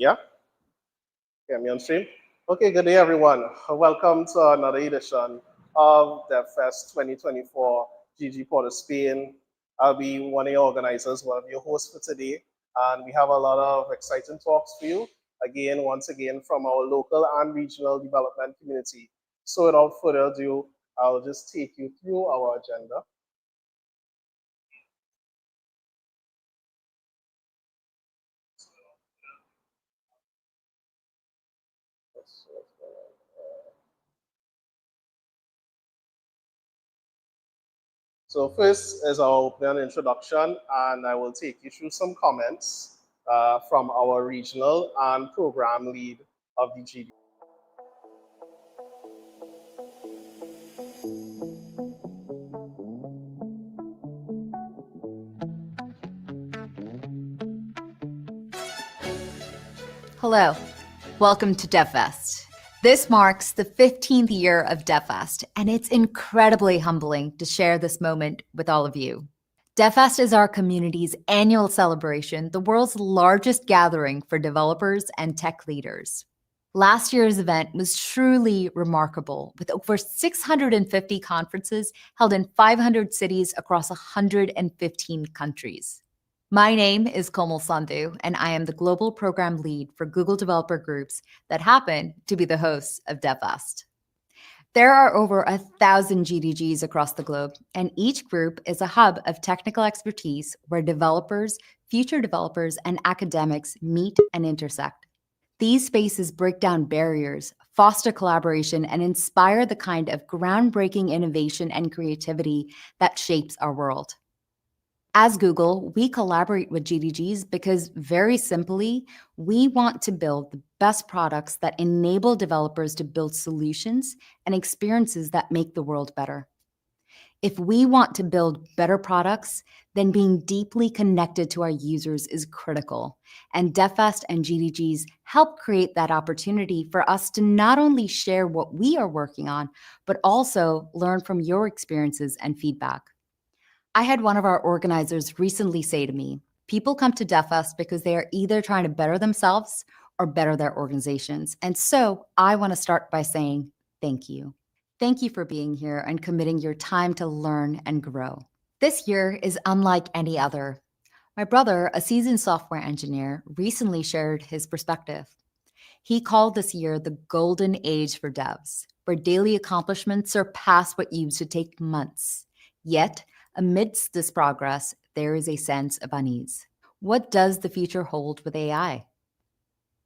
Yeah? Okay, I'm on stream. Okay, good day, everyone. Welcome to another edition of DevFest 2024 GG Port of Spain. I'll be one of your organizers, one of your hosts for today, and we have a lot of exciting talks for you. Again, once again, from our local and regional development community. So without further ado, I'll just take you through our agenda. So first is our opening introduction, and I will take you through some comments from our regional and program lead of the GD. Hello, welcome to DevFest. This marks the 15th year of DevFest, and it's incredibly humbling to share this moment with all of you. DevFest is our community's annual celebration, the world's largest gathering for developers and tech leaders. Last year's event was truly remarkable, with over 650 conferences held in 500 cities across 115 countries. My name is Komal Sandhu, and I am the Global Program Lead for Google Developer Groups that happen to be the hosts of DevFest. There are over 1,000 GDGs across the globe, and each group is a hub of technical expertise where developers, future developers, and academics meet and intersect. These spaces break down barriers, foster collaboration, and inspire the kind of groundbreaking innovation and creativity that shapes our world. As Google, we collaborate with GDGs because, very simply, we want to build the best products that enable developers to build solutions and experiences that make the world better. If we want to build better products, then being deeply connected to our users is critical, and DevFest and GDGs help create that opportunity for us to not only share what we are working on, but also learn from your experiences and feedback. I had one of our organizers recently say to me, people come to DevFest because they are either trying to better themselves or better their organizations. And so I want to start by saying thank you. Thank you for being here and committing your time to learn and grow. This year is unlike any other. My brother, a seasoned software engineer, recently shared his perspective. He called this year the golden age for devs, where daily accomplishments surpass what used to take months. Yet, amidst this progress, there is a sense of unease. What does the future hold with AI?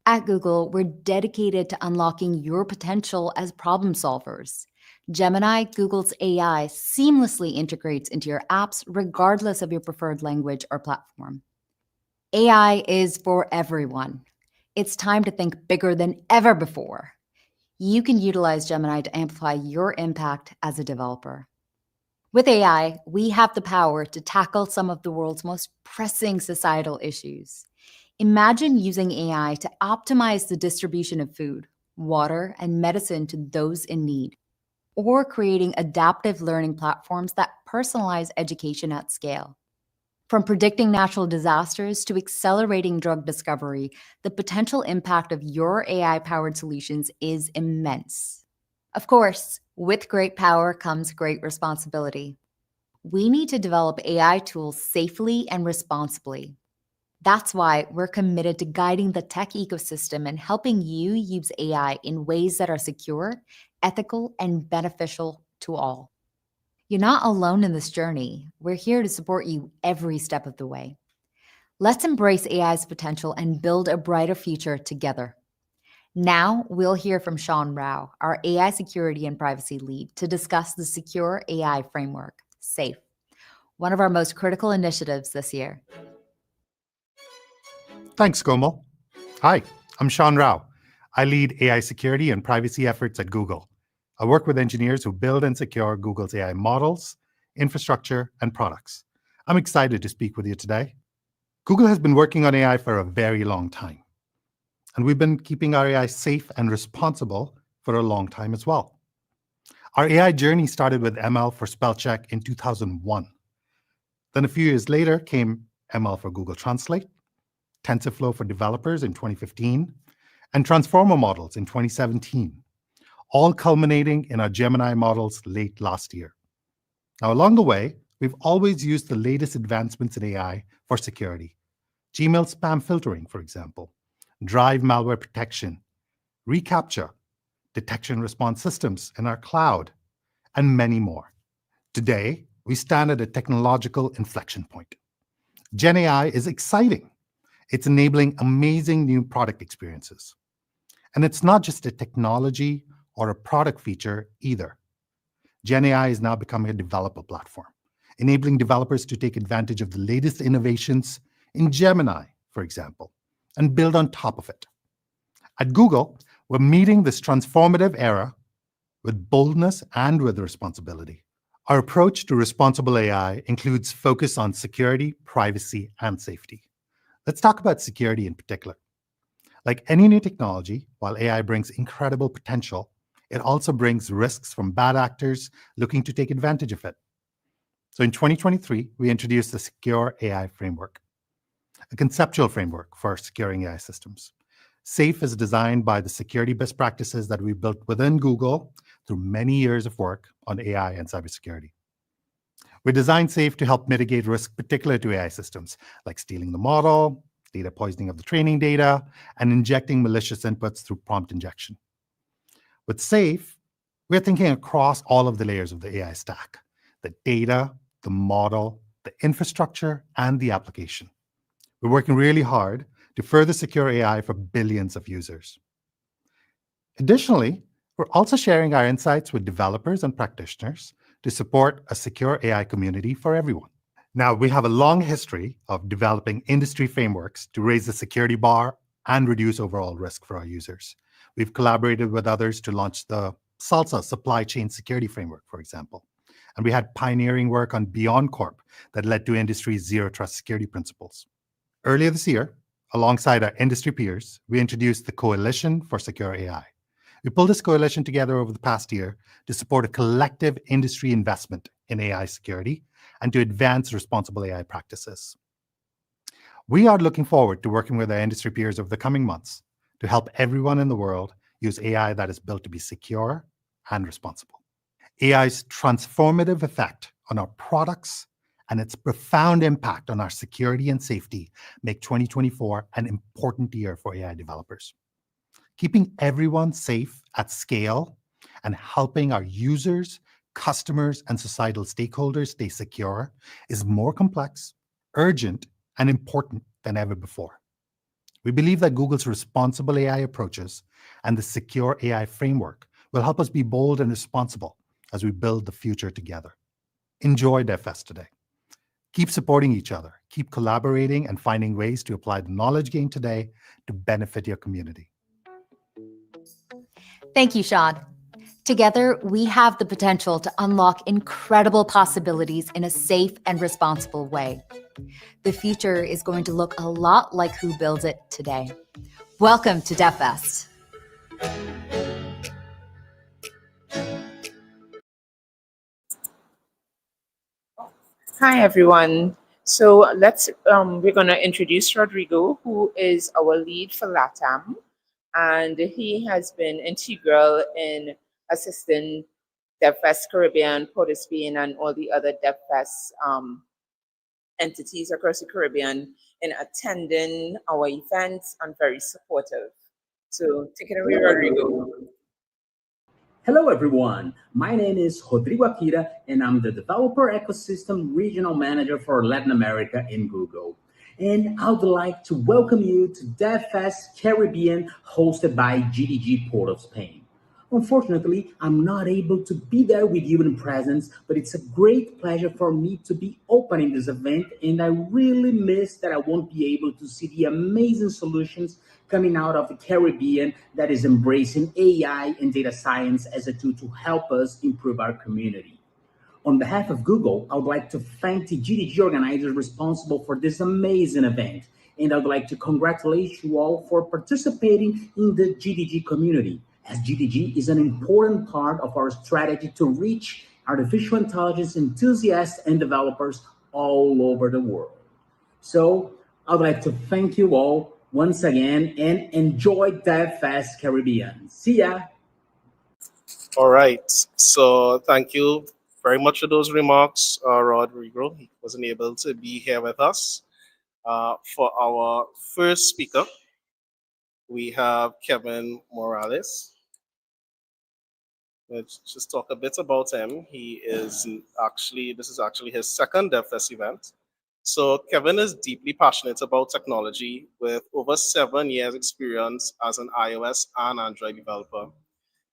At Google, we're dedicated to unlocking your potential as problem solvers. Gemini, Google's AI, seamlessly integrates into your apps regardless of your preferred language or platform. AI is for everyone. It's time to think bigger than ever before. You can utilize Gemini to amplify your impact as a developer. With AI, we have the power to tackle some of the world's most pressing societal issues. Imagine using AI to optimize the distribution of food, water, and medicine to those in need, or creating adaptive learning platforms that personalize education at scale. From predicting natural disasters to accelerating drug discovery, the potential impact of your AI-powered solutions is immense. Of course, with great power comes great responsibility. We need to develop AI tools safely and responsibly. That's why we're committed to guiding the tech ecosystem and helping you use AI in ways that are secure, ethical, and beneficial to all. You're not alone in this journey. We're here to support you every step of the way. Let's embrace AI's potential and build a brighter future together. Now we'll hear from Sean Rao, our AI security and privacy lead, to discuss the Secure AI Framework, SAFE, one of our most critical initiatives this year. Thanks, Komal. Hi, I'm Sean Rao. I lead AI security and privacy efforts at Google. I work with engineers who build and secure Google's AI models, infrastructure, and products. I'm excited to speak with you today. Google has been working on AI for a very long time, and we've been keeping our AI safe and responsible for a long time as well. Our AI journey started with ML for spell check in 2001. Then a few years later came ML for Google Translate, TensorFlow for developers in 2015, and transformer models in 2017, all culminating in our Gemini models late last year. Now, along the way, we've always used the latest advancements in AI for security. Gmail spam filtering, for example, Drive malware protection, reCAPTCHA, detection response systems in our cloud, and many more. Today, we stand at a technological inflection point. Gen AI is exciting. It's enabling amazing new product experiences. And it's not just a technology or a product feature either. Gen AI is now becoming a developer platform, enabling developers to take advantage of the latest innovations in Gemini, for example, and build on top of it. At Google, we're meeting this transformative era with boldness and with responsibility. Our approach to responsible AI includes focus on security, privacy, and safety. Let's talk about security in particular. Like any new technology, while AI brings incredible potential, it also brings risks from bad actors looking to take advantage of it. So in 2023, we introduced the Secure AI Framework, a conceptual framework for securing AI systems. SAFE is designed by the security best practices that we built within Google through many years of work on AI and cybersecurity. We designed SAFE to help mitigate risk particular to AI systems, like stealing the model, data poisoning of the training data, and injecting malicious inputs through prompt injection. With SAFE, we're thinking across all of the layers of the AI stack: the data, the model, the infrastructure, and the application. We're working really hard to further secure AI for billions of users. Additionally, we're also sharing our insights with developers and practitioners to support a secure AI community for everyone. Now, we have a long history of developing industry frameworks to raise the security bar and reduce overall risk for our users. We've collaborated with others to launch the SALSA supply chain security framework, for example. And we had pioneering work on Beyond Corp that led to industry's zero trust security principles. Earlier this year, alongside our industry peers, we introduced the Coalition for Secure AI. We pulled this coalition together over the past year to support a collective industry investment in AI security and to advance responsible AI practices. We are looking forward to working with our industry peers over the coming months to help everyone in the world use AI that is built to be secure and responsible. AI's transformative effect on our products and its profound impact on our security and safety make 2024 an important year for AI developers. Keeping everyone safe at scale and helping our users, customers, and societal stakeholders stay secure is more complex, urgent, and important than ever before. We believe that Google's responsible AI approaches and the Secure AI framework will help us be bold and responsible as we build the future together. Enjoy DevFest today. Keep supporting each other, keep collaborating, and finding ways to apply the knowledge gained today to benefit your community. Thank you, Sean. Together, we have the potential to unlock incredible possibilities in a safe and responsible way. The future is going to look a lot like who builds it today. Welcome to DevFest. Hi, everyone. So we're going to introduce Rodrigo, who is our lead for LATAM. And he has been integral in assisting DevFest Caribbean, Port of Spain, and all the other DevFest entities across the Caribbean in attending our events and very supportive. So take it away, Rodrigo. Hello, everyone. My name is Rodrigo Akira, and I'm the Developer Ecosystem Regional Manager for Latin America in Google. And I would like to welcome you to DevFest Caribbean, hosted by GDG Port of Spain. Unfortunately, I'm not able to be there with you in presence, but it's a great pleasure for me to be opening this event, and I really miss that I won't be able to see the amazing solutions coming out of the Caribbean that is embracing AI and data science as a tool to help us improve our community. On behalf of Google, I would like to thank the GDG organizers responsible for this amazing event, and I would like to congratulate you all for participating in the GDG community, as GDG is an important part of our strategy to reach artificial intelligence enthusiasts and developers all over the world. So I would like to thank you all once again and enjoy DevFest Caribbean. See ya. All right. So thank you very much for those remarks, Rodrigo. He wasn't able to be here with us. For our first speaker, we have Kevin Morales. Let's just talk a bit about him. This is actually his second DevFest event. So Kevin is deeply passionate about technology with over 7 years experience as an iOS and Android developer.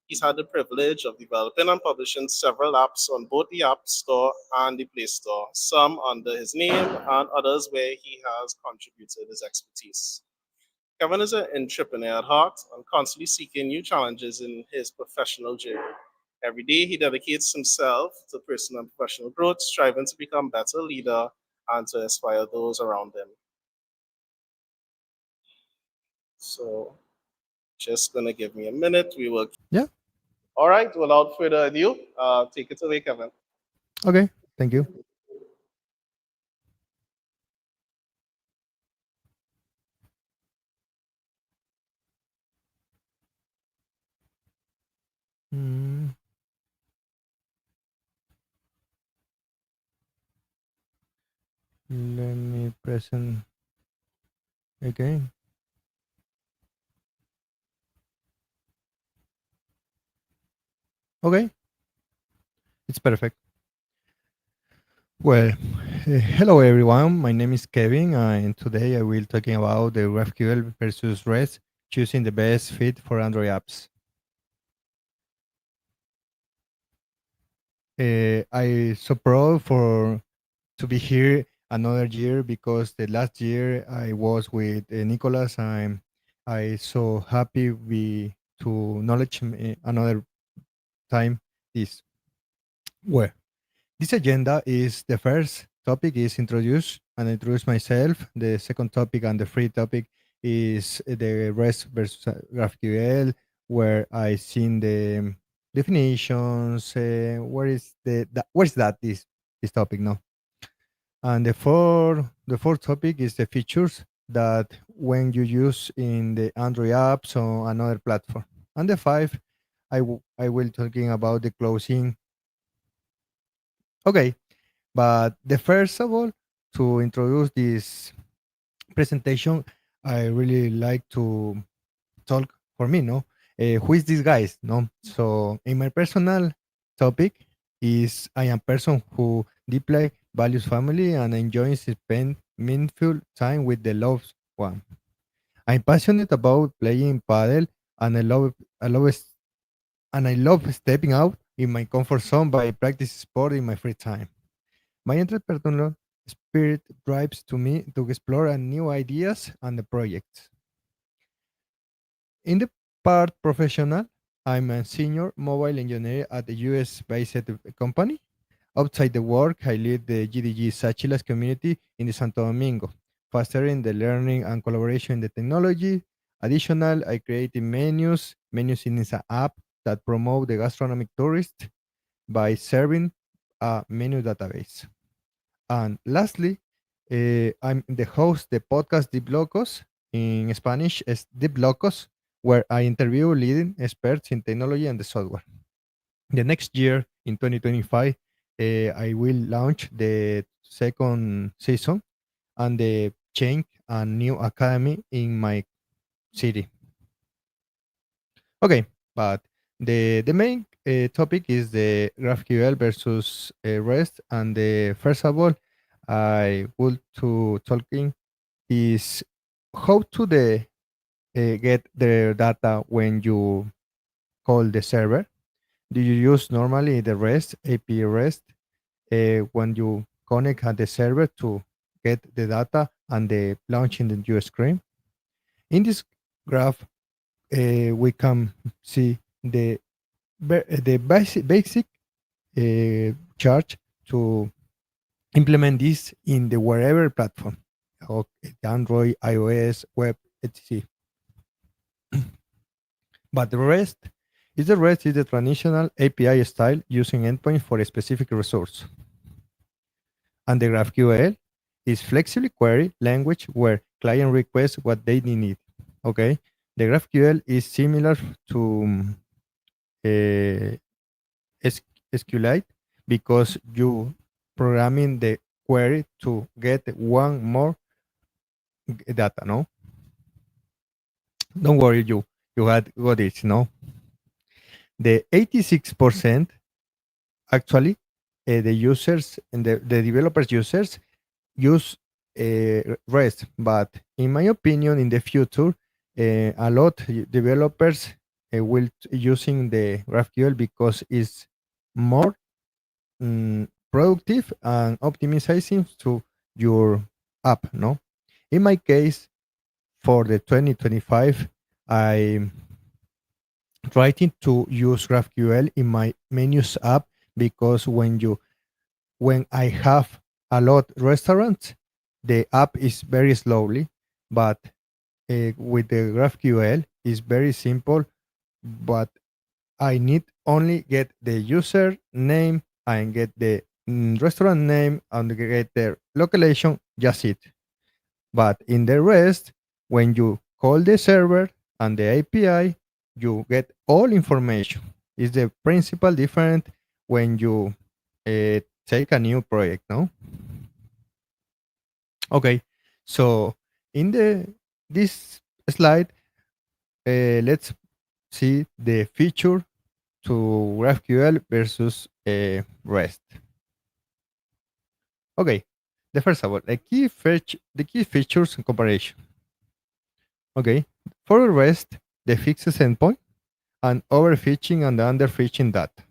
He's had the privilege of developing and publishing several apps on both the App Store and the Play Store, some under his name and others where he has contributed his expertise. Kevin is an entrepreneur at heart and constantly seeking new challenges in his professional journey. Every day, he dedicates himself to personal and professional growth, striving to become a better leader and to inspire those around him. So, just gonna give me a minute. We will. Yeah. All right. Without further ado, take it away, Kevin. Okay. Thank you. Mm, Let me present again. Okay. It's perfect. Well, hello everyone. My name is Kevin, and today I will talking about the GraphQL versus REST, choosing the best fit for Android apps. I so proud for to be here another year because the last year I was with Nicholas, and I so happy we to knowledge another time this. Well, this agenda is the first topic is introduce myself. The second topic and the free topic is the REST versus GraphQL, where I seen the definitions. Where is where is that this topic now? And the fourth topic is the features that when you use in the Android apps or another platform. And the five, I will talking about the closing. Okay, but the first of all, to introduce this presentation, I really like to talk for me, no? Who is this guys, no? So in my personal topic is I am person who deeply values family and enjoys spend meaningful time with the loved one. I'm passionate about playing paddle and I love stepping out in my comfort zone by practicing sport in my free time. My entrepreneurial spirit drives to me to explore new ideas and the projects. In the part professional, I'm a senior mobile engineer at the US based company. Outside the work, I lead the GDG Sachilas community in the Santo Domingo, fostering the learning and collaboration in the technology. Additional, I create menus. Menus is an app that promote the gastronomic tourist by serving a menu database. And lastly, I'm the host the podcast Deep Locos. In Spanish, is Deep Locos, where I interview leading experts in technology and the software. The next year, in 2025, I will launch the second season and the change a new academy in my city. Okay, but the main topic is the GraphQL versus REST, and the first of all, I would to talking is how to the get the data when you call the server. Do you use normally the REST API REST when you connect at the server to get the data and the launching the your screen? In this graph, we can see the basic chart to implement this in the wherever platform, or Android, iOS, web, etc. But the rest is the traditional API style using endpoint for a specific resource. And the GraphQL is flexible query language where client requests what they need. Okay, the GraphQL is similar to uh, SQLite because you programming the query to get one more data. No, don't worry, you had got it. No, the 86% actually the users and the developers users use REST, but in my opinion, in the future, a lot developers will using the GraphQL because it's more productive and optimizing to your app. No, in my case, for the 2025, I trying to use GraphQL in my menus app because when I have a lot restaurants, the app is very slowly, but with the GraphQL, it's very simple. But I need only get the user name and get the restaurant name and get the location. Just it. But in the rest, when you call the server and the API, you get all information. Is the principal different when you take a new project, no? Okay, so in the this slide, let's see the feature to GraphQL versus REST. Okay, the first of all, the key features in comparison. Okay, for the REST, the fixes endpoint and overfetching and underfetching data,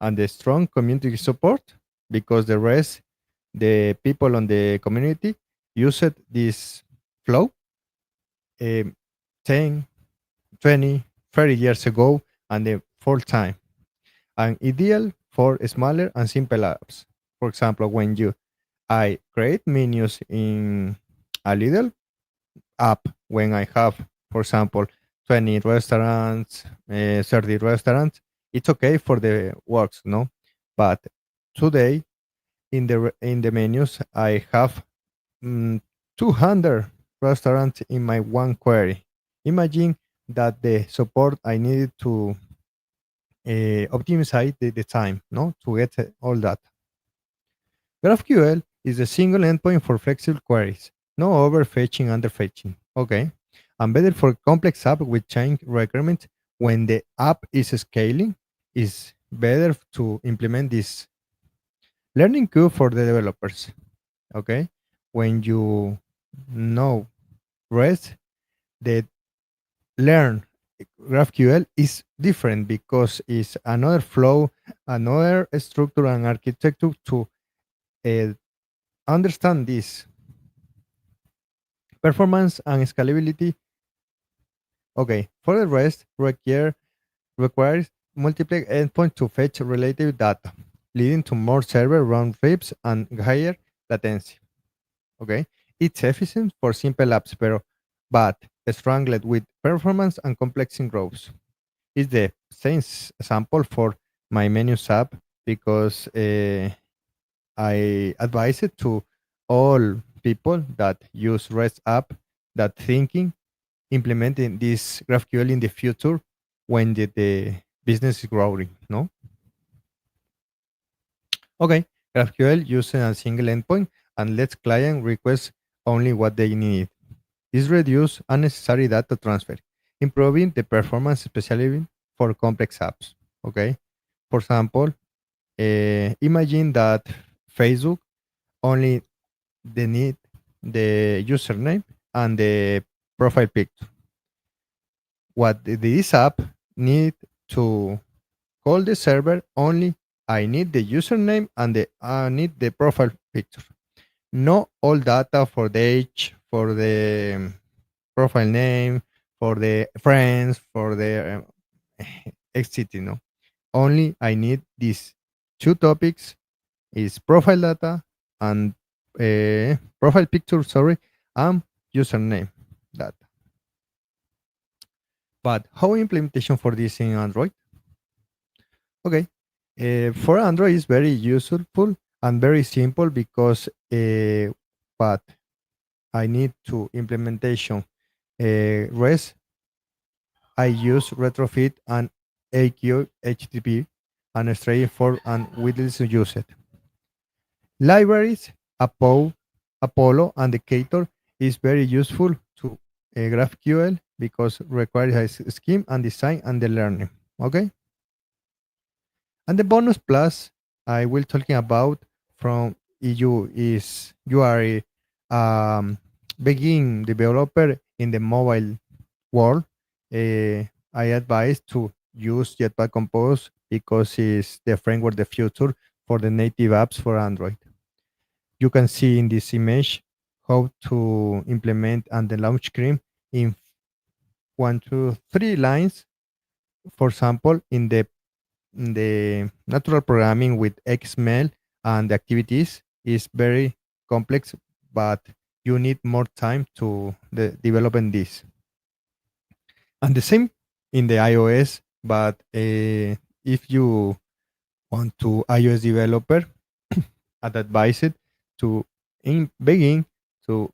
and the strong community support because the rest, the people on the community used this flow 10, 20, 30 years ago and the full time, and ideal for smaller and simple apps. For example, when I create menus in a little app, when I have, for example, 20 restaurants, 30 restaurants, it's okay for the works, no? But today in the menus, I have 200 restaurants in my one query. Imagine that the support I needed to optimize the time, no, to get all that. GraphQL is a single endpoint for flexible queries, no overfetching, underfetching. Okay, and better for complex app with change requirements when the app is scaling. Is better to implement this learning curve for the developers. Okay, when you know REST, the learn GraphQL is different because it's another flow, another structure and architecture to uh, understand this performance and scalability. Okay, for the rest, requires multiple endpoints to fetch related data, leading to more server round trips and higher latency. Okay, it's efficient for simple apps, but struggled with performance and complex growth. It's the same example for my menus app because I advise it to all people that use REST app that thinking implementing this GraphQL in the future when the business is growing. No, okay. GraphQL using a single endpoint and lets client request only what they need. This reduces unnecessary data transfer, improving the performance, especially for complex apps. Okay, for example, imagine that Facebook only they need the username and the profile picture. What this app need to call the server only I need the username and the I need the profile picture. No all data for the age, for the profile name, for the friends, for the etc. No, only I need these two topics is profile data and profile picture, sorry, and username data. But how implementation for this in Android? Okay, for Android is very useful and very simple because but I need to implementation REST. I use retrofit and AQ HTTP and straightforward and widely used. Libraries, Apollo and Decatur is very useful to GraphQL because requires a scheme and design and the learning. Okay. And the bonus plus I will talking about from EU is you are a begin developer in the mobile world. I advise to use Jetpack Compose because it's the framework the future for the native apps for Android. You can see in this image how to implement and the launch screen in 1, 2, 3 lines. For example, in the natural programming with XML and the activities is very complex, but you need more time to developing this. And the same in the iOS, but if you want to iOS developer, I'd advise it to begin to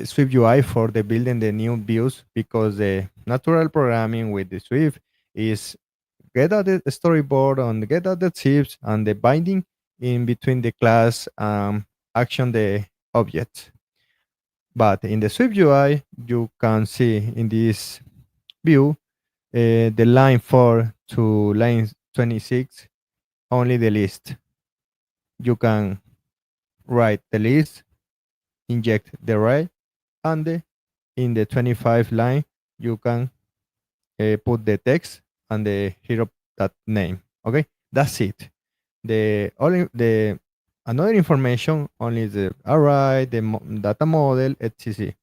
Swift UI for the building the new views because the natural programming with the Swift is get out the storyboard and get out the tips and the binding in between the class action the objects. But in the Swift UI, you can see in this view the line 4 to line 26 only the list. You can write the list, inject the array, and in the 25 line you can put the text and the hero that name. Okay, that's it. The only the another information only is the array, the data model, etc.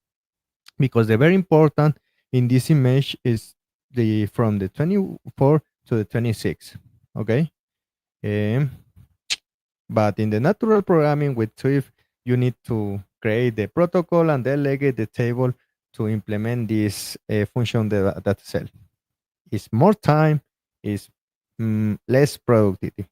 Because the very important in this image is the from the 24 to the 26. Okay. Um, but in the natural programming with Swift, you need to create the protocol and delegate the table to implement this function data cell. It's more time, it's less productivity.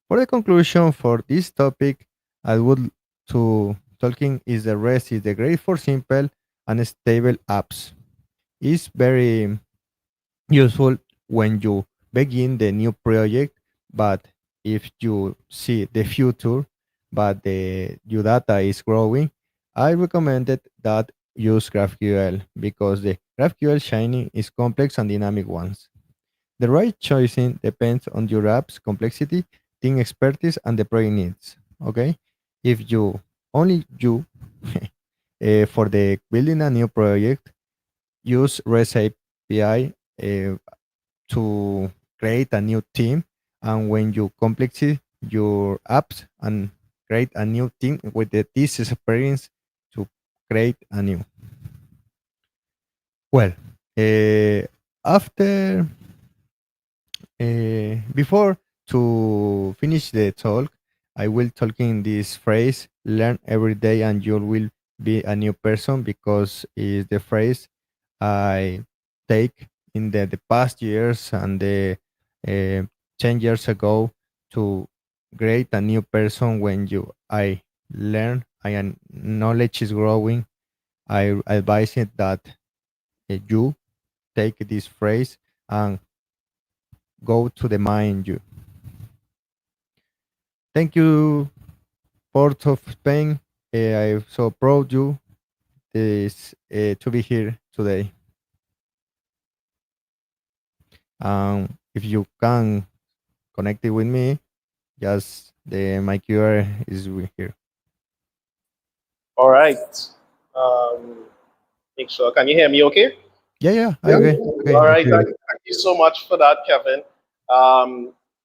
For the conclusion for this topic, I would to talking is the rest is the great for simple and stable apps. It's very useful when you begin the new project, but if you see the future, but the your data is growing, I recommended that use GraphQL because the GraphQL Shiny is complex and dynamic ones. The right choosing depends on your app's complexity, team expertise, and the project needs. Okay, if you only you for the building a new project, use REST API to create a new team, and when you complete your apps and create a new team with this experience to create a new. Well, after before to finish the talk, I will talking this phrase: "Learn every day, and you will be a new person." Because is the phrase I take in the past years and the uh, 10 years ago to create a new person. When you I learn, I knowledge is growing. I advise it that you take this phrase and go to the mind you. Thank you, Port of Spain. I'm so proud you is to be here today. If you can connect it with me, just the my QR is here. All right. Make sure. Can you hear me okay? Yeah, yeah. Yeah. Okay, okay. All I right. hear you. Thank you so much for that, Kevin.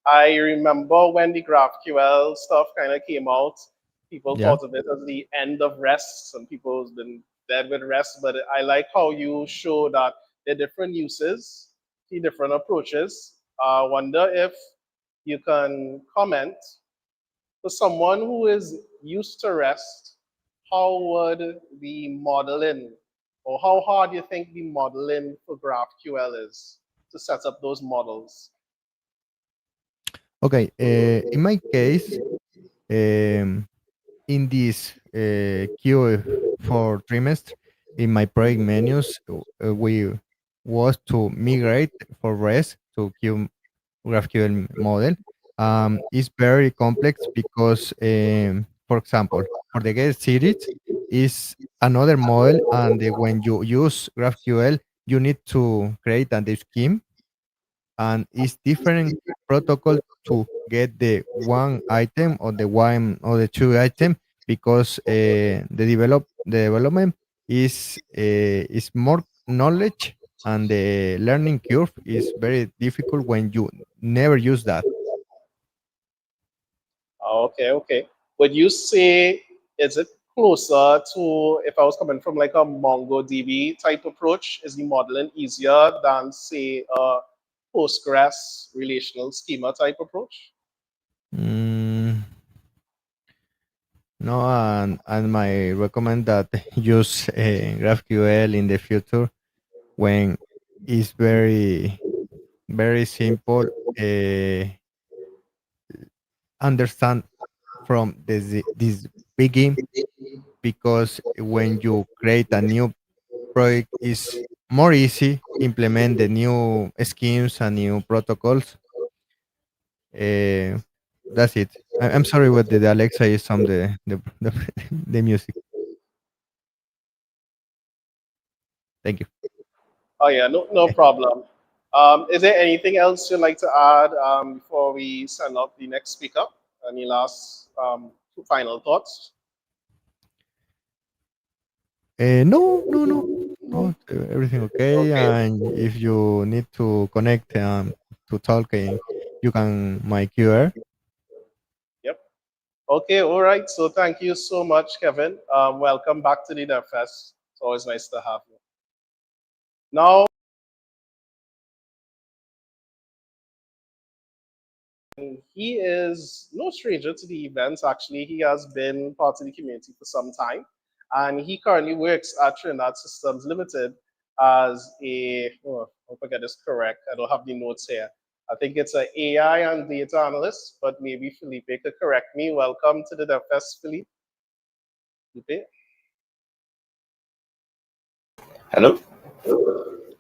I remember when the GraphQL stuff kind of came out, people Yeah. thought of it as the end of REST. Some people have been dead with REST, but I like how you show that there are different uses, the different approaches. I wonder if you can comment for someone who is used to REST, how would the modeling, or how hard do you think the modeling for GraphQL is to set up those models? Okay. In my case, um, in this Q4 trimester, in my project menus, we was to migrate for REST to GraphQL model. It's very complex because, for example, for the get series is another model, and when you use GraphQL, you need to create a scheme, and it's different protocol to get the one item or the one or the two item, because the development is more knowledge, and the learning curve is very difficult when you never use that. Okay, okay. Would you say, is it closer to, if I was coming from like a MongoDB type approach, is the modeling easier than, say, a Postgres relational schema type approach? Mm, no, and I recommend that use GraphQL in the future when it's very simple. Understand from this begin, because when you create a new project, is more easy implement the new schemes and new protocols. uh, that's it. I'm sorry, what the Alexa is on the the music. Thank you. Oh yeah, no problem. Is there anything else you'd like to add before we send off the next speaker? Any last final thoughts? No, everything okay. Okay. And if you need to connect to talking, you can my QR. Yep. Okay, all right. So thank you so much, Kevin. Welcome back to the DevFest. It's always nice to have you. Now, he is no stranger to the events. Actually, he has been part of the community for some time, and he currently works at Trinidad Systems Limited as a. Oh, I hope I get this correct. I don't have the notes here. I think it's an AI and data analyst, but maybe Phillipe could correct me. Welcome to the DevFest, Phillipe. Phillipe. Hello.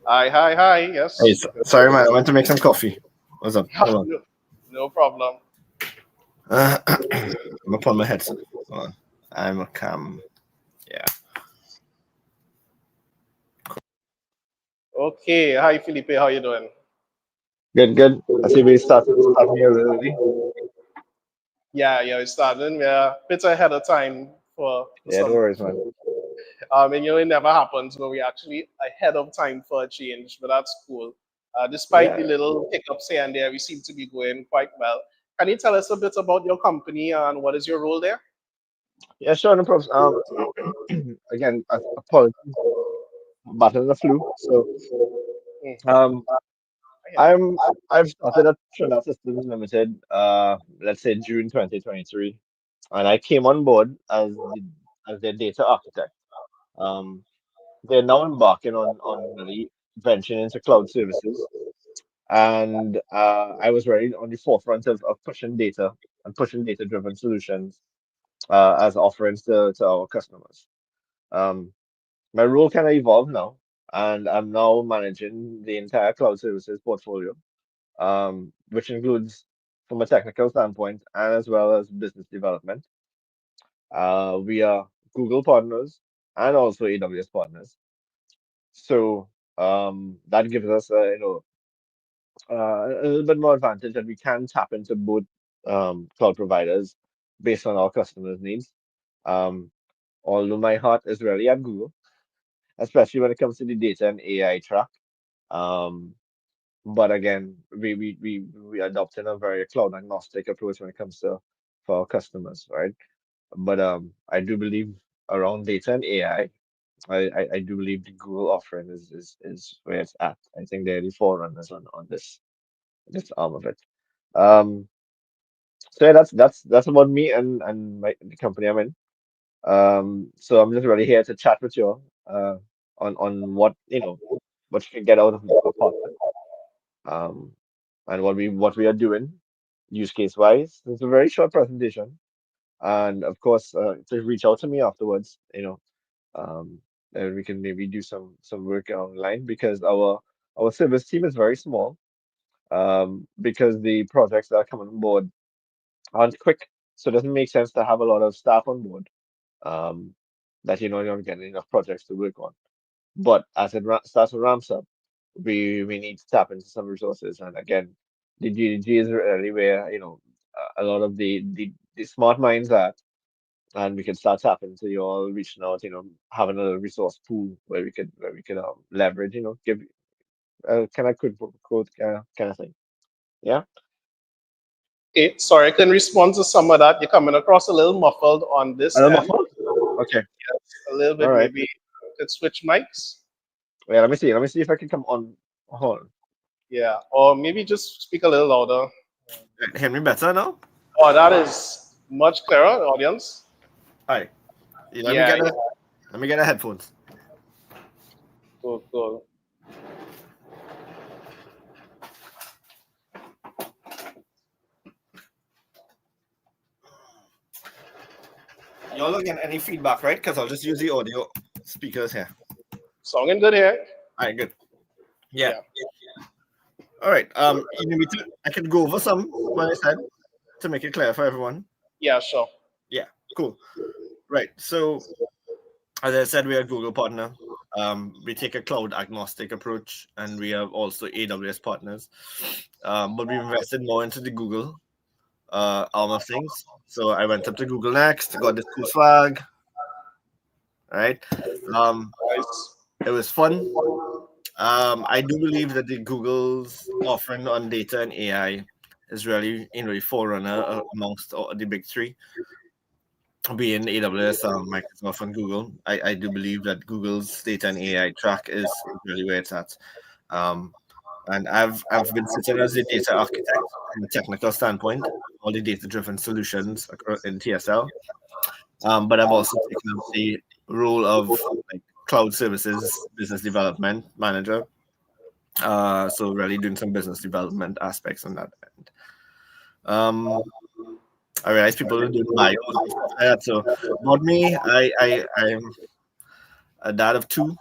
Hi, hi, hi. Hey, Yes. sorry, man. I went to make some coffee. What's up? Hold on. no, no problem. I'm gonna put on my headset. Hold on. I'm a cam. Yeah. Okay. Hi, Phillipe. How you doing? Good, good. I see we starting here early. Yeah, we're starting. We're a bit ahead of time for Yeah, no some. worries, man. And it never happens when we actually ahead of time for a change, but that's cool. Despite the Yeah. little hiccups here and there, we seem to be going quite well. Can you tell us a bit about your company and what is your role there? Yeah, sure, no problems. Again, apologies, battling the flu. So, Mhm. um, I've started at Trinidad Systems Limited, let's say June 2023, and I came on board as their data architect. Um, they're now embarking on really venturing into cloud services, and I was very on the forefront of pushing data and pushing data-driven solutions as offerings to our customers. Um, my role kind of evolved now, and I'm now managing the entire cloud services portfolio, which includes from a technical standpoint and as well as business development. We are Google partners and also AWS partners. So that gives us, a little bit more advantage that we can tap into both cloud providers based on our customers' needs. Um, Although my heart is really at Google, especially when it comes to the data and AI track. Um, but again, we adopted a very cloud agnostic approach when it comes to for our customers, right? But I do believe around data and AI, I do believe the Google offering is where it's at. I think they're the forerunners on this arm of it. Um, so yeah, that's about me and the company I'm in. So I'm just really here to chat with you all, on what what you can get out of a partner, um, and what we are doing use case wise. It's a very short presentation, and of course, to reach out to me afterwards. And we can maybe do some work online because our service team is very small. Because the projects that are coming on board aren't quick, so it doesn't make sense to have a lot of staff on board. Um, that you're not getting enough projects to work on. But as it starts to ramp up, we need to tap into some resources. And again, the GDG is really where a lot of the smart minds are, and we can start tapping into you all reaching out, having a resource pool where we could leverage, give kind of quote kind of thing. Yeah. Okay, sorry, I can respond to some of that. You're coming across a little muffled on this A little end. muffled? Okay. A little All bit, right. maybe could switch mics. Wait, let me see. Let me see if I can come on. Hold on. Yeah, or maybe just speak a little louder. Hear me better now? Oh, that is much clearer, audience. Hi. Let Yeah, me get the headphones. cool. Y'all don't get any feedback, right? Because I'll just use the audio speakers here. Sounding good here. All right, good. Yeah. All right. I can go over some what I said to make it clear for everyone. Yeah, sure. Yeah, cool. Right. So, as I said, we are a Google partner. We take a cloud agnostic approach, and we are also AWS partners. But we've invested more into the Google arm of things. So I went up to Google Next, got this cool swag. Right. It was fun. I do believe that the Google's offering on data and AI is really a forerunner amongst all the big three, being AWS, Microsoft, and Google. I do believe that Google's data and AI track is really where it's at. And I've been sitting as a data architect from a technical standpoint, all the data-driven solutions in TSL. But I've also taken up the role of cloud services business development manager. So really doing some business development aspects on that end. I realize people are doing bios and stuff like that. So about me, I'm a dad of two,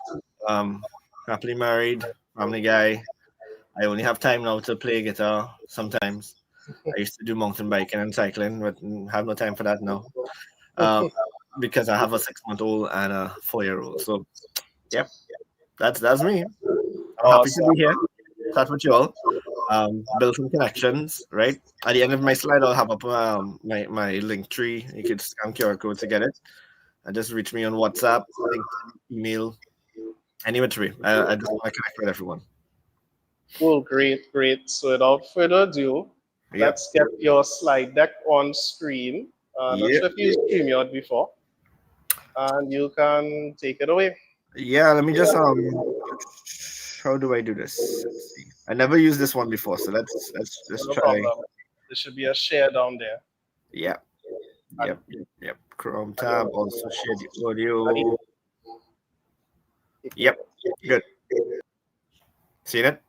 happily married, family guy. I only have time now to play guitar sometimes. I used to do mountain biking and cycling, but have no time for that now. Because I have a 6-month-old and a 4-year-old. So, yep, that's me. I'm happy to be here. Chat with you all. Build some connections, right? At the end of my slide, I'll have up my link tree. You can scan QR code to get it. And just reach me on WhatsApp, LinkedIn, email, any which way. I just want to connect with everyone. Cool, great. So without further ado, let's get your slide deck on screen. Not sure if you used StreamYard before. And you can take it away. Yeah, let me just how do I do this? Let's see. I never used this one before, so let's just try. Problem. There should be a share down there. Yeah. Yep. Chrome tab, also share the audio. Yep. Good. Seen it?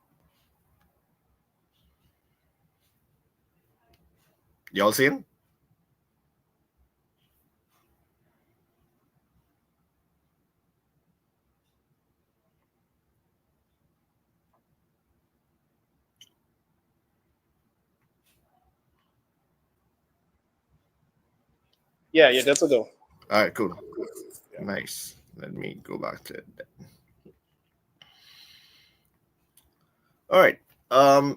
Y'all seen? Yeah, you're good to go. All right, cool. Nice. Let me go back to it. All right.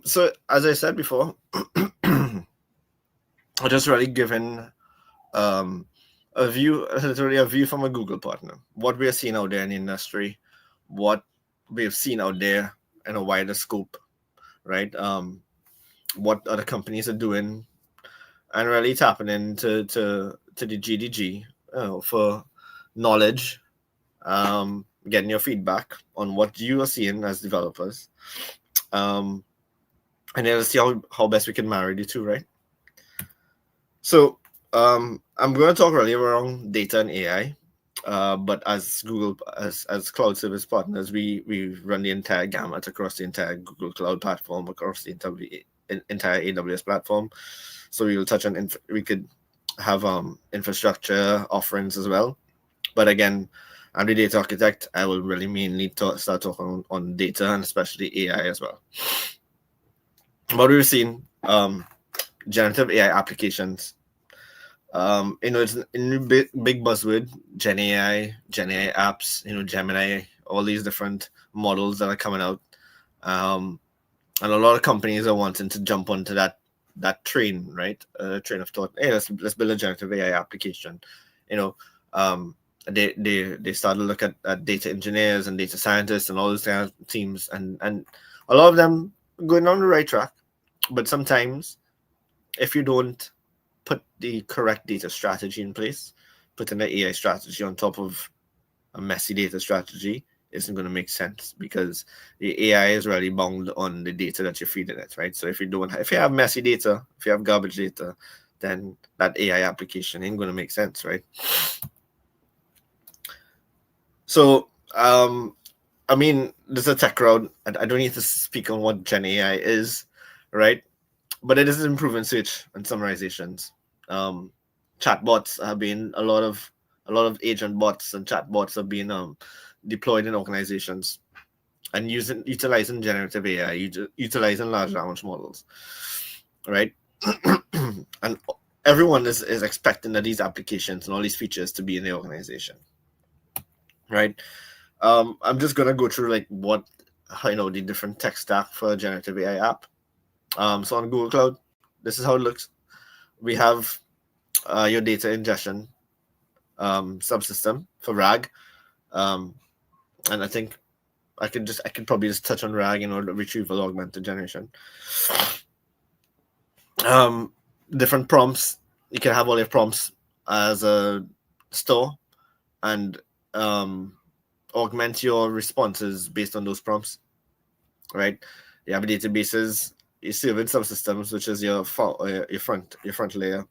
So as I said before, I just really given a view from a Google partner, what we are seeing out there in the industry, what we've seen out there in a wider scope, right? What other companies are doing, and really tapping into the GDG for knowledge, getting your feedback on what you are seeing as developers, and then see how best we can marry the two, right? So I'm going to talk really around data and AI, but as Google, as cloud service partners, we run the entire gamut across the entire Google Cloud platform, across the entire AWS platform. So we will touch on we could have infrastructure offerings as well. But again, I'm the data architect. I will really mainly start talking on data and especially AI as well. What we've seen, generative AI applications. It's a big buzzword, Gen AI apps, Gemini, all these different models that are coming out. And a lot of companies are wanting to jump onto that train, right? Train of thought. Hey, let's build a generative AI application. They start to look at data engineers and data scientists and all those kind of teams, and a lot of them going on the right track. But sometimes, if you don't put the correct data strategy in place, putting the AI strategy on top of a messy data strategy isn't going to make sense, because the AI is really bound on the data that you're feeding it, right? So if you have messy data, if you have garbage data, then that AI application ain't going to make sense, right? So, I mean, this is a tech crowd. I don't need to speak on what Gen AI is, right? But it is improving search and summarizations. Chatbots have been a lot of agent bots and chatbots have been deployed in organizations and utilizing generative AI, utilizing large language models, right? And everyone is expecting that these applications and all these features to be in the organization, right? I'm just gonna go through like the different tech stack for a generative AI app. So on Google Cloud, this is how it looks. We have your data ingestion subsystem for RAG, and I think I could probably just touch on RAG, retrieval augmented generation. Different prompts. You can have all your prompts as a store and augment your responses based on those prompts, right? You have databases, you serving subsystems, which is your front layer,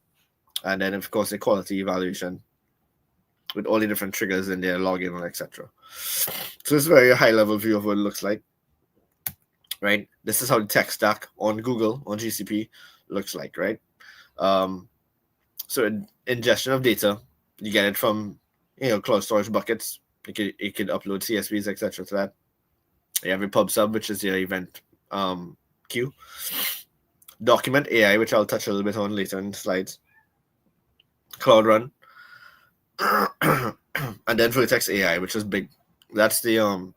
and then of course the quality evaluation with all the different triggers in there, login and etc. So it's a very high level view of what it looks like, right? This is how the tech stack on Google, on GCP looks like, right? So ingestion of data, you get it from cloud storage buckets. You could upload CSVs, etc. to that. You have your pub sub, which is your event queue. Document AI, which I'll touch a little bit on later in the slides. Cloud Run. And then Vertex AI, which is big. That's the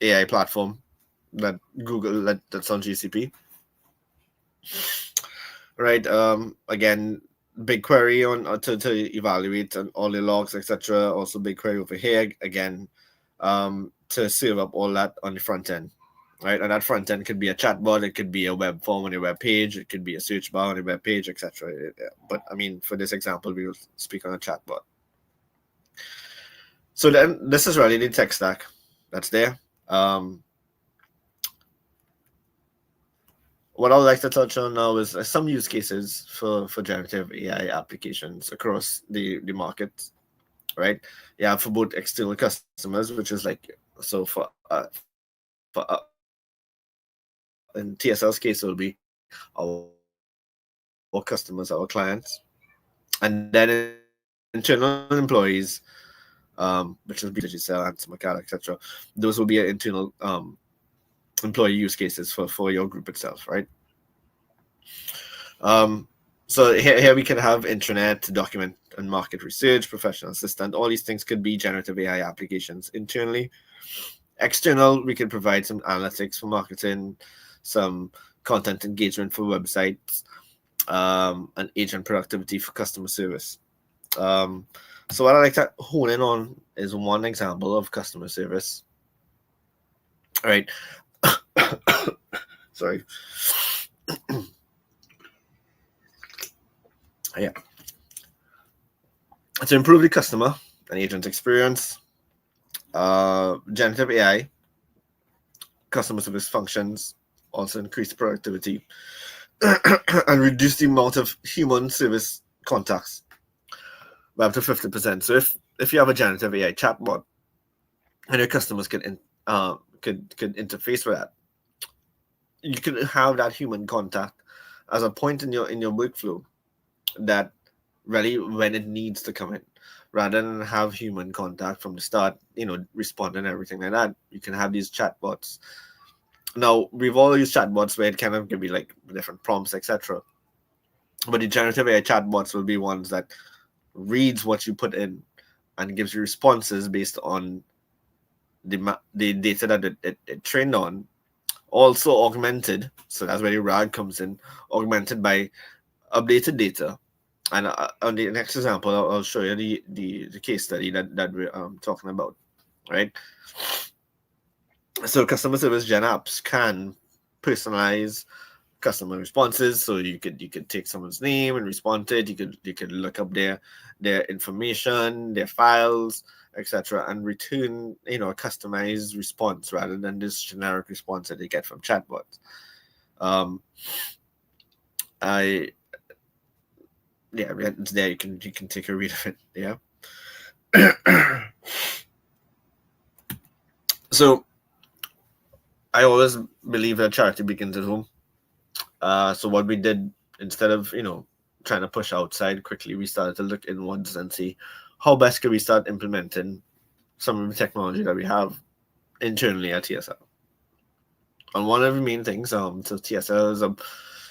AI platform that Google that's on GCP. Right. Again, BigQuery on to evaluate and all the logs, etc. Also BigQuery over here again, to serve up all that on the front end, right? And that front end could be a chatbot, it could be a web form on your web page, it could be a search bar on your web page, etc. But I mean, for this example, we will speak on a chatbot. So then, this is really the tech stack that's there. What I would like to touch on now is some use cases for generative AI applications across the market, right? Yeah, for both external customers, which is like, so for in TSL's case, it will be our customers, our clients, and then internal employees, which will be Digital and Makata, etc. Those will be internal employee use cases for your group itself, right? So here we can have intranet, document and market research, professional assistant. All these things could be generative AI applications internally. External, we can provide some analytics for marketing, some content engagement for websites, and agent productivity for customer service. So what I like to hone in on is one example of customer service. All right. Sorry. Yeah. To improve the customer and agent experience, generative AI, customer service functions also increase productivity and reduce the amount of human service contacts by up to 50%. So if you have a generative AI chatbot and your customers could interface with that, you can have that human contact as a point in your workflow that really when it needs to come in, rather than have human contact from the start, respond and everything like that. You can have these chatbots. Now, we've all used chatbots where it kind of can be like different prompts, etc. But the generative AI chatbots will be ones that reads what you put in and gives you responses based on the data that it trained on, also augmented. So that's where the RAG comes in, augmented by updated data. And on the next example, I'll show you the case study that we're talking about, right? So customer service gen apps can personalize customer responses. So you could take someone's name and respond to it. You could look up their information, their files, etc., and return a customized response rather than this generic response that they get from chatbots. It's there. You can take a read of it. Yeah. So I always believe that charity begins at home. So what we did, instead of trying to push outside quickly, we started to look inwards and see how best can we start implementing some of the technology that we have internally at TSL. And one of the main things, so TSL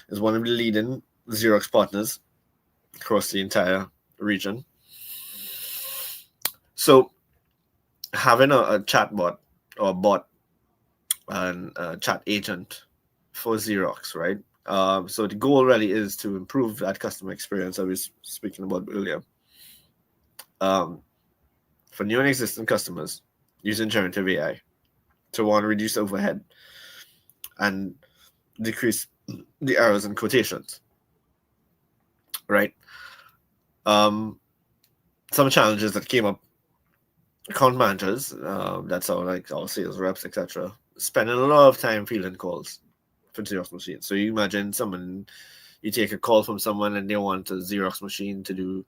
is one of the leading Xerox partners across the entire region. So having a chatbot or a bot and a chat agent for Xerox, right? So the goal really is to improve that customer experience I was speaking about earlier. For new and existing customers, using generative AI to want to reduce overhead and decrease the errors in quotations, right? Some challenges that came up: account managers, that's our sales reps, etc., spending a lot of time fielding calls for Xerox machines. So you imagine you take a call from someone and they want a Xerox machine to do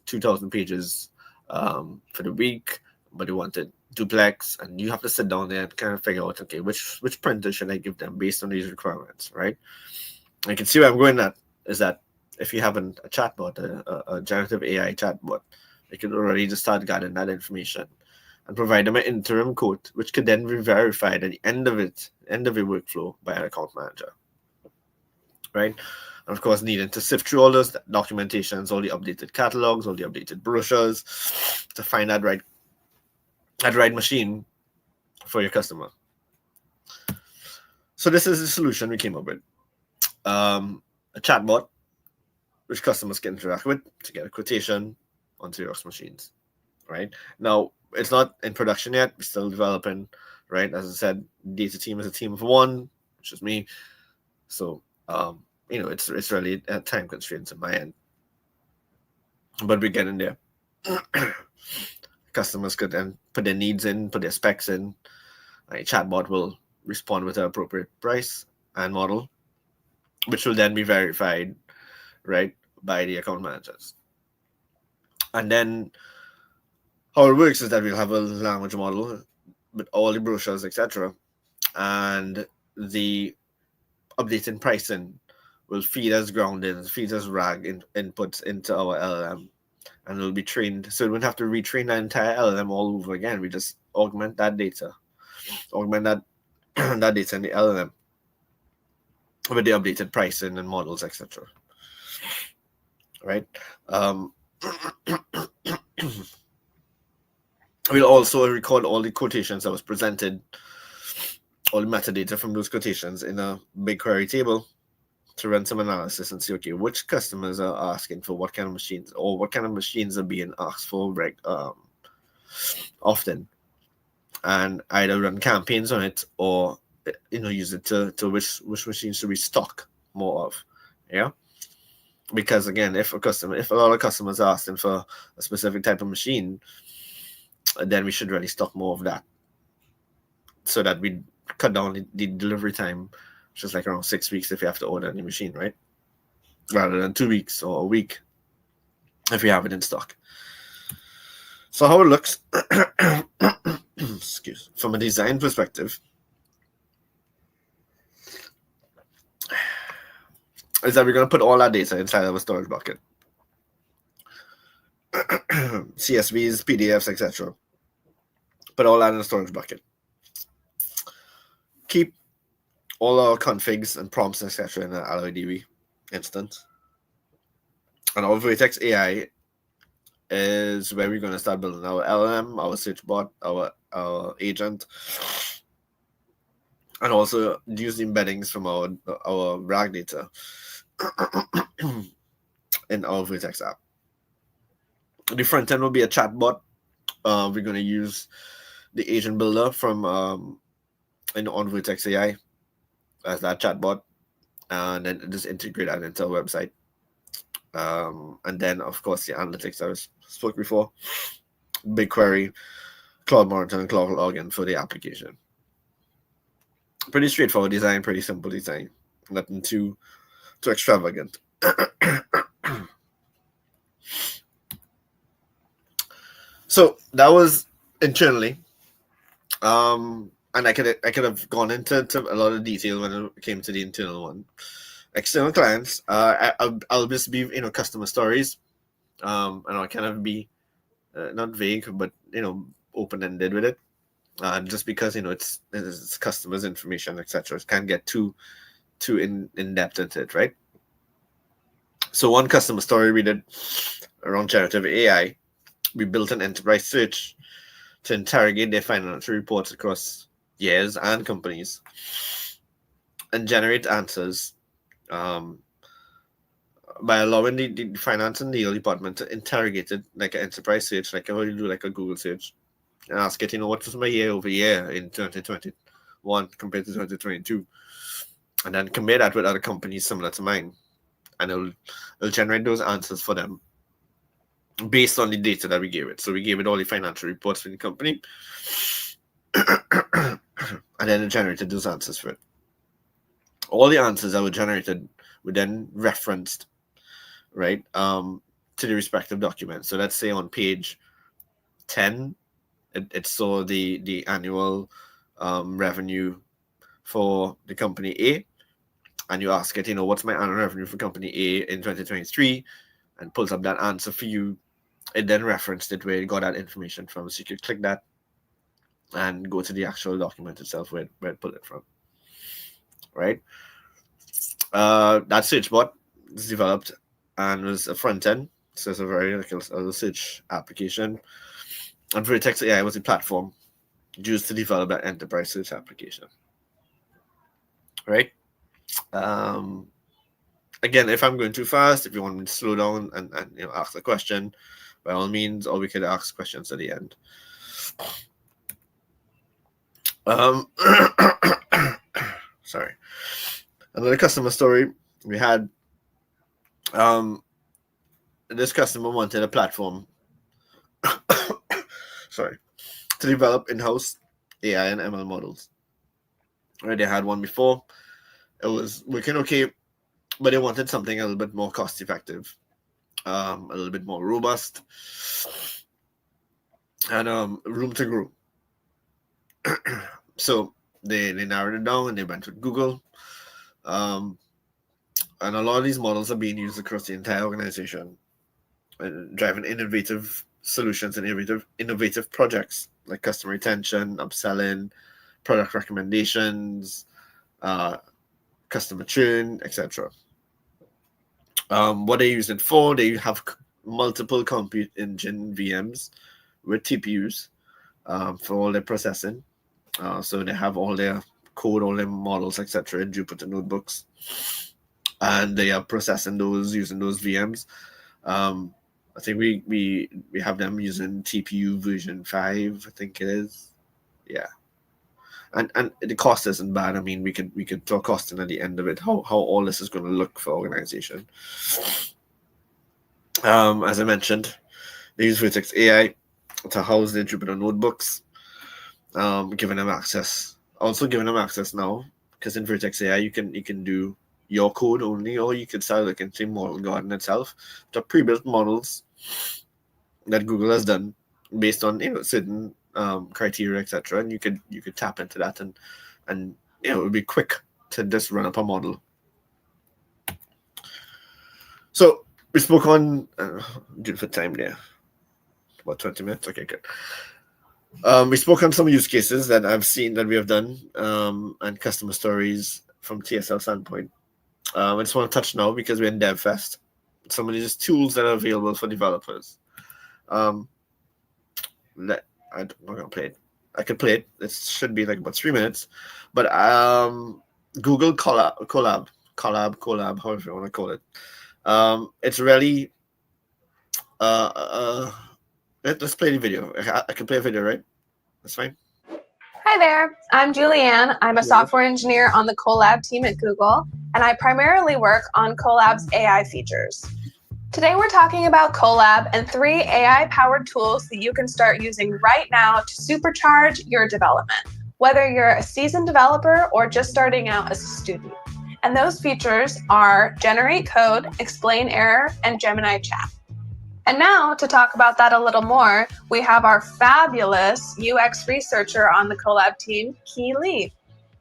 2,000 pages for the week, but they want it duplex, and you have to sit down there and kind of figure out, okay, which printer should I give them based on these requirements, right? You can see where I'm going at is that if you have a chatbot, a generative AI chatbot, you can already just start gathering that information and provide them an interim quote, which could then be verified at the end of your workflow by an account manager, right? And of course, needing to sift through all those documentations, all the updated catalogs, all the updated brochures to find that right machine for your customer. So this is the solution we came up with. A chatbot which customers can interact with to get a quotation on Xerox machines, right? Now, it's not in production yet. We're still developing, right? As I said, data team is a team of one, which is me. So, it's really time constraints on my end. But we're getting there. Customers could then put their needs in, put their specs in. A chatbot will respond with an appropriate price and model, which will then be verified, right, by the account managers. And then how it works is that we'll have a language model with all the brochures, etc., and the updated pricing will feed as grounding, feed as RAG inputs into our LLM, and it'll be trained. So we wouldn't have to retrain that entire LLM all over again. We just augment that data, that data in the LLM with the updated pricing and models, etc. Right? We'll also record all the quotations that was presented, all the metadata from those quotations in a BigQuery table to run some analysis and see, okay, which customers are asking for what kind of machines, or what kind of machines are being asked for often, and either run campaigns on it or use it to which machines should we stock more of. Yeah. Because again, if a lot of customers are asking for a specific type of machine, then we should really stock more of that, so that we cut down the delivery time, which is like around 6 weeks if you have to order a new machine, right? Rather than 2 weeks or a week if you have it in stock. So how it looks, from a design perspective, is that we're going to put all our data inside of a storage bucket. CSVs, PDFs, etc. Put all that in a storage bucket. Keep all our configs and prompts, etc. in an AlloyDB instance. And our Vertex AI is where we're going to start building our LLM, our search bot, our agent, and also use the embeddings from our RAG data in our Vertex app. The front end will be a chatbot. We're going to use the agent builder from on Vertex AI as that chatbot, and then just integrate that into our website. And then, of course, the analytics I spoke before, BigQuery, Cloud Monitor, and Cloud Login for the application. Pretty straightforward design, pretty simple design, nothing too extravagant. So that was internally, and I could have gone into a lot of detail when it came to the internal one. External clients, I'll just be customer stories, and I'll kind of be not vague, but open ended with it, just because it's customers' information, etc. It can't get too in depth into it, right? So one customer story we did around generative AI. We built an enterprise search to interrogate their financial reports across years and companies and generate answers by allowing the finance and legal department to interrogate it like an enterprise search, like how you do like a Google search, and ask it, what was my year over year in 2021 compared to 2022, and then compare that with other companies similar to mine, and it'll generate those answers for them based on the data that we gave it. So we gave it all the financial reports for the company, and then it generated those answers for it. All the answers that were generated were then referenced, right, to the respective document. So let's say on page 10, it saw the annual revenue for the company A, and you ask it, what's my annual revenue for company A in 2023, and pulls up that answer for you. It then referenced it where it got that information from. So you could click that and go to the actual document itself where it pulled it from, right? That search bot is developed and was a front end, so it's a very like a search application. And Vertex AI was a platform used to develop that enterprise search application, right? Again, if I'm going too fast, if you want me to slow down and ask a question, by all means, or we could ask questions at the end. Sorry. Another customer story we had. This customer wanted a platform sorry, to develop in-house AI and ML models. Right, they had one before. It was working okay, but they wanted something a little bit more cost-effective, a little bit more robust, and room to grow. So they narrowed it down and they went with Google. And a lot of these models are being used across the entire organization, driving innovative solutions and innovative projects like customer retention, upselling, product recommendations, customer churn, etc. What they use it for, they have multiple compute engine VMs with TPUs for all their processing. So they have all their code, all their models, etc. in Jupyter notebooks, and they are processing those using those VMs. I think we have them using TPU version 5, I think it is. Yeah. And the cost isn't bad. I mean, we could talk costing at the end of it, how all this is going to look for organization. As I mentioned, they use Vertex AI to house their Jupyter notebooks, giving them access. Also giving them access now, because in Vertex AI you can do your code only, or you could start looking into Model Garden itself, to pre-built models that Google has done based on certain criteria, etc. And you could tap into that, and it would be quick to just run up a model. So we spoke on due for time there. About 20 minutes. Okay, good. We spoke on some use cases that I've seen that we have done, and customer stories from TSL standpoint. I just want to touch now because we're in DevFest. Some of these tools that are available for developers. I'm not gonna play it. I can play it. It should be like about 3 minutes. But Google Colab, however you want to call it. It's really let's play the video. I can play a video, right? That's fine. Hi there, I'm Julianne. I'm a software engineer on the Colab team at Google, and I primarily work on Colab's AI features. Today we're talking about Colab and 3 AI-powered tools that you can start using right now to supercharge your development, whether you're a seasoned developer or just starting out as a student. And those features are Generate Code, Explain Error, and Gemini Chat. And now, to talk about that a little more, we have our fabulous UX researcher on the Colab team, Key Lee.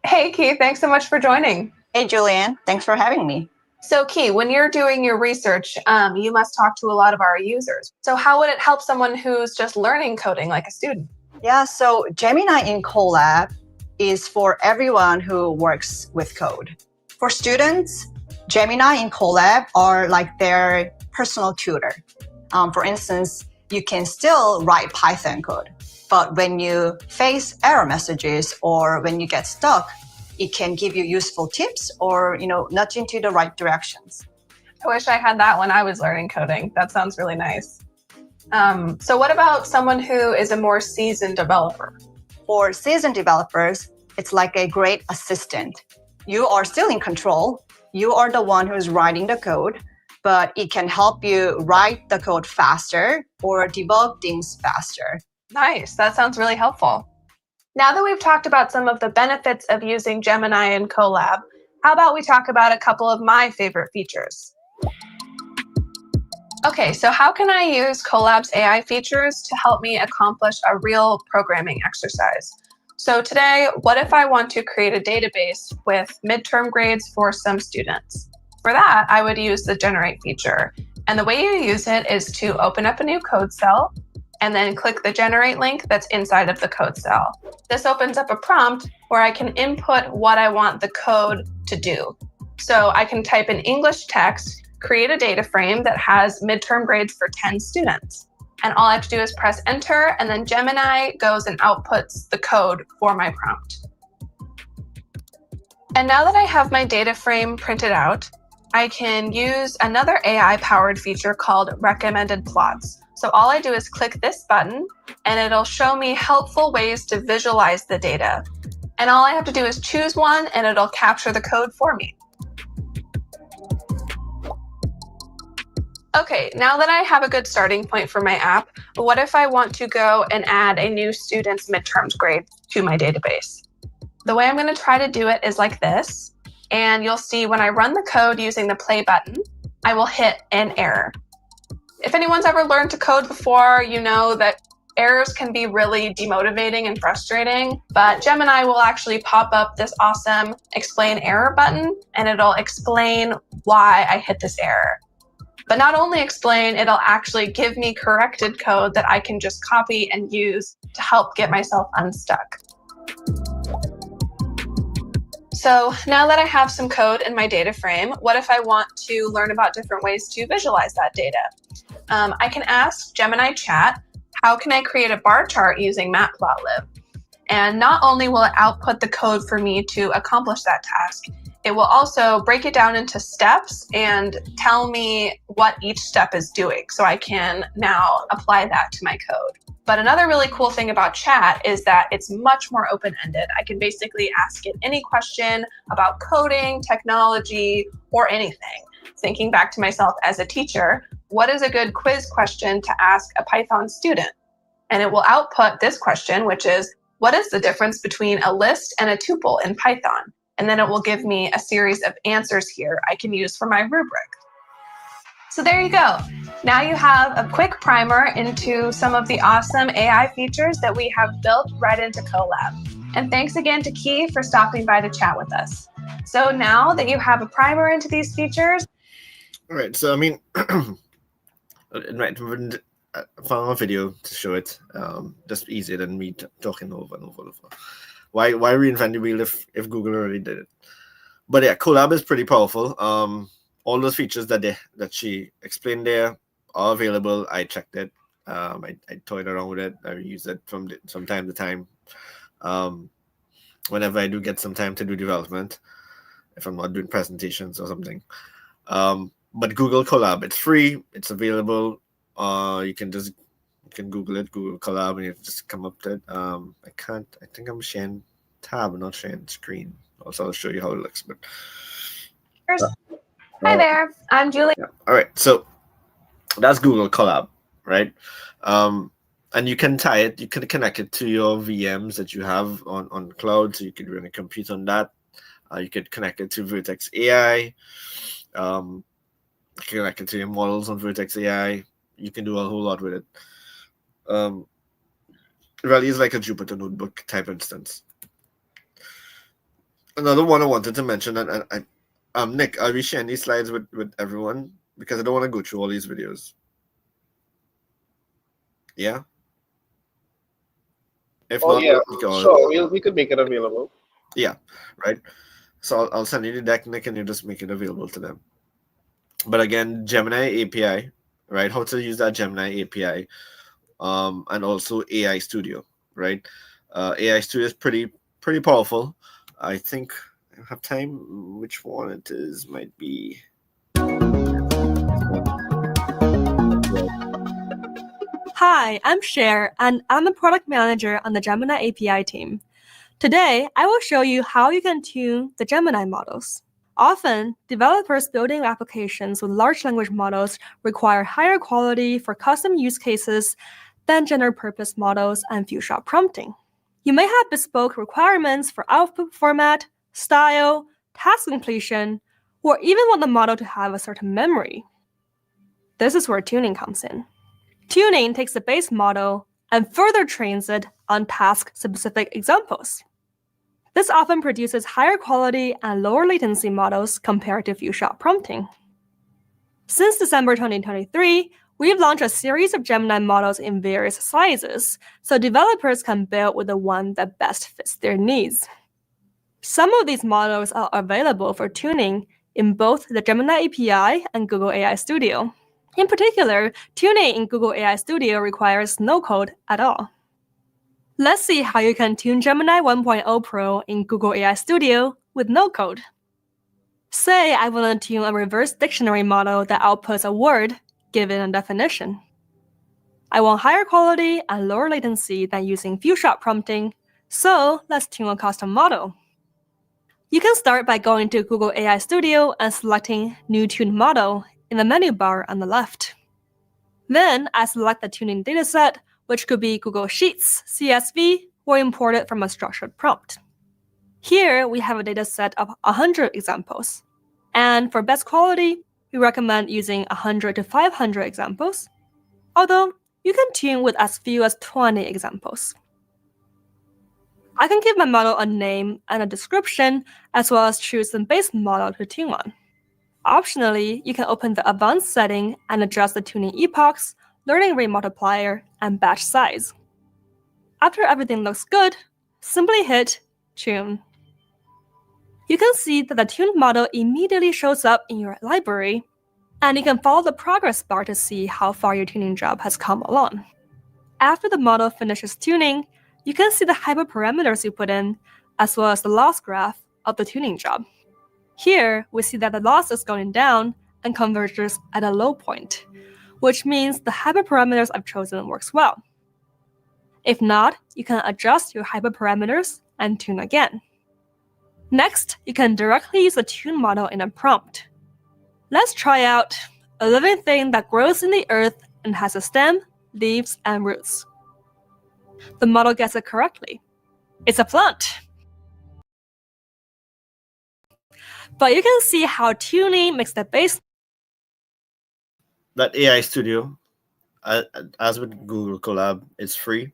Hey, Key, thanks so much for joining. Hey, Julianne, thanks for having me. So, Key, when you're doing your research, you must talk to a lot of our users. So how would it help someone who's just learning coding like a student? Yeah, so Gemini in Colab is for everyone who works with code. For students, Gemini in Colab are like their personal tutor. For instance, you can still write Python code, but when you face error messages or when you get stuck, it can give you useful tips or, nudge into the right directions. I wish I had that when I was learning coding. That sounds really nice. So what about someone who is a more seasoned developer? For seasoned developers, it's like a great assistant. You are still in control. You are the one who's writing the code, but it can help you write the code faster or debug things faster. Nice. That sounds really helpful. Now that we've talked about some of the benefits of using Gemini and Colab, how about we talk about a couple of my favorite features? Okay, so how can I use Colab's AI features to help me accomplish a real programming exercise? So today, what if I want to create a database with midterm grades for some students? For that, I would use the Generate feature. And the way you use it is to open up a new code cell and then click the Generate link that's inside of the code cell. This opens up a prompt where I can input what I want the code to do. So I can type in English text, create a data frame that has midterm grades for 10 students. And all I have to do is press enter, and then Gemini goes and outputs the code for my prompt. And now that I have my data frame printed out, I can use another AI-powered feature called recommended plots. So all I do is click this button, and it'll show me helpful ways to visualize the data. And all I have to do is choose one, and it'll capture the code for me. Okay, now that I have a good starting point for my app, what if I want to go and add a new student's midterms grade to my database? The way I'm going to try to do it is like this. And you'll see when I run the code using the play button, I will hit an error. If anyone's ever learned to code before, you know that errors can be really demotivating and frustrating, but Gemini will actually pop up this awesome explain error button, and it'll explain why I hit this error. But not only explain, it'll actually give me corrected code that I can just copy and use to help get myself unstuck. So now that I have some code in my data frame, what if I want to learn about different ways to visualize that data? I can ask Gemini Chat, how can I create a bar chart using Matplotlib? And not only will it output the code for me to accomplish that task, it will also break it down into steps and tell me what each step is doing, so I can now apply that to my code. But another really cool thing about Chat is that it's much more open-ended. I can basically ask it any question about coding, technology, or anything. Thinking back to myself as a teacher, what is a good quiz question to ask a Python student? And it will output this question, which is, what is the difference between a list and a tuple in Python? And then it will give me a series of answers here I can use for my rubric. So there you go. Now you have a quick primer into some of the awesome AI features that we have built right into Colab. And thanks again to Key for stopping by to chat with us. So now that you have a primer into these features. All right. So, I mean, right, found a video to show it. Just easier than me talking over and over and over. Why reinvent the wheel if Google already did it? But yeah, Colab is pretty powerful. All those features that she explained there are available. I checked it. I toyed around with it. I use it from time to time. Whenever I do get some time to do development, if I'm not doing presentations or something. But Google Colab, it's free. It's available. You can Google it, Google Colab, and you just come up to it. I think I'm sharing tab, not sharing screen. Also, I'll show you how it looks. But Hi there, I'm Julie. Yeah. All right, so that's Google Colab, right? And you can tie it, you can connect it to your VMs that you have on cloud, so you can run a compute on that. You could connect it to Vertex AI. Connect it to your models on Vertex AI. You can do a whole lot with it. It really is like a Jupyter notebook type instance. Another one I wanted to mention, and Nick, I'll be sharing these slides with everyone because I don't want to go through all these videos. Yeah? If not, yeah, sure, we could make it available. Yeah, right. So I'll send you the deck, Nick, and you just make it available to them. But again, Gemini API, right? How to use that Gemini API, and also AI Studio, right? AI Studio is pretty powerful. I think I have time. Which one it is might be. Hi, I'm Cher, and I'm the product manager on the Gemini API team. Today, I will show you how you can tune the Gemini models. Often, developers building applications with large language models require higher quality for custom use cases than general-purpose models and few-shot prompting. You may have bespoke requirements for output format, style, task completion, or even want the model to have a certain memory. This is where tuning comes in. Tuning takes the base model and further trains it on task-specific examples. This often produces higher quality and lower latency models compared to few-shot prompting. Since December 2023, we've launched a series of Gemini models in various sizes, so developers can build with the one that best fits their needs. Some of these models are available for tuning in both the Gemini API and Google AI Studio. In particular, tuning in Google AI Studio requires no code at all. Let's see how you can tune Gemini 1.0 Pro in Google AI Studio with no code. Say I want to tune a reverse dictionary model that outputs a word given a definition. I want higher quality and lower latency than using few-shot prompting, so let's tune a custom model. You can start by going to Google AI Studio and selecting New Tuned Model in the menu bar on the left. Then I select the tuning dataset, which could be Google Sheets, CSV, or imported from a structured prompt. Here, we have a dataset of 100 examples. And for best quality, we recommend using 100 to 500 examples, although you can tune with as few as 20 examples. I can give my model a name and a description, as well as choose the base model to tune on. Optionally, you can open the advanced setting and adjust the tuning epochs, learning rate multiplier, and batch size. After everything looks good, simply hit Tune. You can see that the tuned model immediately shows up in your library, and you can follow the progress bar to see how far your tuning job has come along. After the model finishes tuning, you can see the hyperparameters you put in, as well as the loss graph of the tuning job. Here, we see that the loss is going down and converges at a low point, which means the hyperparameters I've chosen works well. If not, you can adjust your hyperparameters and tune again. Next, you can directly use a tune model in a prompt. Let's try out a living thing that grows in the earth and has a stem, leaves, and roots. The model gets it correctly. It's a plant. But you can see how tuning makes the base. That AI Studio, as with Google Colab, it's free.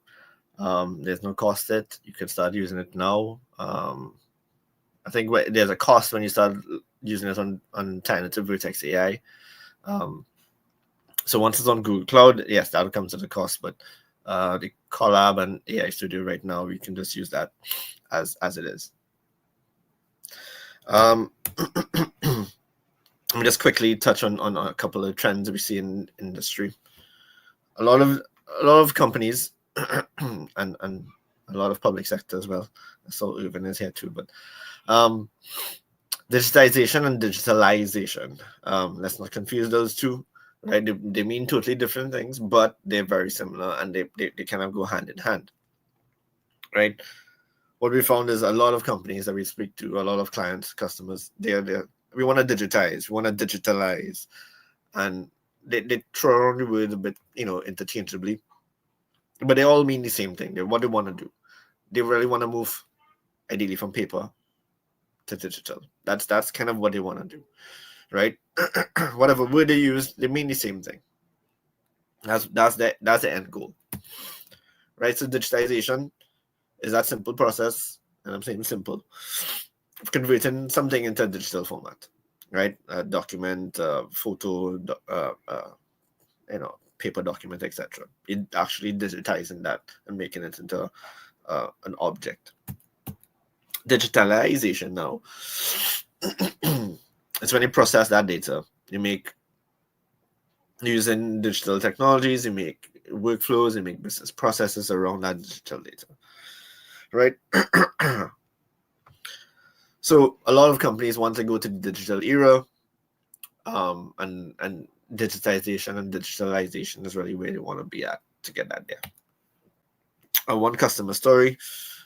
There's no cost to it. You can start using it now. I think there's a cost when you start using it on tying it to Vertex AI. So once it's on Google Cloud, yes, that comes at a cost, but the Collab and AI Studio right now, we can just use that as it is. Let me just quickly touch on a couple of trends we see in industry. A lot of companies and a lot of public sector as well. So Irwin is here too, but digitization and digitalization. Let's not confuse those two, right? They mean totally different things, but they're very similar and they kind of go hand in hand, right? What we found is a lot of companies that we speak to, a lot of clients, customers, we want to digitize, we want to digitalize, and they throw around the word a bit, interchangeably, but they all mean the same thing. What they want to do, they really want to move, ideally, from paper to digital. That's kind of what they want to do, right? Whatever word they use, they mean the same thing. That's the end goal, right? So digitization is that simple process, and I'm saying simple, of converting something into a digital format, right? A document, photo, paper document, etc. It actually digitizing that and making it into an object. Digitalization now, it's when you process that data. You make, using digital technologies, you make workflows, you make business processes around that digital data, right? So a lot of companies want to go to the digital era, and digitization and digitalization is really where they want to be at to get that there. One customer story,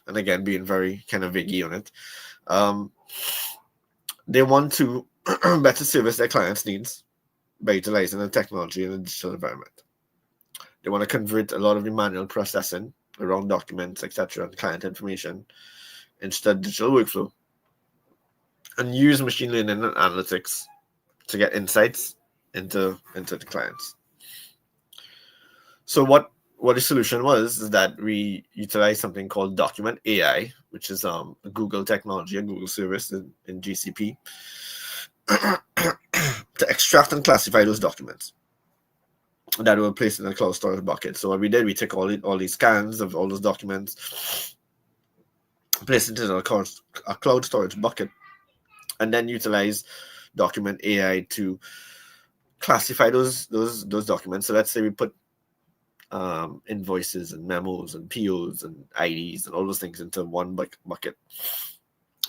and again, being very kind of vague on it, they want to better service their clients' needs by utilizing the technology in a digital environment. They want to convert a lot of the manual processing around documents, etc., and client information into a digital workflow, and use machine learning and analytics to get insights into the clients. So what the solution was is that we utilized something called Document AI, which is a Google technology, a Google service in GCP, to extract and classify those documents that were placed in a cloud storage bucket. So what we did, we took all these scans of all those documents, placed it in a cloud storage bucket, and then utilize Document AI to classify those documents. So let's say we put invoices and memos and POs and IDs and all those things into one bucket.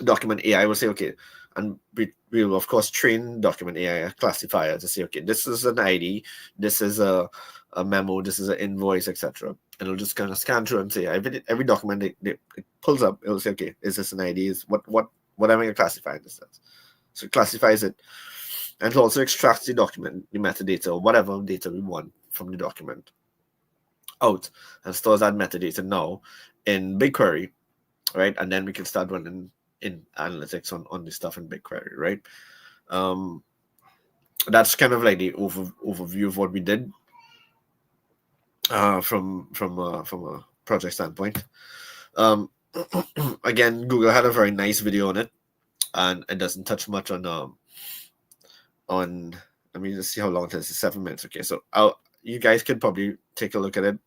Document AI will say, okay, and we will of course train Document AI, a classifier, to say, okay, this is an ID, this is a memo, this is an invoice, etc. And it'll just kind of scan through and say every document it pulls up, it'll say, okay, is this an ID? Is what am I going to classify this as? So it classifies it, and it also extracts the document, the metadata, or whatever data we want from the document out, and stores that metadata now in BigQuery, right? And then we can start running in analytics on this stuff in BigQuery, right? That's kind of like the overview of what we did from a project standpoint. Again, Google had a very nice video on it, and it doesn't touch much on let me just see how long it is. 7 minutes. Okay, so you guys could probably take a look at it.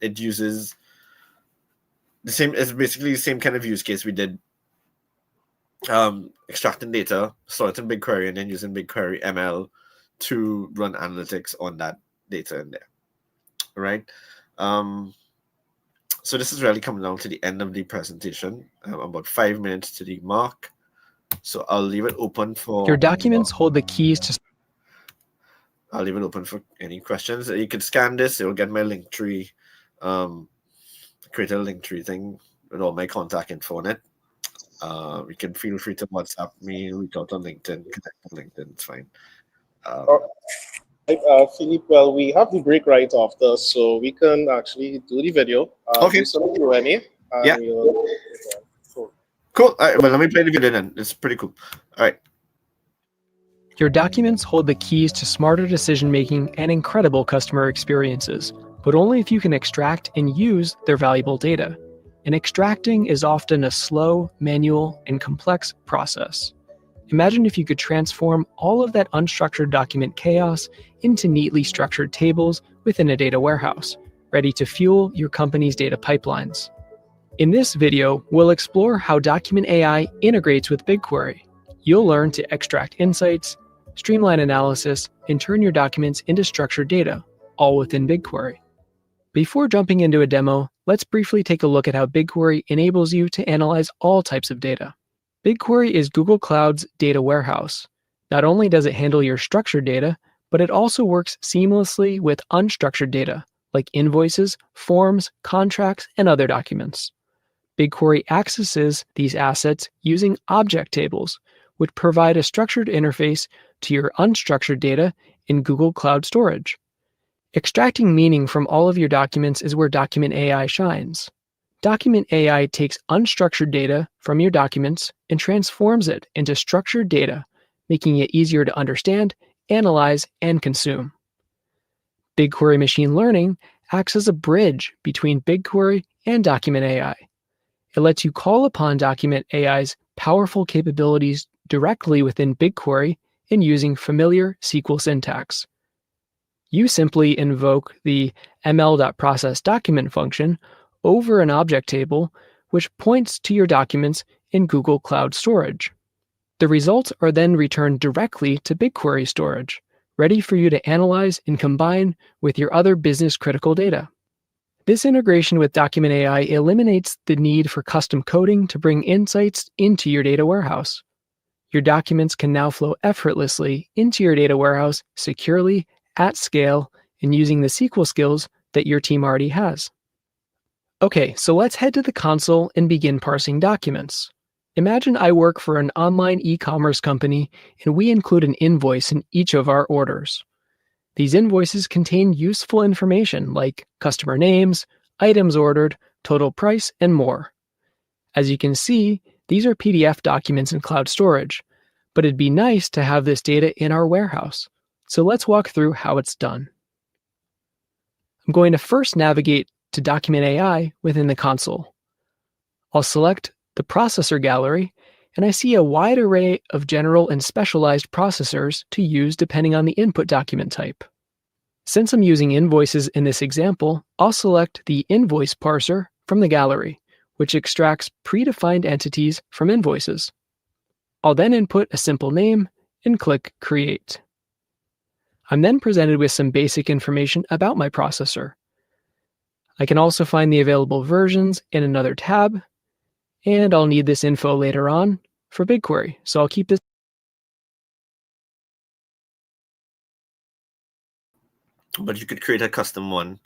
It uses the same. It's basically the same kind of use case we did. Extracting data, store it in BigQuery, and then using BigQuery ML to run analytics on that data in there. Right. So this is really coming down to the end of the presentation. About 5 minutes to the mark. So I'll leave it open for your documents. Hold the keys to. I'll leave it open for any questions. You can scan this. You'll get my link tree. Create a link tree thing with all my contact info on it. You can feel free to WhatsApp me, reach out on LinkedIn, connect on LinkedIn. It's fine. Phillipe, well, we have the break right after, so we can actually do the video. Okay. Do some Q&A. Yeah. Cool. All right, well, let me play the video then. It's pretty cool. All right. Your documents hold the keys to smarter decision-making and incredible customer experiences, but only if you can extract and use their valuable data. And extracting is often a slow, manual, and complex process. Imagine if you could transform all of that unstructured document chaos into neatly structured tables within a data warehouse, ready to fuel your company's data pipelines. In this video, we'll explore how Document AI integrates with BigQuery. You'll learn to extract insights, streamline analysis, and turn your documents into structured data, all within BigQuery. Before jumping into a demo, let's briefly take a look at how BigQuery enables you to analyze all types of data. BigQuery is Google Cloud's data warehouse. Not only does it handle your structured data, but it also works seamlessly with unstructured data, like invoices, forms, contracts, and other documents. BigQuery accesses these assets using object tables, which provide a structured interface to your unstructured data in Google Cloud Storage. Extracting meaning from all of your documents is where Document AI shines. Document AI takes unstructured data from your documents and transforms it into structured data, making it easier to understand, analyze, and consume. BigQuery Machine Learning acts as a bridge between BigQuery and Document AI. It lets you call upon Document AI's powerful capabilities directly within BigQuery and using familiar SQL syntax. You simply invoke the ml.processDocument function over an object table, which points to your documents in Google Cloud Storage. The results are then returned directly to BigQuery storage, ready for you to analyze and combine with your other business-critical data. This integration with Document AI eliminates the need for custom coding to bring insights into your data warehouse. Your documents can now flow effortlessly into your data warehouse securely, at scale, and using the SQL skills that your team already has. Okay, so let's head to the console and begin parsing documents. Imagine I work for an online e-commerce company and we include an invoice in each of our orders. These invoices contain useful information like customer names, items ordered, total price, and more. As you can see, these are PDF documents in cloud storage, but it'd be nice to have this data in our warehouse. So let's walk through how it's done. I'm going to first navigate to Document AI within the console. I'll select the processor gallery, and I see a wide array of general and specialized processors to use depending on the input document type. Since I'm using invoices in this example, I'll select the invoice parser from the gallery, which extracts predefined entities from invoices. I'll then input a simple name and click Create. I'm then presented with some basic information about my processor. I can also find the available versions in another tab, and I'll need this info later on for BigQuery, so I'll keep this. But you could create a custom one.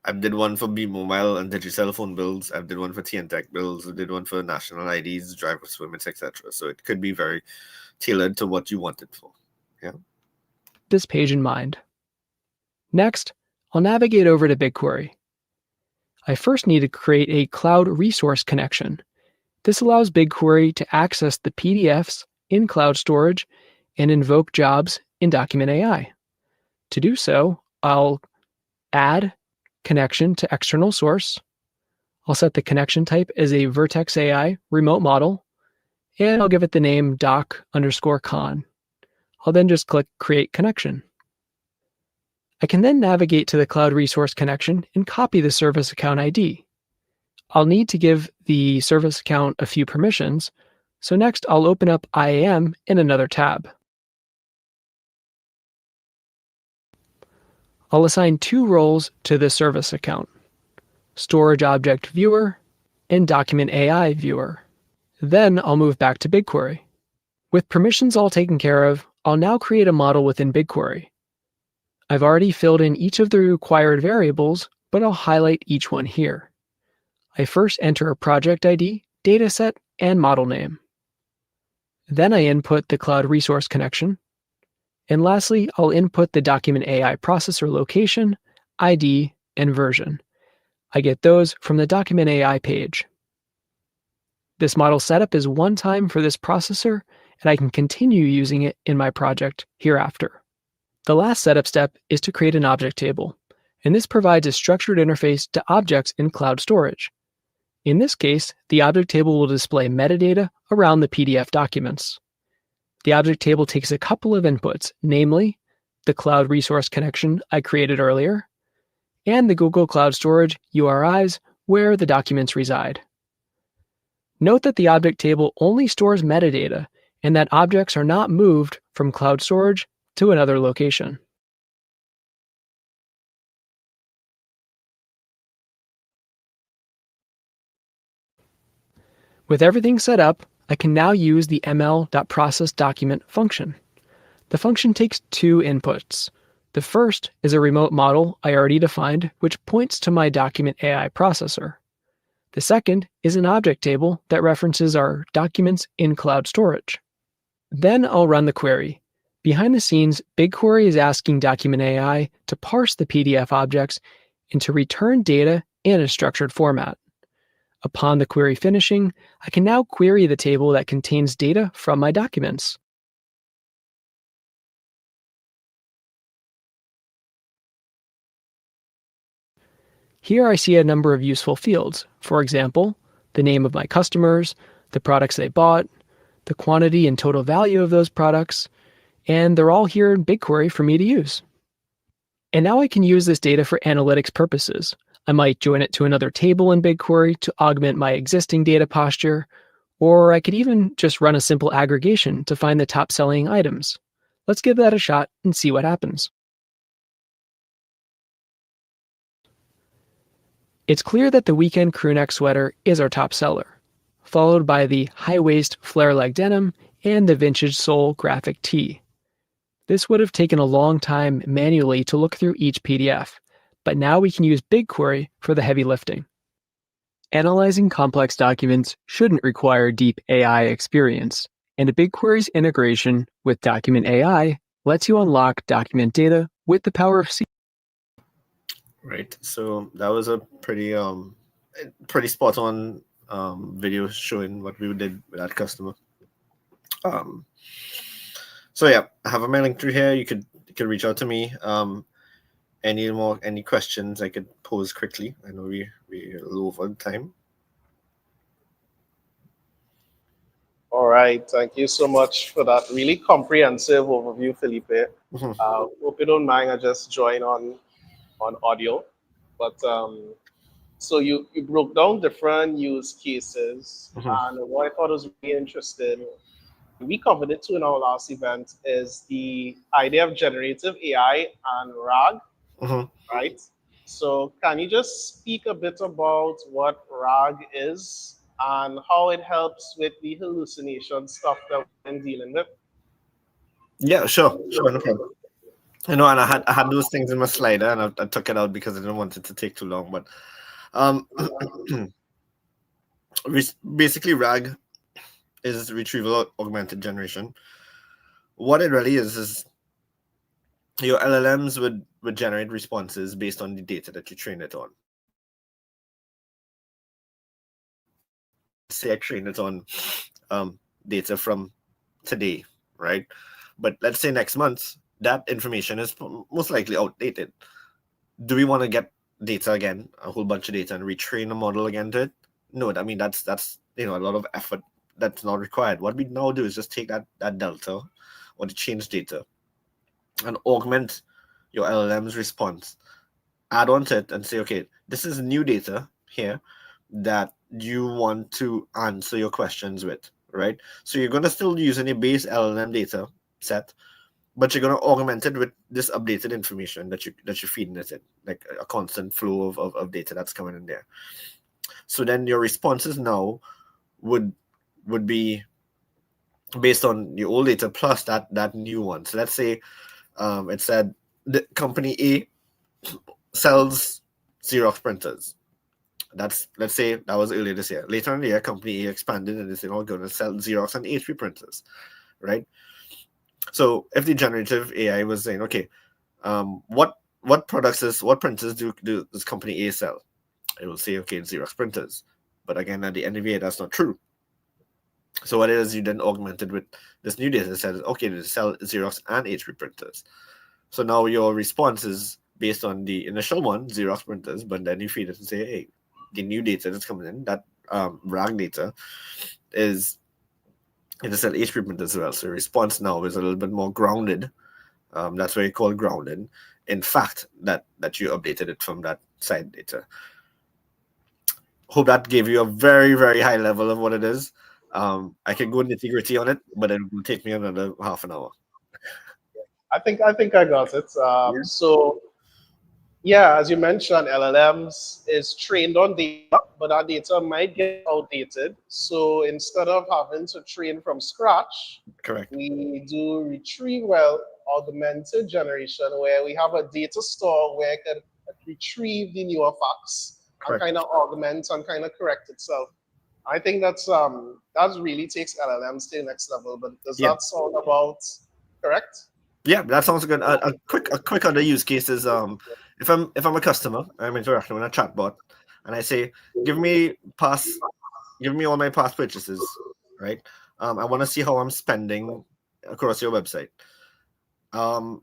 I did one for B-Mobile and Digicel phone bills. I did one for TNTech bills. I did one for national IDs, driver's permits, etc. So it could be very tailored to what you want it for. Yeah. This page in mind. Next, I'll navigate over to BigQuery. I first need to create a cloud resource connection. This allows BigQuery to access the PDFs in cloud storage and invoke jobs in Document AI. To do so, I'll add connection to external source. I'll set the connection type as a Vertex AI remote model, and I'll give it the name doc_con. I'll then just click Create Connection. I can then navigate to the Cloud Resource Connection and copy the service account ID. I'll need to give the service account a few permissions, so next I'll open up IAM in another tab. I'll assign two roles to the service account: Storage Object Viewer and Document AI Viewer. Then I'll move back to BigQuery. With permissions all taken care of, I'll now create a model within BigQuery. I've already filled in each of the required variables, but I'll highlight each one here. I first enter a project ID, dataset, and model name. Then I input the Cloud Resource Connection. And lastly, I'll input the Document AI processor location, ID, and version. I get those from the Document AI page. This model setup is one time for this processor, and I can continue using it in my project hereafter. The last setup step is to create an object table, and this provides a structured interface to objects in cloud storage. In this case, the object table will display metadata around the PDF documents. the object table takes a couple of inputs, namely the cloud resource connection I created earlier, and the Google Cloud Storage URIs where the documents reside. Note that the object table only stores metadata and that objects are not moved from cloud storage to another location. With everything set up, I can now use the ml.processDocument function. The function takes two inputs. The first is a remote model I already defined, which points to my document AI processor. The second is an object table that references our documents in cloud storage. Then I'll run the query. Behind the scenes, BigQuery is asking Document AI to parse the PDF objects and to return data in a structured format. Upon the query finishing, I can now query the table that contains data from my documents. Here I see a number of useful fields. For example, the name of my customers, the products they bought, the quantity and total value of those products, and they're all here in BigQuery for me to use. And now I can use this data for analytics purposes. I might join it to another table in BigQuery to augment my existing data posture, or I could even just run a simple aggregation to find the top-selling items. Let's give that a shot and see what happens. It's clear that the weekend crewneck sweater is our top seller, followed by the high-waist flare-leg denim and the vintage sole graphic tee. This would have taken a long time manually to look through each PDF, but now we can use BigQuery for the heavy lifting. Analyzing complex documents shouldn't require deep AI experience, and BigQuery's integration with Document AI lets you unlock document data with the power of C. Right. So that was a pretty spot on video showing what we did with that customer. So yeah, I have my link through here. You could reach out to me. Any questions I could pose quickly. I know we're low over time. All right, thank you so much for that really comprehensive overview, Phillipe. Hope you don't mind, I just join on audio. But so you broke down different use cases, and what I thought was really interesting, we covered it too in our last event, is the idea of generative AI and RAG, right? So can you just speak a bit about what RAG is and how it helps with the hallucination stuff that we've been dealing with? Yeah, sure, no problem. You know, and I had those things in my slider, and I took it out because I didn't want it to take too long. But basically, RAG is retrieval augmented generation. What it really is your LLMs would generate responses based on the data that you train it on. Say I train it on data from today, right? But let's say next month, that information is most likely outdated. Do we want to get data again, a whole bunch of data, and retrain a model again to it? No, I mean that's a lot of effort that's not required. What we now do is just take that delta or the change data and augment your LLM's response. Add on to it and say, okay, this is new data here that you want to answer your questions with, right? So you're going to still use any base LLM data set, but you're going to augment it with this updated information that you're feeding it in, like a constant flow of data that's coming in there. So then your responses now would be based on your old data plus that new one. So let's say it said the company A sells Xerox printers. Let's say that was earlier this year. Later in the year, company A expanded and they said, "Oh, going to sell Xerox and HP printers," right? So if the generative AI was saying, "Okay, what printers does company A sell?" It will say, "Okay, Xerox printers," but again, at the end of the year, that's not true. So what it is, you then augmented with this new data that says, "Okay, they sell Xerox and HP printers." So now your response is based on the initial one, Xerox printers, but then you feed it and say, "Hey, the new data that's coming in, that RAG data, is it is an age print as well. So response now is a little bit more grounded. That's why you call grounded. In fact, that you updated it from that side data. Hope that gave you a very, very high level of what it is. I can go nitty-gritty on it, but it will take me another half an hour. I think I got it. So yeah, as you mentioned, LLMs is trained on data, but that data might get outdated. So instead of having to train from scratch, Correct. we do retrieval augmented generation where we have a data store where it can retrieve the newer facts and Correct. kind of augment and kind of correct itself. I think that really takes LLMs to the next level. But does Yeah. that sound about correct? Yeah, that sounds good. A quick other use case is if I'm a customer, I'm interacting with a chatbot, and I say, give me all my past purchases, right? I want to see how I'm spending across your website. Of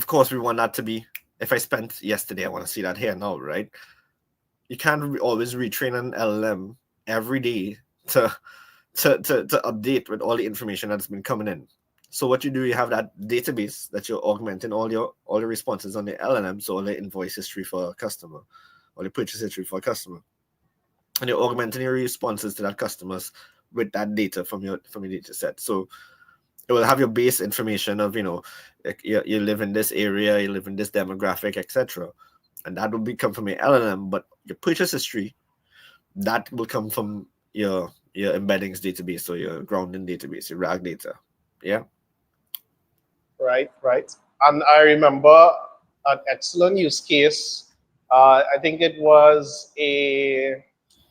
course, we want that to be, if I spent yesterday, I want to see that here now, right? You can't always retrain an LLM every day to update with all the information that's been coming in. So what you do, you have that database that you're augmenting all the responses on the LLM, so all the invoice history for a customer, or the purchase history for a customer, and you're augmenting your responses to that customers with that data from your data set. So it will have your base information of, like you live in this area, you live in this demographic, etc., and that will come from your LLM. But your purchase history, that will come from your embeddings database, so your grounding database, your RAG data. Yeah. Right. And I remember an excellent use case. I think it was a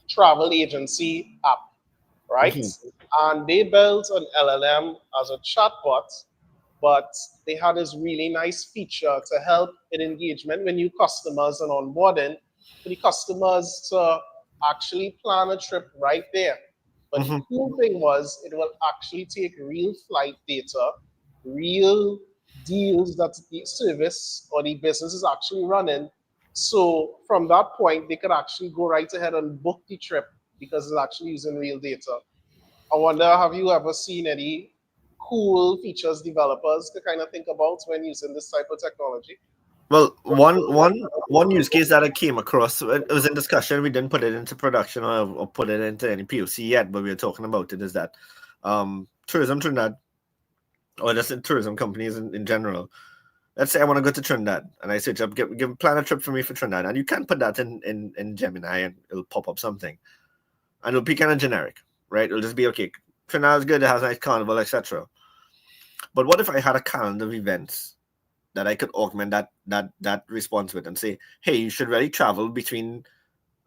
travel agency app, right? Mhm. And they built an LLM as a chatbot, but they had this really nice feature to help in engagement with new customers and onboarding for the customers to actually plan a trip right there. But the Mhm. cool thing was it will actually take real flight data, real deals that the service or the business is actually running. So from that point, they could actually go right ahead and book the trip because it's actually using real data. I wonder, have you ever seen any cool features developers to kind of think about when using this type of technology? Well, one use case that I came across, it was in discussion. We didn't put it into production or put it into any POC yet, but we were talking about it. Is that tourism Trinidad, or just tourism companies in general? Let's say I want to go to Trinidad, and I search up, plan a trip for me for Trinidad, and you can put that in Gemini, and it'll pop up something, and it'll be kind of generic, right? It'll just be, okay, Trinidad is good, it has a nice carnival, etc. But what if I had a calendar of events that I could augment that response with, and say, hey, you should really travel between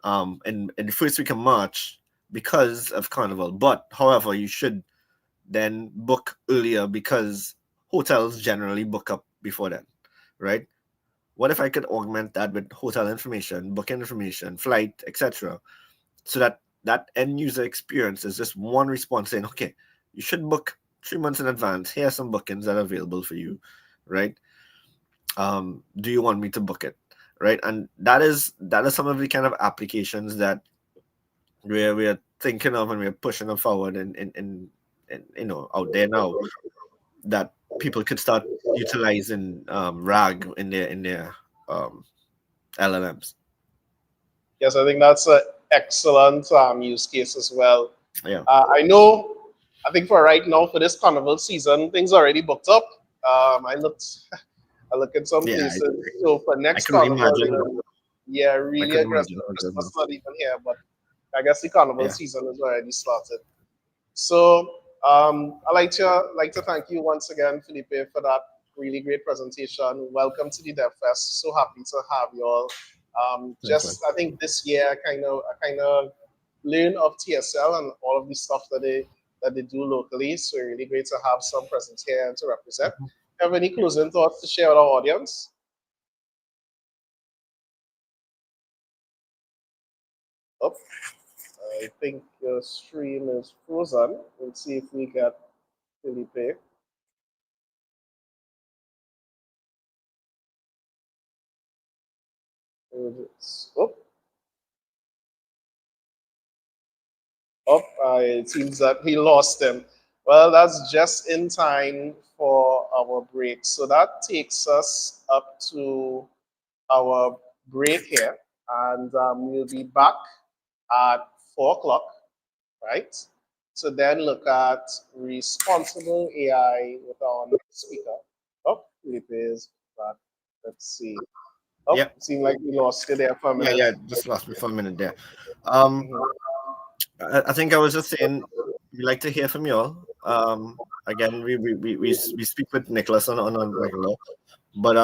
in the first week of March because of Carnival. But however, you should then book earlier because hotels generally book up before then, right? What if I could augment that with hotel information, booking information, flight, etc., so that end user experience is just one response saying, okay, you should book 3 months in advance. Here are some bookings that are available for you, right? Do you want me to book it, right? And that is some of the kind of applications that we're thinking of, and we're pushing them forward in out there now, that people could start utilizing RAG in their LLMs. Yes, I think that's an excellent use case as well. Yeah. I think for right now, for this carnival season, things are already booked up. I look at some Yeah, places. So for I next could carnival, imagine. yeah, I really could aggressive. imagine how good Christmas it not even here, but I guess the carnival Yeah. season is already started. So I'd like to thank you once again, Phillipe, for that really great presentation. Welcome to the DevFest. So happy to have you all. I think this year I kind of learn of TSL and all of the stuff that they do locally. So really great to have some presence here and to represent. Have any closing thoughts to share with our audience? Oh, I think your stream is frozen. Let's see if we get Phillipe. Oh, it seems that we lost him. Well, that's just in time for our break. So that takes us up to our break here, and we'll be back at 4 o'clock, right? So then look at responsible AI with our next speaker. Oh, Phillipe is back. Let's see. Oh, Yep. seemed like we lost you there for a minute. Yeah, just lost me for a minute there. Mhm. I think I was just saying we like to hear from you all. Again, we speak with Nicholas on a regular, but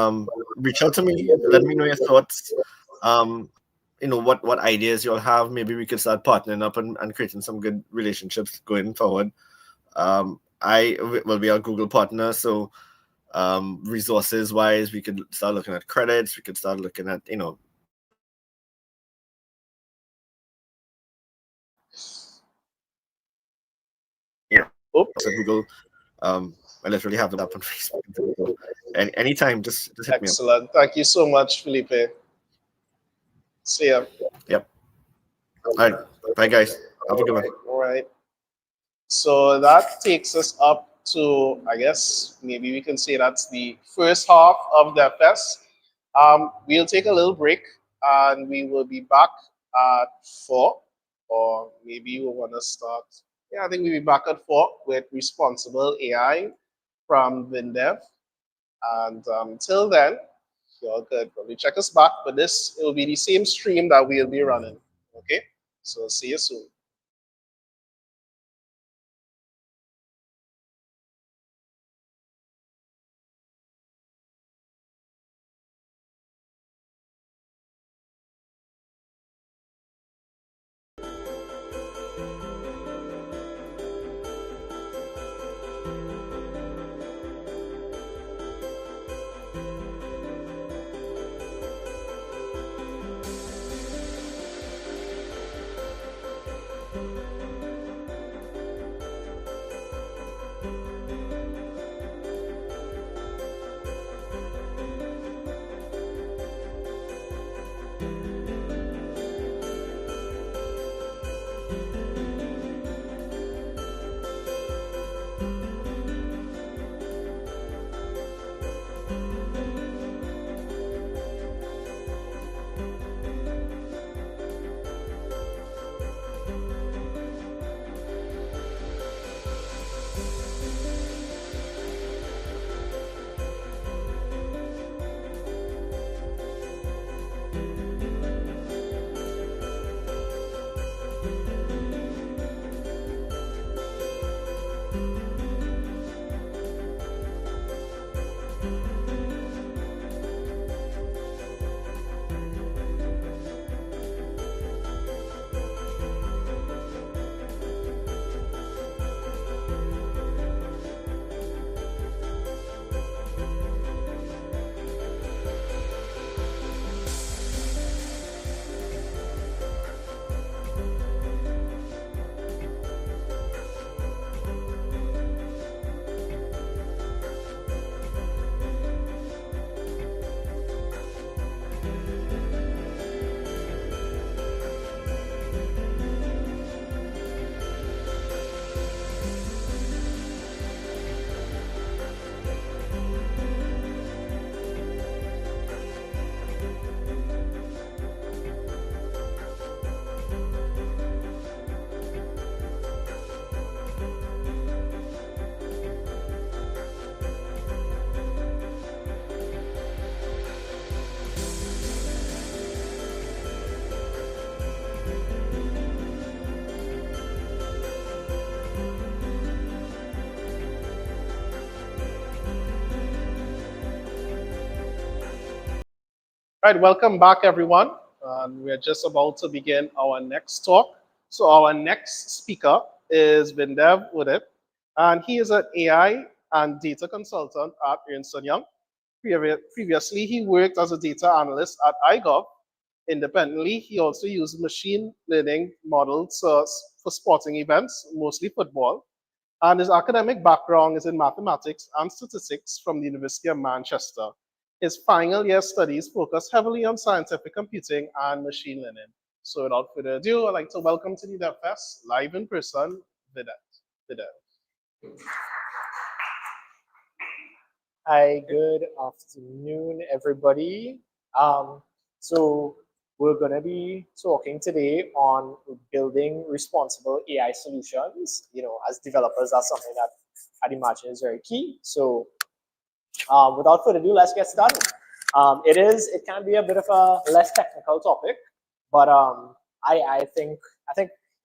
reach out to me. Let me know your thoughts. What ideas you all have. Maybe we could start partnering up and creating some good relationships going forward. I will be our Google partner, so resources wise, we could start looking at credits. We could start looking at Oops. so Google. I literally have it up on Facebook. And anytime, just hit me up. Excellent. Thank you so much, Phillipe. See ya. Yep. All right. Bye, guys. Have a good one. All right. So that takes us up to, I guess, maybe we can say that's the first half of DevFest. We'll take a little break and we will be back at 4, or maybe we'll want to start. Yeah, I think we'll be back at 4 with responsible AI from Vindev. And till then, you're good. Probably check us back, but it will be the same stream that we'll be running. Okay, so see you soon. All right, welcome back, everyone. We're just about to begin our next talk. So our next speaker is Vindev Oudit, and he is an AI and data consultant at Ernst & Young. Previously, he worked as a data analyst at iGov. Independently, he also used machine learning models for sporting events, mostly football. And his academic background is in mathematics and statistics from the University of Manchester. His final year studies focus heavily on scientific computing and machine learning. So without further ado, I'd like to welcome to the DevFest live in person, Vindev. Hi, good afternoon, everybody. So we're going to be talking today on building responsible AI solutions. You know, as developers, that's something that I'd imagine is very key. So without further ado, let's get started. It can be a bit of a less technical topic, but I think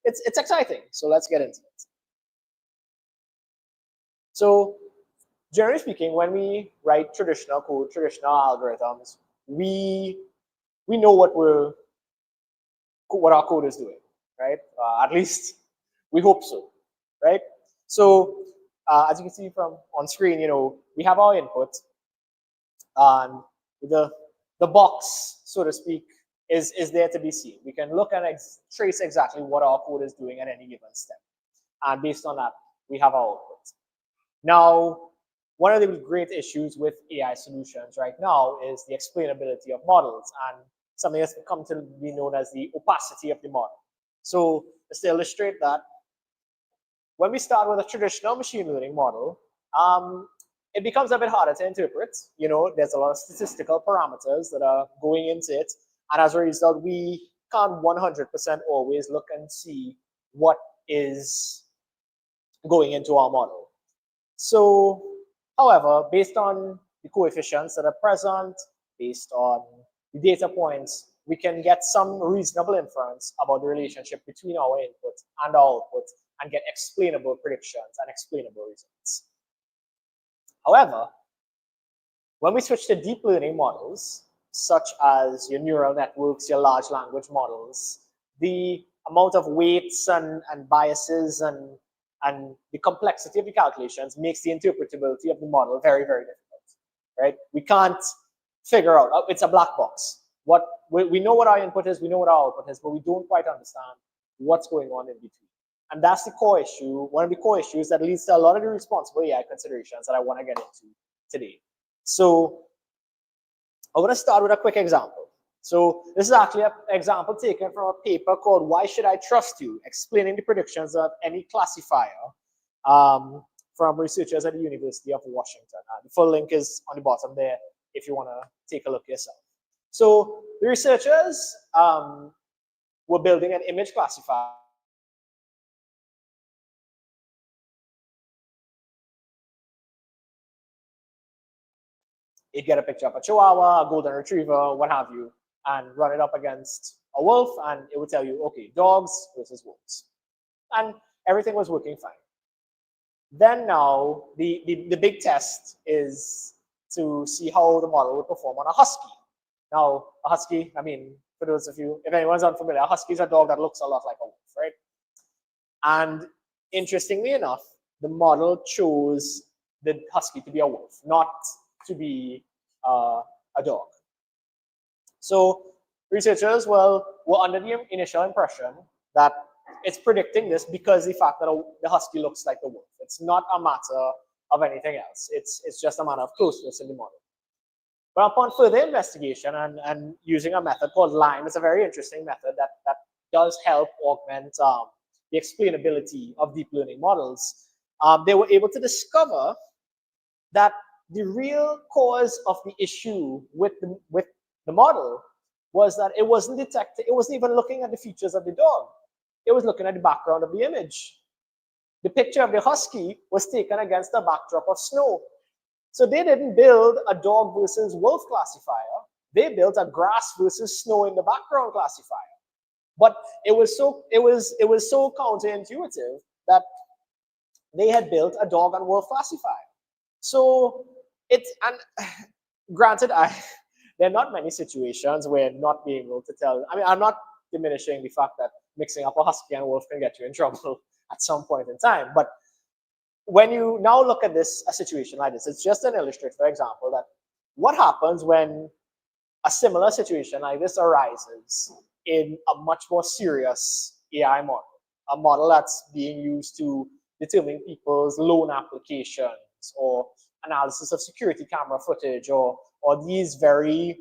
it's exciting. So let's get into it. So generally speaking, when we write traditional code, traditional algorithms, we know what our code is doing, right? At least we hope so, right? So as you can see from on screen, you know, we have our input, and the box, so to speak, is there to be seen. We can look and trace exactly what our code is doing at any given step, and based on that, we have our output. Now, one of the great issues with AI solutions right now is the explainability of models and something that's come to be known as the opacity of the model. So just to illustrate that, when we start with a traditional machine learning model, it becomes a bit harder to interpret. You know, there's a lot of statistical parameters that are going into it, and as a result, we can't 100% always look and see what is going into our model. So, however, based on the coefficients that are present, based on the data points, we can get some reasonable inference about the relationship between our input and our output and get explainable predictions and explainable results. However, when we switch to deep learning models, such as your neural networks, your large language models, the amount of weights and biases and the complexity of the calculations makes the interpretability of the model very, very difficult, right? We can't figure out, it's a black box. We know what our input is, we know what our output is, but we don't quite understand what's going on in between. And that's the core issue, one of the core issues that leads to a lot of the responsible AI considerations that I want to get into today. So I want to start with a quick example. So this is actually an example taken from a paper called Why Should I Trust You? Explaining the predictions of any classifier from researchers at the University of Washington. The full link is on the bottom there if you want to take a look yourself. So the researchers were building an image classifier. You'd get a picture of a chihuahua, a golden retriever, what have you, and run it up against a wolf, and it would tell you, okay, dogs versus wolves. And everything was working fine. Then now, the big test is to see how the model would perform on a husky. Now, a husky, I mean, for those of you, if anyone's unfamiliar, a husky is a dog that looks a lot like a wolf, right? And interestingly enough, the model chose the husky to be a wolf, not to be a dog. So researchers, well, were under the initial impression that it's predicting this because the fact that the husky looks like the wolf. It's not a matter of anything else. It's just a matter of closeness in the model. But upon further investigation and using a method called LIME, it's a very interesting method that does help augment the explainability of deep learning models. They were able to discover that the real cause of the issue with the model was that it wasn't detecting, it wasn't even looking at the features of the dog. It was looking at the background of the image. The picture of the husky was taken against a backdrop of snow. So they didn't build a dog versus wolf classifier. They built a grass versus snow in the background classifier. But it was so counterintuitive that they had built a dog and wolf classifier. So granted, there are not many situations where not being able to tell. I mean, I'm not diminishing the fact that mixing up a husky and wolf can get you in trouble at some point in time. But when you now look at a situation like this, it's just an illustrative example that what happens when a similar situation like this arises in a much more serious AI model, a model that's being used to determine people's loan applications or analysis of security camera footage or these very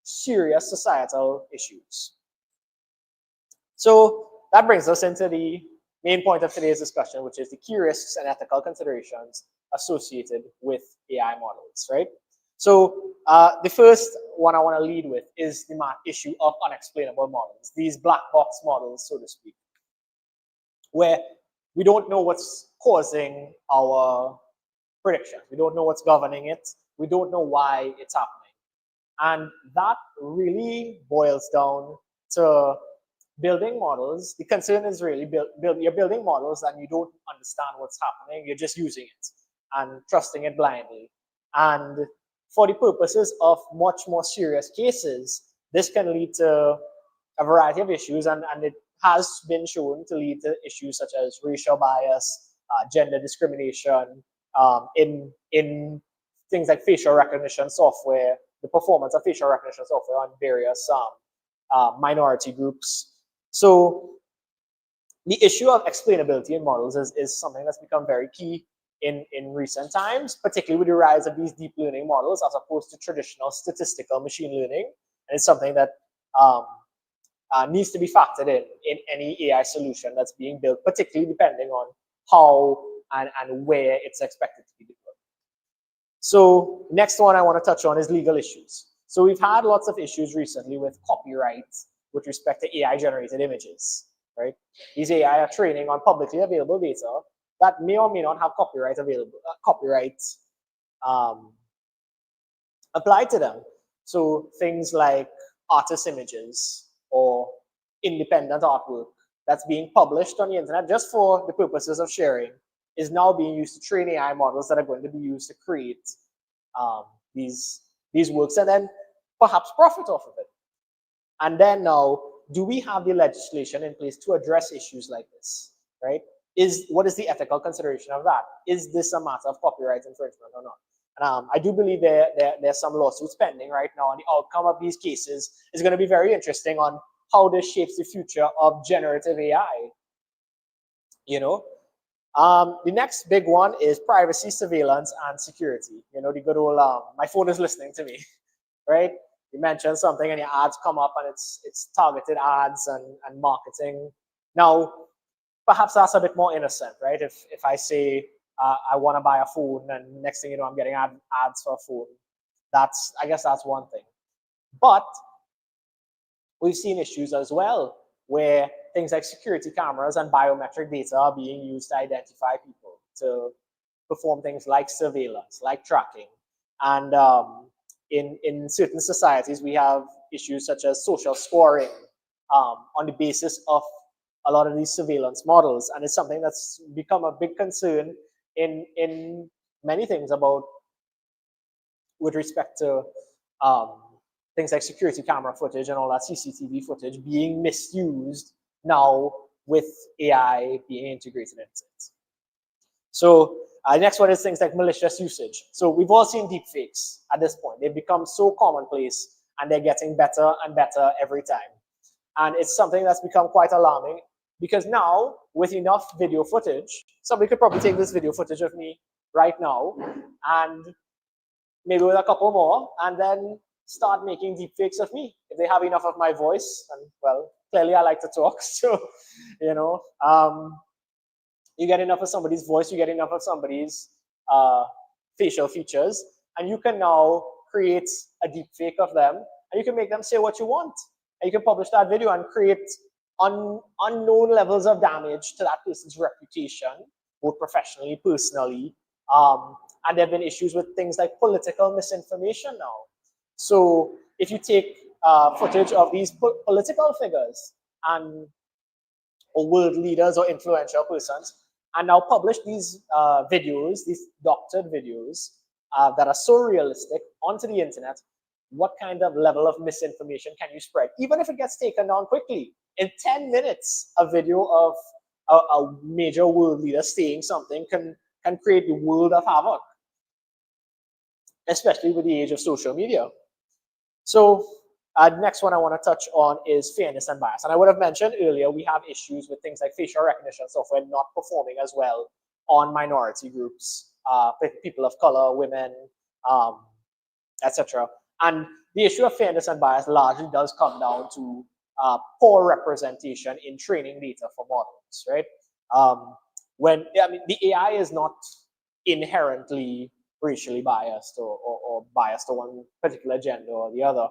serious societal issues. So that brings us into the main point of today's discussion, which is the key risks and ethical considerations associated with AI models, right? So the first one I want to lead with is the issue of unexplainable models, these black box models, so to speak, where we don't know what's causing our predictions. We don't know what's governing it. We don't know why it's happening. And that really boils down to building models. The concern is really you're building models and you don't understand what's happening. You're just using it and trusting it blindly. And for the purposes of much more serious cases, this can lead to a variety of issues, and it has been shown to lead to issues such as racial bias, gender discrimination, in things like facial recognition software, the performance of facial recognition software on various minority groups. So the issue of explainability in models is something that's become very key in recent times, particularly with the rise of these deep learning models as opposed to traditional statistical machine learning. And it's something that needs to be factored in any AI solution that's being built, particularly depending on how and where it's expected to be deployed. So next one I want to touch on is legal issues. So we've had lots of issues recently with copyright with respect to AI generated images, right? These AI are training on publicly available data that may or may not have copyright applied to them. So things like artist images or independent artwork that's being published on the internet just for the purposes of sharing is now being used to train AI models that are going to be used to create these works and then perhaps profit off of it. And then now, do we have the legislation in place to address issues like this, right? What is the ethical consideration of that? Is this a matter of copyright infringement or not? And I do believe there's some lawsuits pending right now, and the outcome of these cases is going to be very interesting on how this shapes the future of generative AI. You know, the next big one is privacy, surveillance, and security. You know, the good old my phone is listening to me, right? You mention something and your ads come up and it's targeted ads and marketing. Now, perhaps that's a bit more innocent, right? If I say I want to buy a phone and next thing you know, I'm getting ads for a phone, I guess that's one thing. But we've seen issues as well where things like security cameras and biometric data are being used to identify people, to perform things like surveillance, like tracking. And in certain societies, we have issues such as social scoring on the basis of a lot of these surveillance models. And it's something that's become a big concern in many things with respect to things like security camera footage and all that CCTV footage being misused now with AI being integrated into it. So the next one is things like malicious usage. So we've all seen deepfakes at this point. They've become so commonplace and they're getting better and better every time. And it's something that's become quite alarming because now with enough video footage, somebody could probably take this video footage of me right now and maybe with a couple more and then start making deepfakes of me if they have enough of my voice. And well, clearly I like to talk, so you know, you get enough of somebody's voice, you get enough of somebody's facial features, and you can now create a deepfake of them, and you can make them say what you want, and you can publish that video and create unknown levels of damage to that person's reputation, both professionally, personally, and there have been issues with things like political misinformation now. So if you take footage of these political figures or world leaders or influential persons, and now publish these videos, these doctored videos that are so realistic onto the internet, what kind of level of misinformation can you spread? Even if it gets taken down quickly, in 10 minutes, a video of a major world leader saying something can create the world of havoc, especially with the age of social media. So next one I want to touch on is fairness and bias. And I would have mentioned earlier, we have issues with things like facial recognition software not performing as well on minority groups, people of color, women, etc. And the issue of fairness and bias largely does come down to poor representation in training data for models, right? The AI is not inherently racially biased or biased to one particular gender or the other.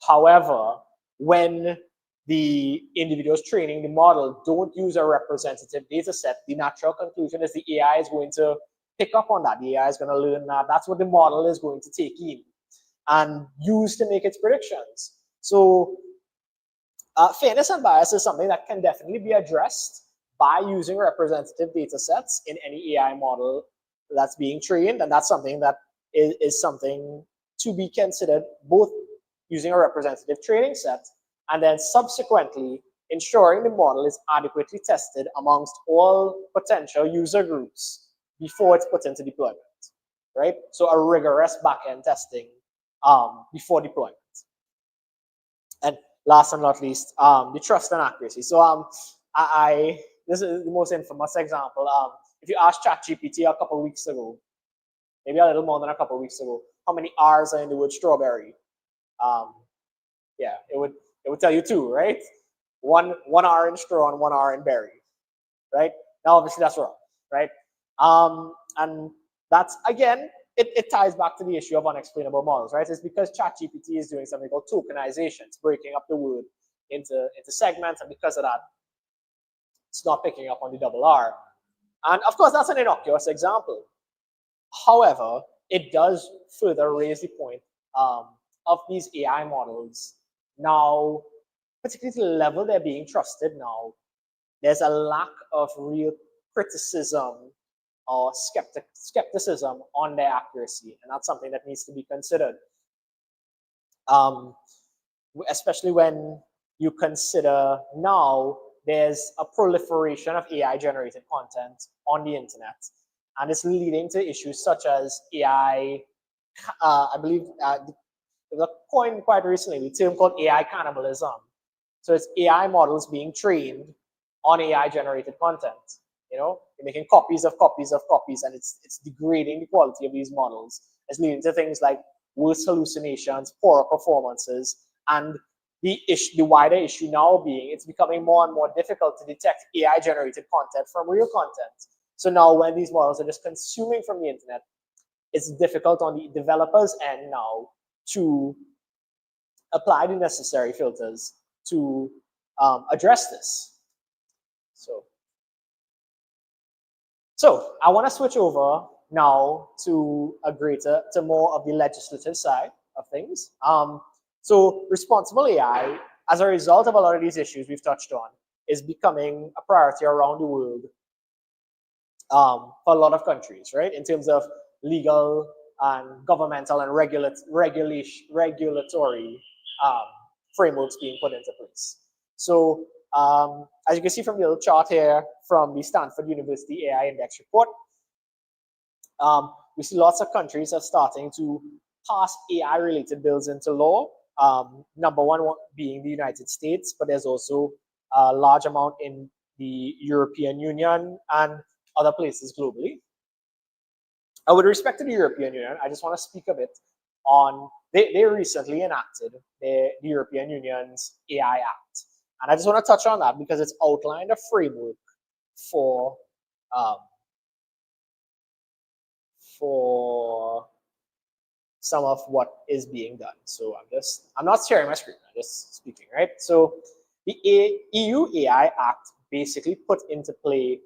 However, when the individuals training the model don't use a representative data set, the natural conclusion is the AI is going to pick up on that. The AI is going to learn that. That's what the model is going to take in and use to make its predictions. So fairness and bias is something that can definitely be addressed by using representative data sets in any AI model that's being trained. And that's something that is something to be considered, both using a representative training set and then subsequently ensuring the model is adequately tested amongst all potential user groups before it's put into deployment, right? So a rigorous backend testing before deployment. And last and not least, the trust and accuracy. So this is the most infamous example. If you ask ChatGPT a couple of weeks ago, maybe a little more than a couple of weeks ago, how many R's are in the word strawberry? Yeah, it would tell you 2, right? One R in straw and 1 R in berry, right? Now, obviously, that's wrong, right? And that's, again, it ties back to the issue of unexplainable models, right? It's because ChatGPT is doing something called tokenization. It's breaking up the word into segments, and because of that, it's not picking up on the double R. And of course, that's an innocuous example. However, it does further raise the point of these AI models. Now, particularly to the level they're being trusted now, there's a lack of real criticism or skepticism on their accuracy, and that's something that needs to be considered. Especially when you consider now there's a proliferation of AI-generated content on the internet, and it's leading to issues such as AI, I believe there was a coin quite recently, the term called AI cannibalism. So it's AI models being trained on AI-generated content. You know, you're making copies of copies of copies, and it's degrading the quality of these models. It's leading to things like worse hallucinations, poorer performances, and the wider issue now being it's becoming more and more difficult to detect AI-generated content from real content. So now when these models are just consuming from the internet, it's difficult on the developers' end now to apply the necessary filters to address this. So I want to switch over now to more of the legislative side of things. So responsible AI, as a result of a lot of these issues we've touched on, is becoming a priority around the world for a lot of countries, right? In terms of legal and governmental and regulatory frameworks being put into place. So as you can see from the little chart here from the Stanford University AI Index report, we see lots of countries are starting to pass AI-related bills into law. Number one being the United States, but there's also a large amount in the European Union and other places globally. With respect to the European Union, I just want to speak a bit on, they recently enacted the European Union's AI Act. And I just want to touch on that because it's outlined a framework for some of what is being done. So I'm not sharing my screen, I'm just speaking, right? So the EU AI Act basically put into play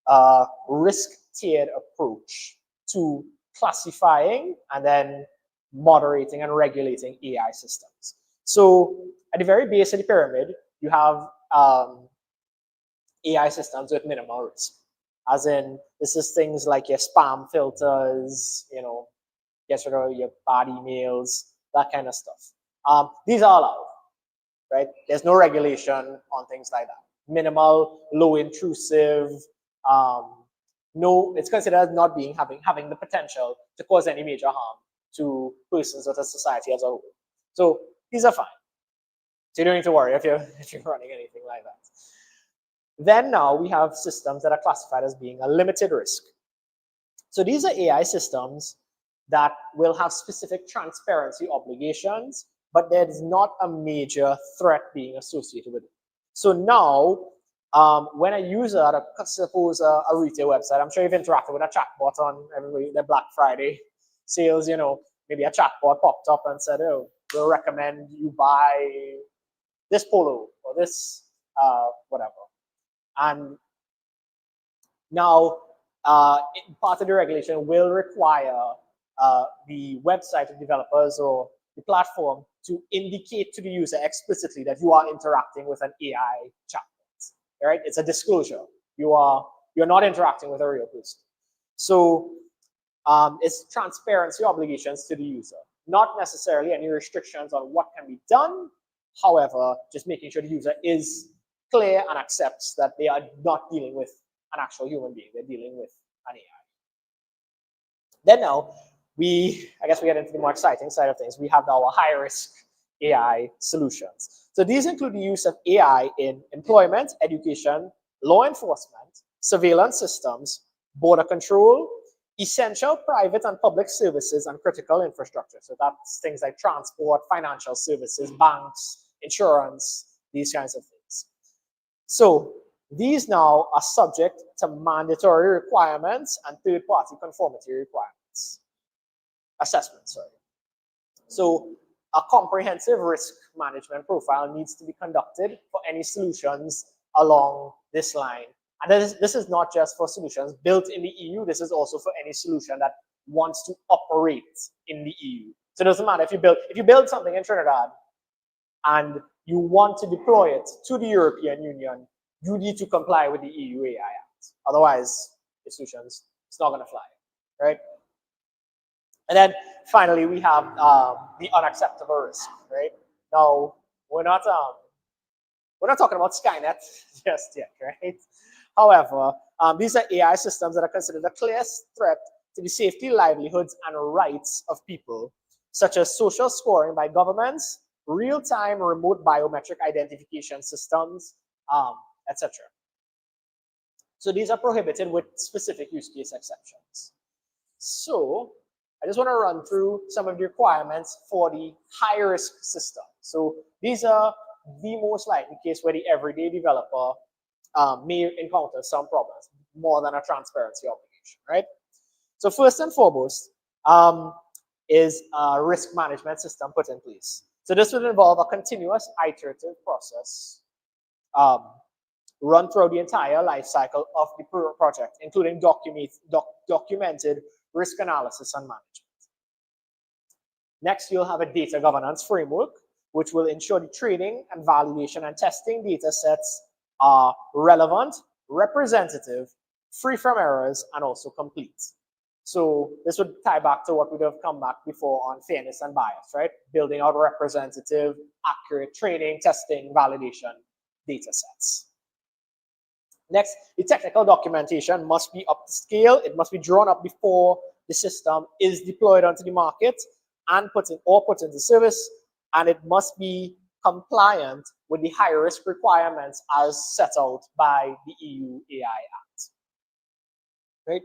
a risk-tiered approach to classifying and then moderating and regulating AI systems. So at the very base of the pyramid, you have AI systems with minimal risk. As in, this is things like your spam filters, you know, get rid of your bad emails, that kind of stuff. These are allowed, right? There's no regulation on things like that. Minimal, low intrusive, it's considered as not having the potential to cause any major harm to persons or to society as a whole. So these are fine. So you don't need to worry if you're running anything like that. Then now we have systems that are classified as being a limited risk. So these are AI systems that will have specific transparency obligations, but there is not a major threat being associated with it. So now when a user, suppose a retail website, I'm sure you've interacted with a chatbot on everybody, the Black Friday sales, you know, maybe a chatbot popped up and said, oh, we'll recommend you buy this polo or this whatever. And now part of the regulation will require the website developers or the platform to indicate to the user explicitly that you are interacting with an AI chatbot. Right? It's a disclosure. You're not interacting with a real person. So it's transparency obligations to the user, not necessarily any restrictions on what can be done. However, just making sure the user is clear and accepts that they are not dealing with an actual human being. They're dealing with an AI. Then now, I guess we get into the more exciting side of things. We have now our high-risk AI solutions. So these include the use of AI in employment, education, law enforcement, surveillance systems, border control, essential private and public services, and critical infrastructure. So that's things like transport, financial services, banks, insurance, these kinds of things. So these now are subject to mandatory requirements and third-party conformity requirements. Assessments, sorry. So a comprehensive risk management profile needs to be conducted for any solutions along this line. And this is not just for solutions built in the EU, this is also for any solution that wants to operate in the EU. So it doesn't matter if you build something in Trinidad and you want to deploy it to the European Union, you need to comply with the EU AI Act. Otherwise, the solutions, it's not going to fly, right? And then finally, we have the unacceptable risk, right? Now, we're not talking about Skynet just yet, right? However, these are AI systems that are considered a clear threat to the safety, livelihoods, and rights of people, such as social scoring by governments, real-time remote biometric identification systems, etc. So these are prohibited with specific use case exceptions. So I just want to run through some of the requirements for the high-risk system. So these are the most likely case where the everyday developer may encounter some problems, more than a transparency obligation, right? So first and foremost is a risk management system put in place. So this would involve a continuous iterative process run throughout the entire life cycle of the project, including documented risk analysis and management. Next, you'll have a data governance framework, which will ensure the training and validation and testing data sets are relevant, representative, free from errors, and also complete. So this would tie back to what we would have come back before on fairness and bias, right? Building out representative, accurate training, testing, validation data sets. Next, the technical documentation must be up to scale. It must be drawn up before the system is deployed onto the market and put into service, and it must be compliant with the high-risk requirements as set out by the EU AI Act. Right?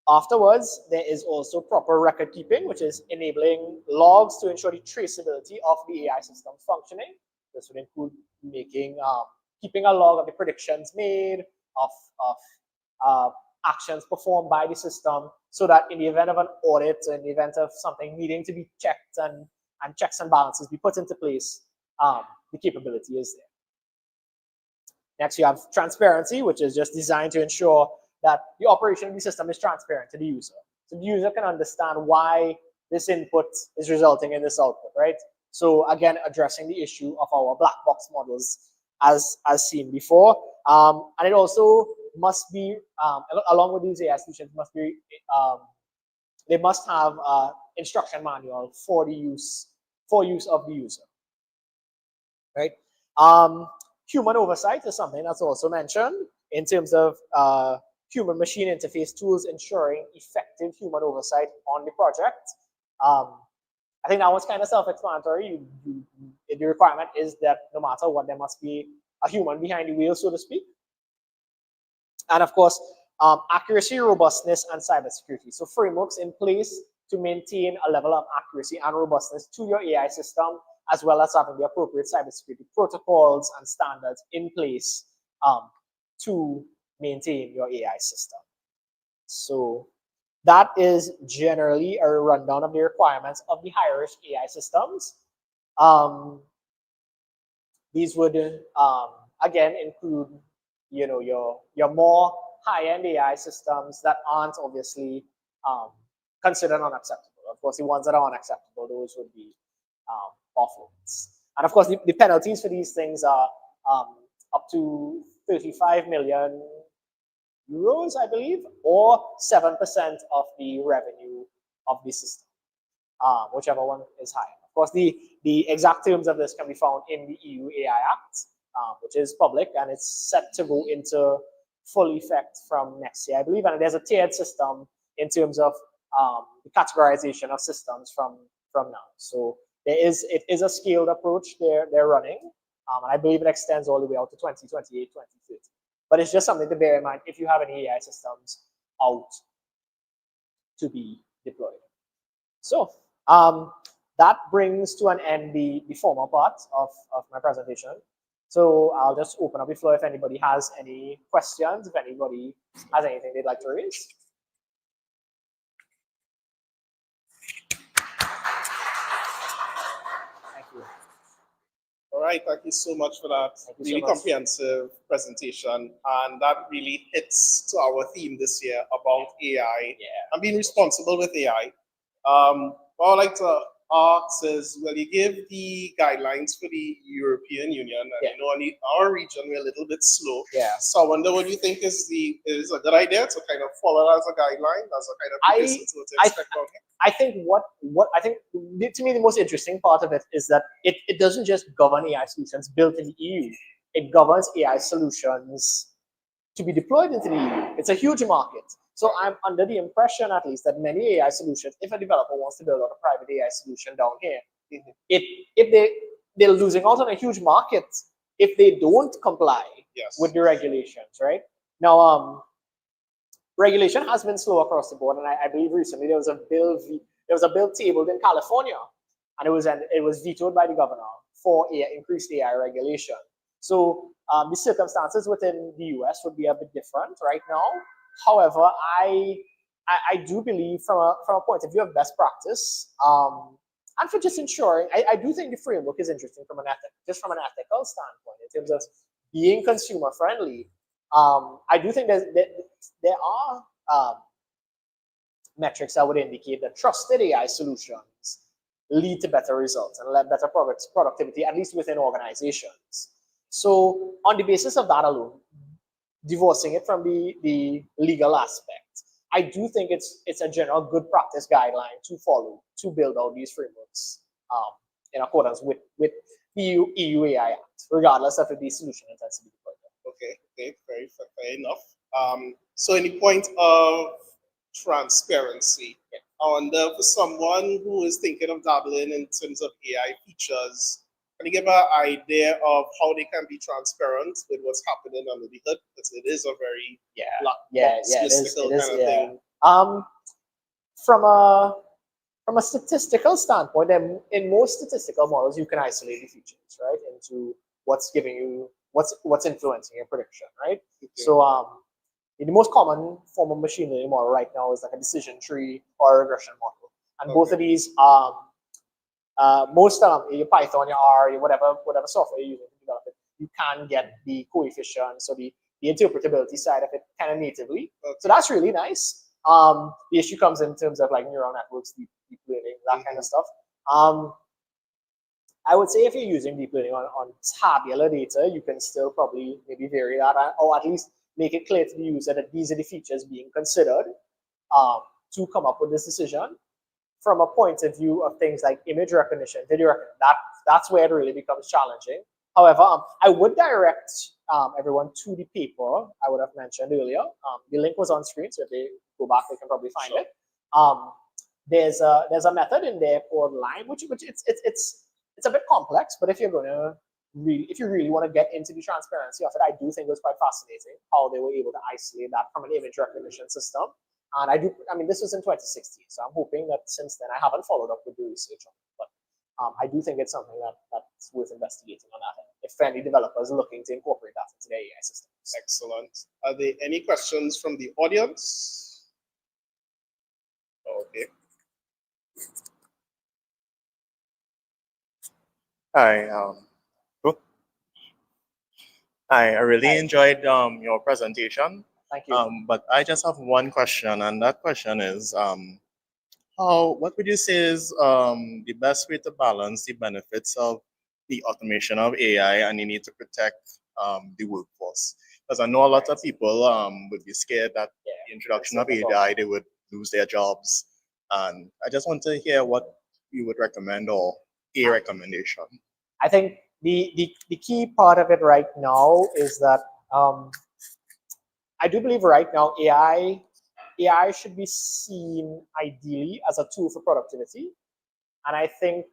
Afterwards, there is also proper record keeping, which is enabling logs to ensure the traceability of the AI system functioning. This would include keeping a log of the predictions made, of actions performed by the system, so that in the event of an audit, in the event of something needing to be checked and checks and balances be put into place, the capability is there. Next, you have transparency, which is just designed to ensure that the operation of the system is transparent to the user. So the user can understand why this input is resulting in this output, right? So again, addressing the issue of our black box models as seen before. And it also must be, along with these AI solutions, they must have instruction manual for use of the user, right? Human oversight is something that's also mentioned in terms of human-machine interface tools ensuring effective human oversight on the project. I think that one's kind of self-explanatory. The requirement is that no matter what, there must be a human behind the wheel, so to speak. And of course, accuracy, robustness, and cybersecurity. So frameworks in place to maintain a level of accuracy and robustness to your AI system, as well as having the appropriate cybersecurity protocols and standards in place to maintain your AI system. So that is generally a rundown of the requirements of the higher-risk AI systems. These would again include, your more high-end AI systems that aren't obviously considered unacceptable. Of course, the ones that are unacceptable, those would be off limits. And of course, the penalties for these things are up to 35 million euros, I believe, or 7% of the revenue of the system, whichever one is higher. Of course, the exact terms of this can be found in the EU AI Act, which is public, and it's set to go into full effect from next year, I believe. And there's a tiered system in terms of the categorization of systems from now. So it is a scaled approach they're running, and I believe it extends all the way out to 2028, 2030. But it's just something to bear in mind if you have any AI systems out to be deployed. So that brings to an end the formal part of my presentation. So I'll just open up the floor if anybody has any questions, if anybody has anything they'd like to raise. Thank you. All right, thank you so much for that really comprehensive presentation. And that really hits to our theme this year about AI and being responsible with AI. What I'd like to ask is, will you give the guidelines for the European Union? And I know in our region we're a little bit slow. So I wonder what you think is a good idea to kind of follow as a guideline, as a kind of precursor to what to expect from it? I think to me the most interesting part of it is that it doesn't just govern AI solutions built in the EU. It governs AI solutions to be deployed into the EU. It's a huge market. So I'm under the impression, at least, that many AI solutions, if a developer wants to build out a private AI solution down here, they're losing out on a huge market if they don't comply with the regulations, right? Now, regulation has been slow across the board, and I believe recently there was a bill tabled in California, and it was vetoed by the governor for increased AI regulation. So the circumstances within the US would be a bit different right now. However, I do believe from a point of view of best practice, and for just ensuring, I do think the framework is interesting from an ethical standpoint in terms of being consumer friendly. I do think there are metrics that would indicate that trusted AI solutions lead to better results and better productivity, at least within organizations. So on the basis of that alone, divorcing it from the legal aspect, I do think it's a general good practice guideline to follow to build out these frameworks in accordance with the EU AI Act, regardless of if the solution intends to be deployed. Okay, fair enough. So in the point of transparency, I wonder for someone who is thinking of dabbling in terms of AI features, can you give an idea of how they can be transparent with what's happening under the hood? Because it is a very black box mystical kind of thing. From a statistical standpoint, in most statistical models, you can isolate the features, right, into what's giving you what's influencing your prediction, right? Okay. So the most common form of machine learning model right now is like a decision tree or a regression model, and both of these most your Python, your R, your whatever software you're using to develop it, you can get the coefficients, so the interpretability side of it kind of natively. So that's really nice. The issue comes in terms of like neural networks, deep learning, that kind of stuff. I would say if you're using deep learning on tabular data, you can still probably maybe vary that, or at least make it clear to the user that these are the features being considered to come up with this decision. From a point of view of things like image recognition, video recognition, that's where it really becomes challenging. However, I would direct everyone to the paper I would have mentioned earlier. The link was on screen, so if they go back, they can probably find it. There's a method in there called LIME, which it's a bit complex, but if you really want to get into the transparency of it, I do think it was quite fascinating how they were able to isolate that from an image recognition system. And this was in 2016, so I'm hoping that since then I haven't followed up with the research on it, but I do think it's something that's worth investigating on that end, if any developers are looking to incorporate that into their AI system. Excellent. Are there any questions from the audience? Okay. Hi. Cool. Hi. I really enjoyed your presentation. Thank you. But I just have one question, and that question is, what would you say is the best way to balance the benefits of the automation of AI and the need to protect the workforce? Because I know a lot of people would be scared that the introduction of AI, they would lose their jobs. And I just want to hear what you would recommend or a recommendation. I think the key part of it right now is that I do believe right now AI should be seen ideally as a tool for productivity. And I think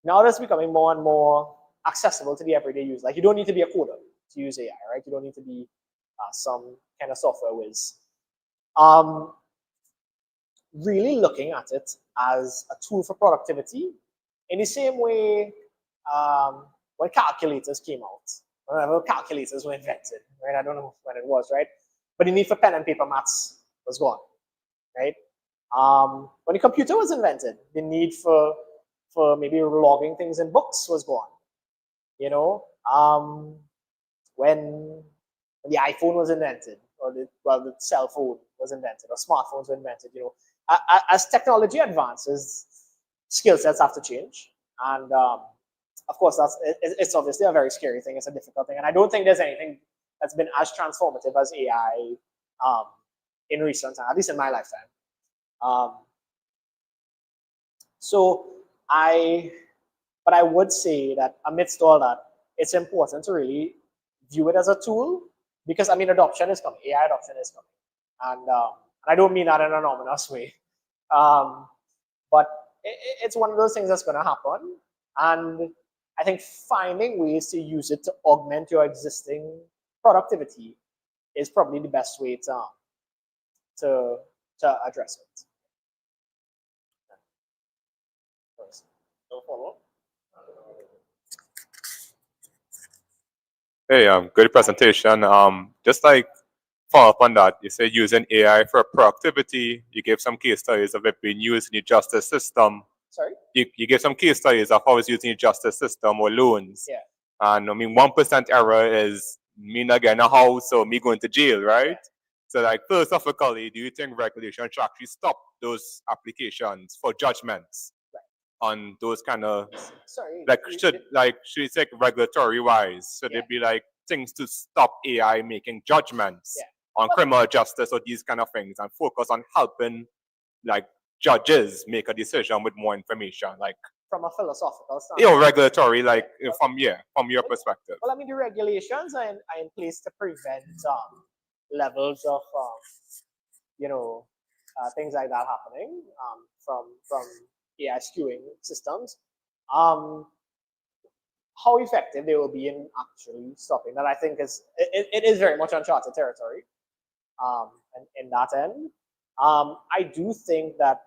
now that's becoming more and more accessible to the everyday user. Like, you don't need to be a coder to use AI, right? You don't need to be some kind of software whiz. Really looking at it as a tool for productivity in the same way when calculators came out, whenever calculators were invented, right? I don't know when it was, right? But the need for pen and paper maths was gone, right? When the computer was invented, the need for maybe logging things in books was gone. You know, when the iPhone was invented, or the cell phone was invented, or smartphones were invented, you know, as technology advances, skill sets have to change. And of course, it's obviously a very scary thing. It's a difficult thing. And I don't think there's anything that's been as transformative as AI in recent time, at least in my lifetime. But I would say that amidst all that, it's important to really view it as a tool, because I mean, adoption is coming, AI adoption is coming. And I don't mean that in an ominous way. But it's one of those things that's going to happen. And I think finding ways to use it to augment your existing productivity is probably the best way to address it. No follow-up? Hey, good presentation. Just like follow up on that, you said using AI for productivity. You gave some case studies of it being used in the justice system. Sorry? You gave some case studies of how it's used in the justice system or loans. Yeah. And I mean, 1% error is me not getting a house or me going to jail, right? Yeah. So like philosophically, do you think regulation should actually stop those applications for judgments on those kind of should you say regulatory wise? Should there be like things to stop AI making judgments on criminal justice or these kind of things and focus on helping like judges make a decision with more information, like from a philosophical standpoint? Regulatory, like from your perspective. Well, I mean, the regulations are in place to prevent levels of things like that happening from AI skewing systems. How effective they will be in actually stopping that, I think it is very much uncharted territory. And in that end, I do think that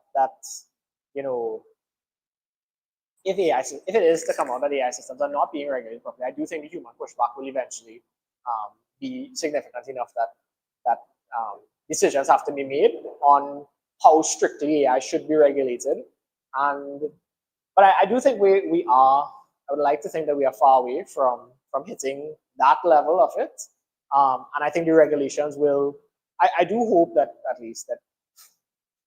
if it is to come out that AI systems are not being regulated properly, I do think the human pushback will eventually be significant enough that decisions have to be made on how strictly AI should be regulated. But I do think we are. I would like to think that we are far away from hitting that level of it. And I think the regulations will. I do hope that at least that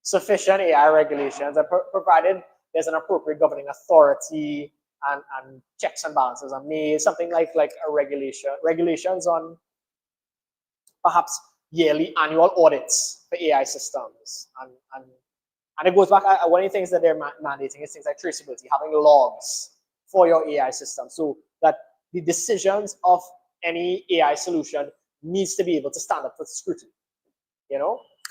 sufficient AI regulations are provided there's an appropriate governing authority and checks and balances are made, something like a regulations on perhaps yearly annual audits for AI systems. And it goes back, one of the things that they're mandating is things like traceability, having logs for your AI system so that the decisions of any AI solution needs to be able to stand up to scrutiny,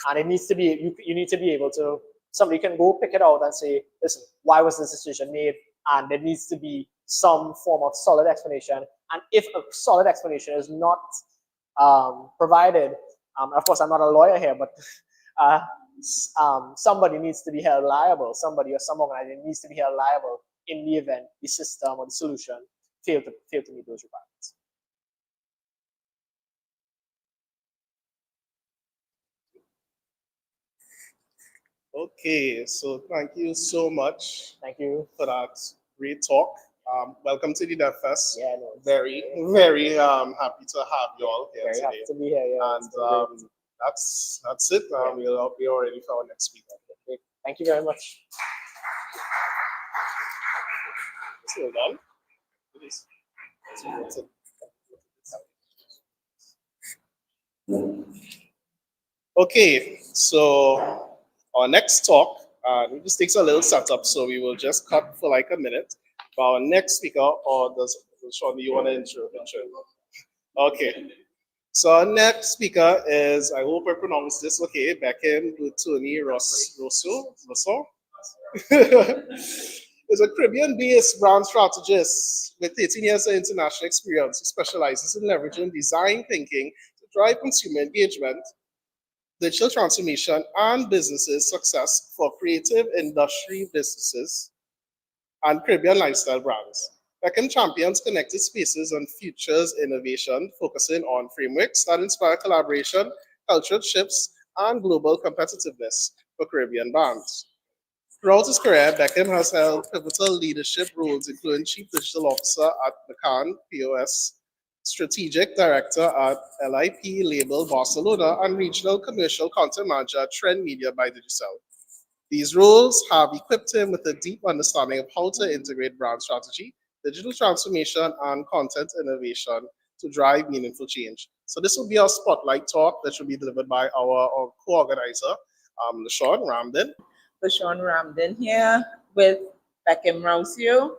and it needs to be, you need to be able to, somebody can go pick it out and say, listen, why was this decision made? And there needs to be some form of solid explanation. And if a solid explanation is not provided, of course, I'm not a lawyer here, but somebody needs to be held liable. Somebody or some organization needs to be held liable in the event the system or the solution failed to meet those requirements. Okay, so thank you so much. Thank you for that great talk. Welcome to the DevFest. Yeah, no, very, very happy to have you all here very today. happy to be here. Yeah, And that's it. We'll be already for our next speaker. great. Thank you very much. So done. Please. Okay, so our next talk, it just takes a little setup, so we will just cut for like a minute. But our next speaker, or does Sean, do you want to intro? Okay. So our next speaker is, I hope I pronounced this okay, Bekim Rauseo. Is a Caribbean-based brand strategist with 13 years of international experience who specializes in leveraging design thinking to drive consumer engagement, digital transformation, and businesses success for creative industry businesses and Caribbean lifestyle brands. Bekim champions connected spaces and futures innovation, focusing on frameworks that inspire collaboration, cultural shifts, and global competitiveness for Caribbean brands. Throughout his career, Bekim has held pivotal leadership roles, including Chief Digital Officer at McCann POS, Strategic Director at LIP Label Barcelona, and Regional Commercial Content Manager at Trend Media by Digicel. These roles have equipped him with a deep understanding of how to integrate brand strategy, digital transformation, and content innovation to drive meaningful change. So this will be our spotlight talk that will be delivered by our co-organizer, LaShawn Ramden. LaShawn Ramden here with Bekim Rauseo.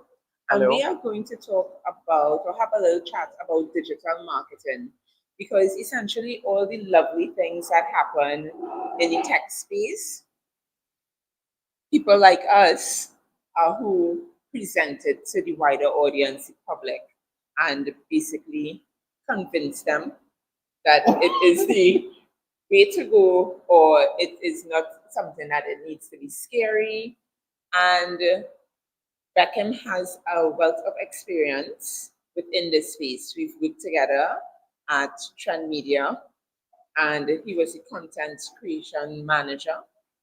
And Hello. we are going to talk about, or have a little chat about digital marketing, because essentially all the lovely things that happen in the tech space, people like us who present it to the wider audience, the public, and basically convince them that it is the way to go, or it is not something that it needs to be scary. And Bekim has a wealth of experience within this space. We've worked together at Trend Media, and he was a content creation manager,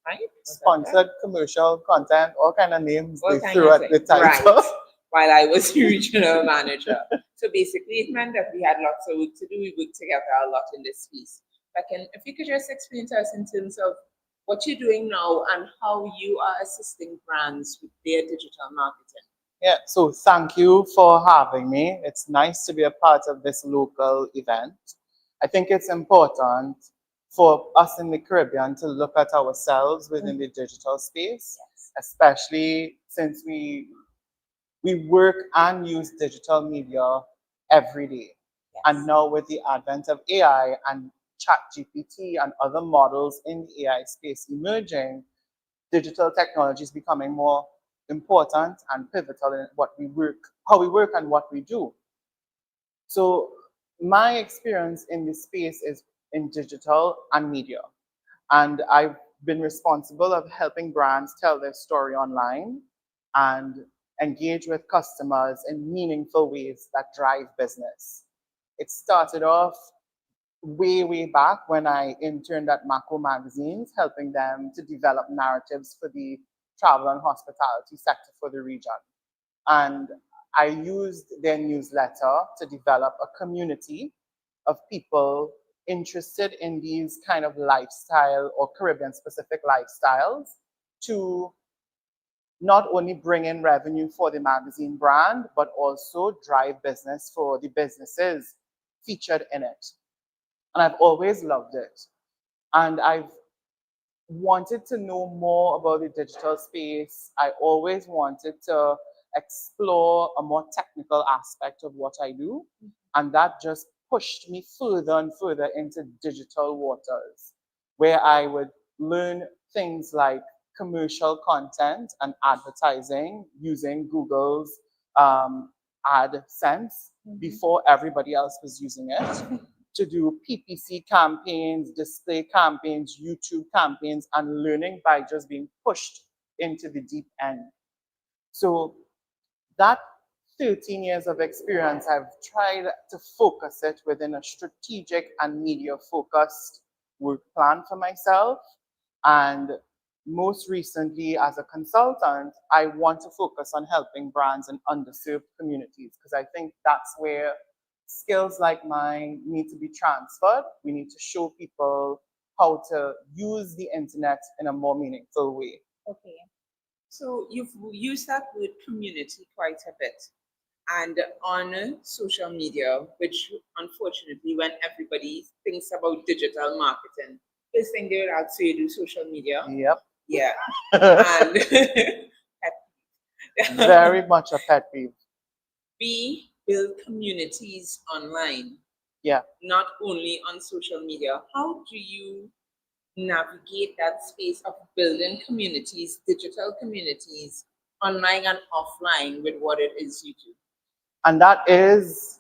right? Sponsored commercial content, all kind of names All they kind threw of at the things, title. right, while I was regional manager. So basically, it meant that we had lots of work to do. We worked together a lot in this space. Bekim, if you could just explain to us in terms of what you're doing now and how you are assisting brands with their digital marketing. Yeah, so thank you for having me. It's nice to be a part of this local event. I think it's important for us in the Caribbean to look at ourselves within the digital space, especially since we work and use digital media every day. And now with the advent of AI and ChatGPT and other models in the AI space emerging, digital technology is becoming more important and pivotal in what we work, how we work and what we do. So my experience in this space is in digital and media. And I've been responsible of helping brands tell their story online and engage with customers in meaningful ways that drive business. It started off way back when I interned at Mako Magazines, helping them to develop narratives for the travel and hospitality sector for the region. And I used their newsletter to develop a community of people interested in these kind of lifestyle or Caribbean specific lifestyles to not only bring in revenue for the magazine brand, but also drive business for the businesses featured in it. And I've always loved it. And I've wanted to know more about the digital space. I always wanted to explore a more technical aspect of what I do. And that just pushed me further and further into digital waters, where I would learn things like commercial content and advertising using Google's AdSense before everybody else was using it, to do PPC campaigns, display campaigns, YouTube campaigns, and learning by just being pushed into the deep end. So that 13 years of experience, I've tried to focus it within a strategic and media-focused work plan for myself. And most recently, as a consultant, I want to focus on helping brands in underserved communities because I think that's where skills like mine need to be transferred. We need to show people how to use the internet in a more meaningful way. Okay. So you've used that word community quite a bit. And on social media, which unfortunately, when everybody thinks about digital marketing, first thing they will ask you do social media. Yep. Yeah. And very much a pet peeve. We build communities online. Yeah. Not only on social media. How do you navigate that space of building communities, digital communities, online and offline with what it is you do? And that is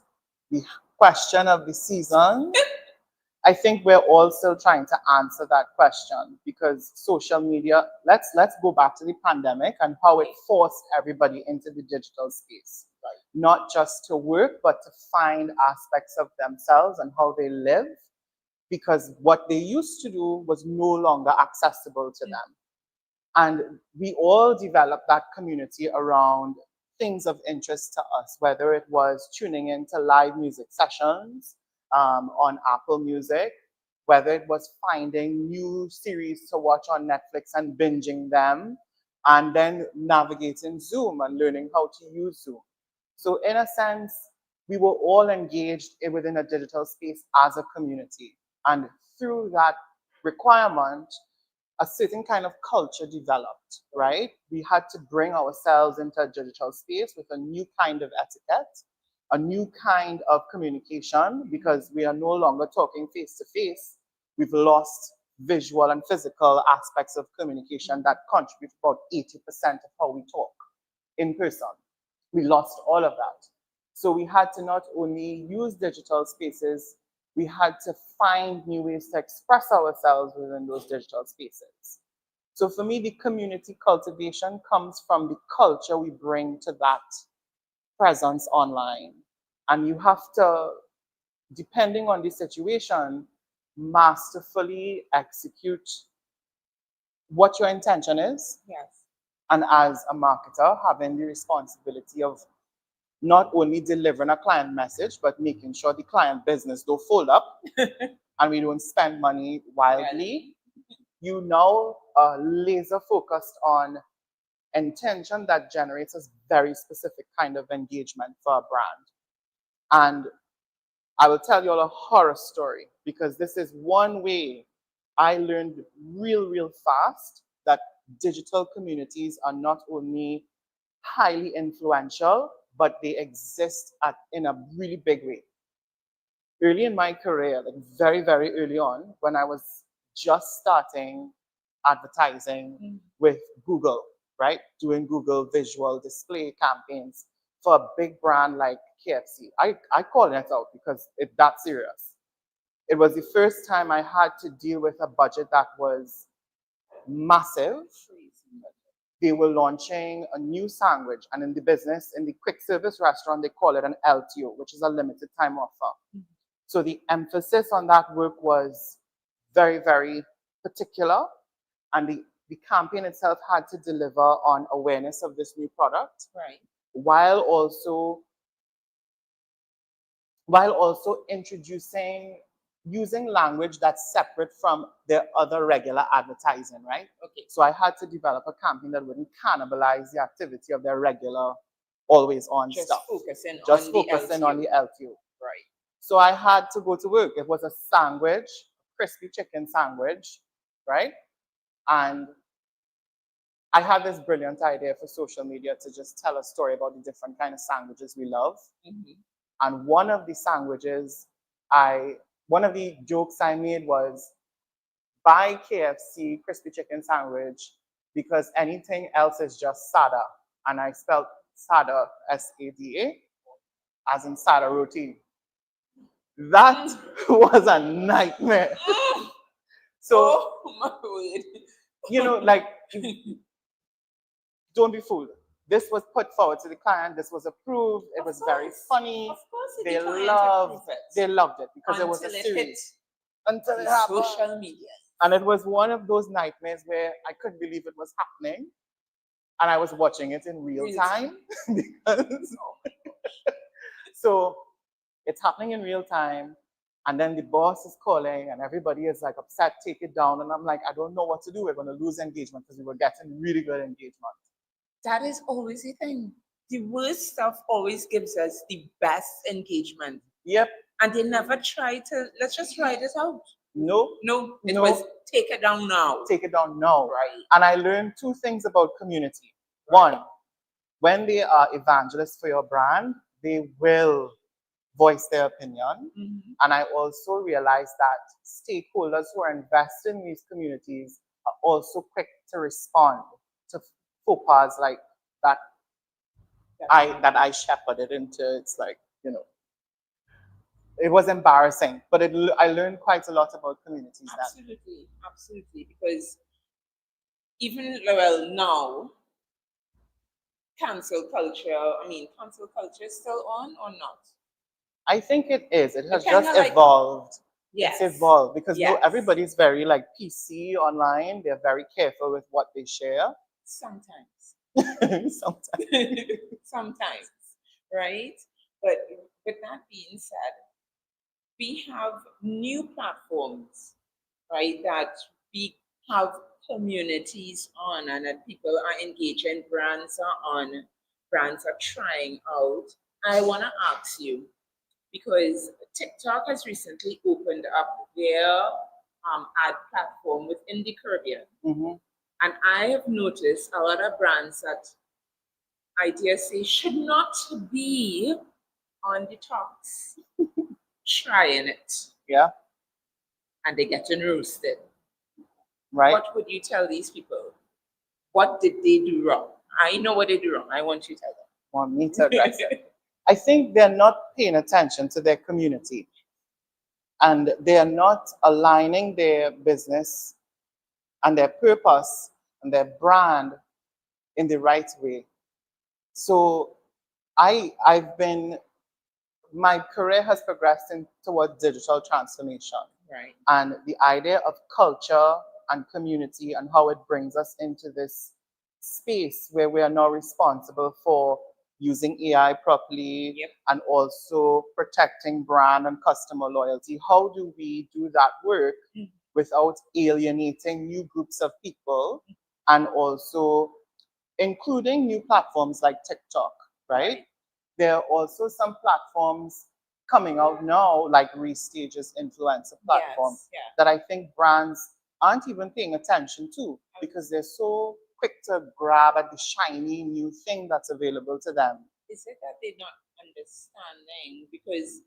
the question of the season. I think we're all still trying to answer that question because social media, let's go back to the pandemic and how it forced everybody into the digital space. Right. Not just to work, but to find aspects of themselves and how they live, because what they used to do was no longer accessible to them. And we all developed that community around things of interest to us, whether it was tuning into live music sessions on Apple Music, whether it was finding new series to watch on Netflix and binging them, and then navigating Zoom and learning how to use Zoom. So in a sense, we were all engaged within a digital space as a community. And through that requirement, a certain kind of culture developed, right? We had to bring ourselves into a digital space with a new kind of etiquette, a new kind of communication, because we are no longer talking face to face. We've lost visual and physical aspects of communication that contribute about 80% of how we talk in person. We lost all of that. So we had to not only use digital spaces, we had to find new ways to express ourselves within those digital spaces. So for me, the community cultivation comes from the culture we bring to that presence online. And you have to, depending on the situation, masterfully execute what your intention is. Yes. And as a marketer, having the responsibility of not only delivering a client message, but making sure the client business don't fold up and we don't spend money wildly. You now are laser focused on intention that generates a very specific kind of engagement for a brand. And I will tell you all a horror story because this is one way I learned real fast that digital communities are not only highly influential, but they exist in a really big way. Early in my career, like very early on, when I was just starting advertising with Google, right? Doing Google visual display campaigns for a big brand like KFC. I call it out because it's that serious. It was the first time I had to deal with a budget that was massive. They were launching a new sandwich, and in the business, in the quick service restaurant, they call it an LTO, which is a limited time offer. So the emphasis on that work was very particular, and the campaign itself had to deliver on awareness of this new product, right, while also using language that's separate from their other regular advertising, right? Okay. So I had to develop a campaign that wouldn't cannibalize the activity of their regular, always on stuff. Just focusing on the LTO. Right. So I had to go to work. It was a sandwich, crispy chicken sandwich, right? And I had this brilliant idea for social media to just tell a story about the different kind of sandwiches we love. And one of the sandwiches, one of the jokes I made was, buy KFC crispy chicken sandwich because anything else is just sada. And I spelled sada, S-A-D-A, as in sada roti. That was a nightmare. So, you know, like, don't be fooled. This was put forward to the client. This was approved. It was very funny. Of course, They loved it because it was a series. Until it happened. Social media. And it was one of those nightmares where I couldn't believe it was happening. And I was watching it in real time. Because so it's happening in real time. And then the boss is calling and everybody is like upset, take it down. And I'm like, I don't know what to do. We're going to lose engagement because we were getting really good engagement. That is always the thing. The worst stuff always gives us the best engagement. Yep. And they never try to, let's just try this out. No. It was take it down now. Take it down now. Right. And I learned two things about community. One, when they are evangelists for your brand, they will voice their opinion. Mm-hmm. And I also realized that stakeholders who are invested in these communities are also quick to respond to faux pas like that I shepherded into. It's like, you know, it was embarrassing, but I learned quite a lot about communities. Absolutely, because even, well, now, cancel culture is still on or not? I think it is. It has kinda just like- evolved. Yes. It's evolved because Yes. everybody's very like PC online. They're very careful with what they share. Sometimes. Sometimes. Sometimes, right? But with that being said, we have new platforms, right, that we have communities on and that people are engaging, brands are on, brands are trying out. I want to ask you, because TikTok has recently opened up their ad platform within the Caribbean. Mm-hmm. And I have noticed a lot of brands that I dare say should not be on the talks trying it. Yeah. And they're getting roasted. Right. What would you tell these people? What did they do wrong? I know what they do wrong. I want you to tell them. Want me to address it? I think they're not paying attention to their community. And they are not aligning their business and their purpose and their brand in the right way. So my career has progressed towards digital transformation. Right. And the idea of culture and community and how it brings us into this space where we are now responsible for using AI properly. Yep. And also protecting brand and customer loyalty. How do we do that work without alienating new groups of people and also including new platforms like TikTok, right? There are also some platforms coming out now, like Restage's influencer platform, that I think brands aren't even paying attention to because they're so quick to grab at the shiny new thing that's available to them. Is it that they're not understanding? Because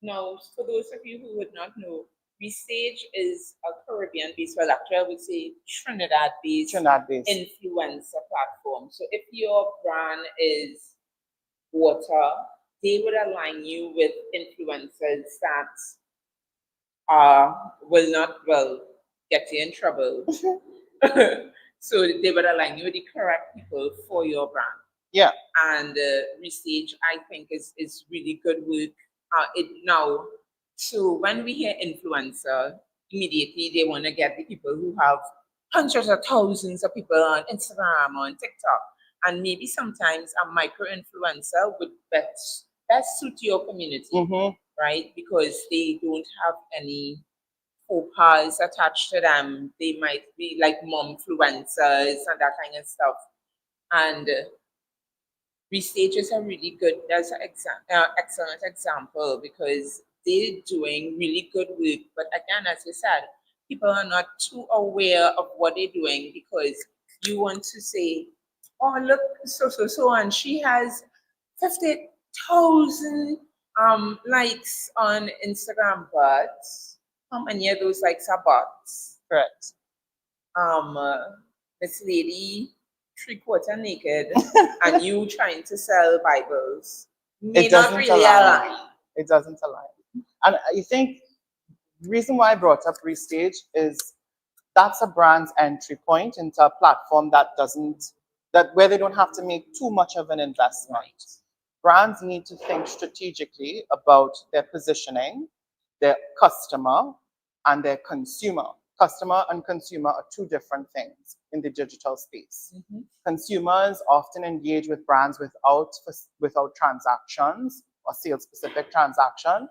now, for those of you who would not know, Restage is a Caribbean-based, well, actually, I would say Trinidad-based influencer platform. So if your brand is water, they would align you with influencers that will not, get you in trouble. So they would align you with the correct people for your brand. Yeah. And Restage, I think, is really good work. So when we hear influencer, immediately they want to get the people who have hundreds of thousands of people on Instagram, on TikTok. And maybe sometimes a micro-influencer would best suit your community, right? Because they don't have any faux pas attached to them. They might be like momfluencers and that kind of stuff. And Restage is a really good, that's an excellent example because they're doing really good work. But again, as you said, people are not too aware of what they're doing because you want to say, oh, look, so, and she has 50,000 likes on Instagram, but how many of those likes are bots? Correct. This lady 3/4 naked and you trying to sell Bibles may not really align. It doesn't align. And I think the reason why I brought up Restage is that's a brand's entry point into a platform where they don't have to make too much of an investment. Brands need to think strategically about their positioning, their customer, and their consumer. customer and consumer are two different things in the digital space. Consumers often engage with brands without transactions or sales-specific transaction.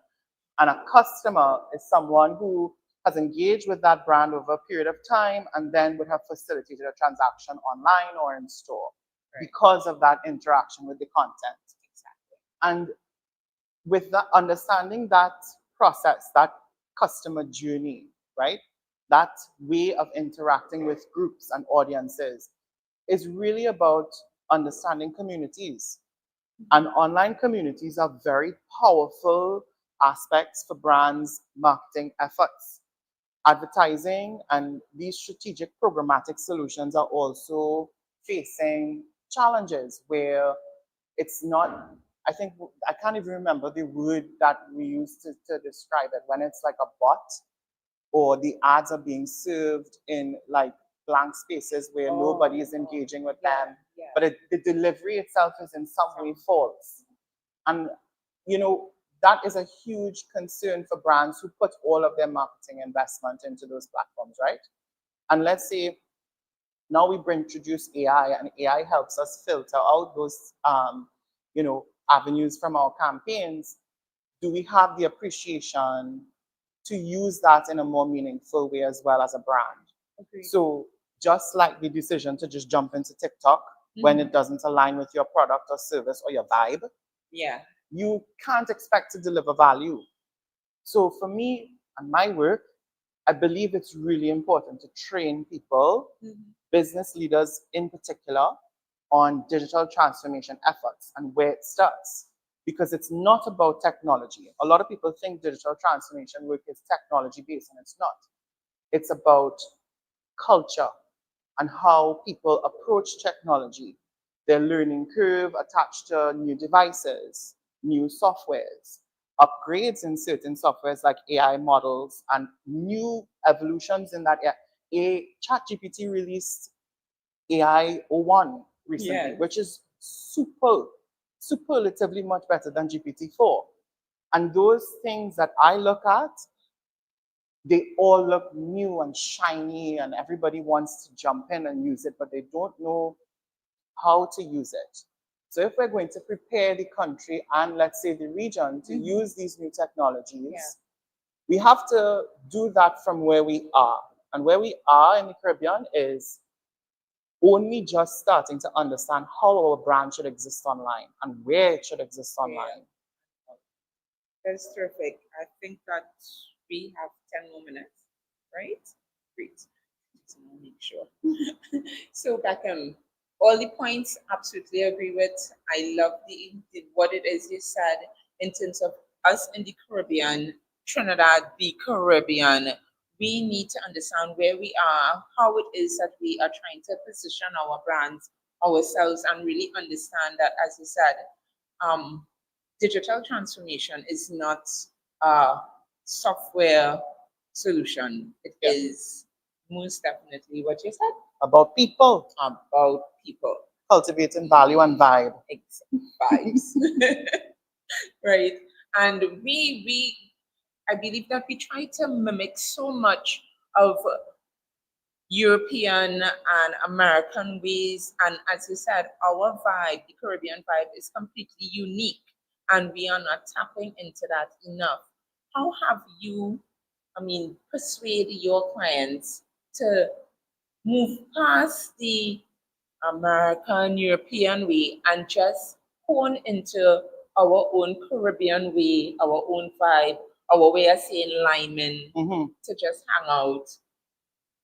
And a customer is someone who has engaged with that brand over a period of time and then would have facilitated a transaction online or in store because of that interaction with the content. And with that, understanding that process, that customer journey, right? That way of interacting with groups and audiences is really about understanding communities. And online communities are very powerful aspects for brands' marketing efforts. Advertising and these strategic programmatic solutions are also facing challenges where it's not, I think, I can't even remember the word that we used to describe it, when it's like a bot or the ads are being served in like blank spaces where nobody is engaging with them, but the delivery itself is in some way false. And, you know, that is a huge concern for brands who put all of their marketing investment into those platforms, right? And let's say now we introduce AI, and AI helps us filter out those, you know, avenues from our campaigns. Do we have the appreciation to use that in a more meaningful way as well as a brand? Agreed. So just like the decision to just jump into TikTok when it doesn't align with your product or service or your vibe, you can't expect to deliver value. So for me and my work, I believe it's really important to train people, business leaders in particular, on digital transformation efforts and where it starts. Because it's not about technology. A lot of people think digital transformation work is technology based, and it's not. It's about culture and how people approach technology, their learning curve attached to new devices, new softwares, upgrades in certain softwares like AI models, and new evolutions in that. ChatGPT released AI 01 recently, which is superlatively much better than GPT-4. And those things that I look at, they all look new and shiny, and everybody wants to jump in and use it, but they don't know how to use it. So if we're going to prepare the country and, let's say, the region to use these new technologies, we have to do that from where we are. And where we are in the Caribbean is only just starting to understand how our brand should exist online and where it should exist online. That's terrific. I think that we have 10 more minutes, right? Great. So I'll make sure. So Bekim, all the points absolutely agree with. I love what it is you said in terms of us in the Caribbean, Trinidad, the Caribbean. We need to understand where we are, how it is that we are trying to position our brands, ourselves, and really understand that, as you said, digital transformation is not a software solution. It is most definitely what you said. About people. About people. Cultivating value and vibe. Vibes. Right. And I believe that we try to mimic so much of European and American ways. And as you said, our vibe, the Caribbean vibe, is completely unique. And we are not tapping into that enough. How have you, persuade your clients to move past the American, European way and just hone into our own Caribbean way, our own vibe, our way of saying Lyman, to just hang out?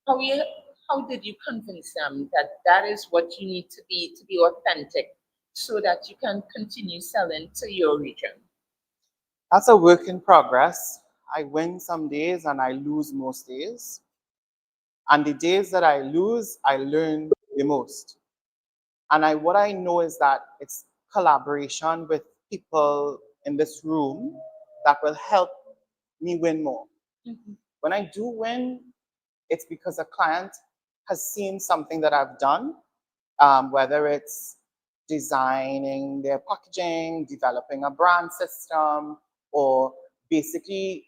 How did you convince them that that is what you need to be authentic so that you can continue selling to your region? That's a work in progress. I win some days and I lose most days. And the days that I lose, I learn the most. And what I know is that it's collaboration with people in this room that will help me win more. When I do win, it's because a client has seen something that I've done, whether it's designing their packaging, developing a brand system, or basically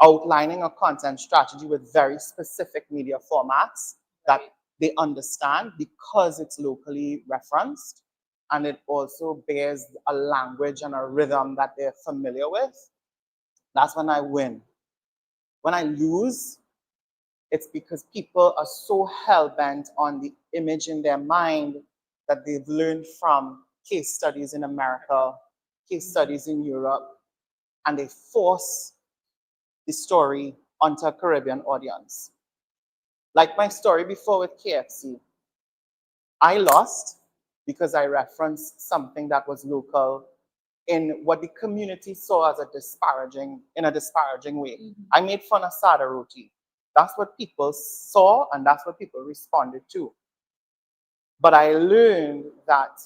outlining a content strategy with very specific media formats that they understand because it's locally referenced, and it also bears a language and a rhythm that they're familiar with. That's when I win. When I lose, it's because people are so hell-bent on the image in their mind that they've learned from case studies in America, case studies in Europe, and they force the story onto a Caribbean audience. Like my story before with KFC. I lost because I referenced something that was local in what the community saw as a disparaging way. I made fun of sada roti. That's what people saw and that's what people responded to. But I learned that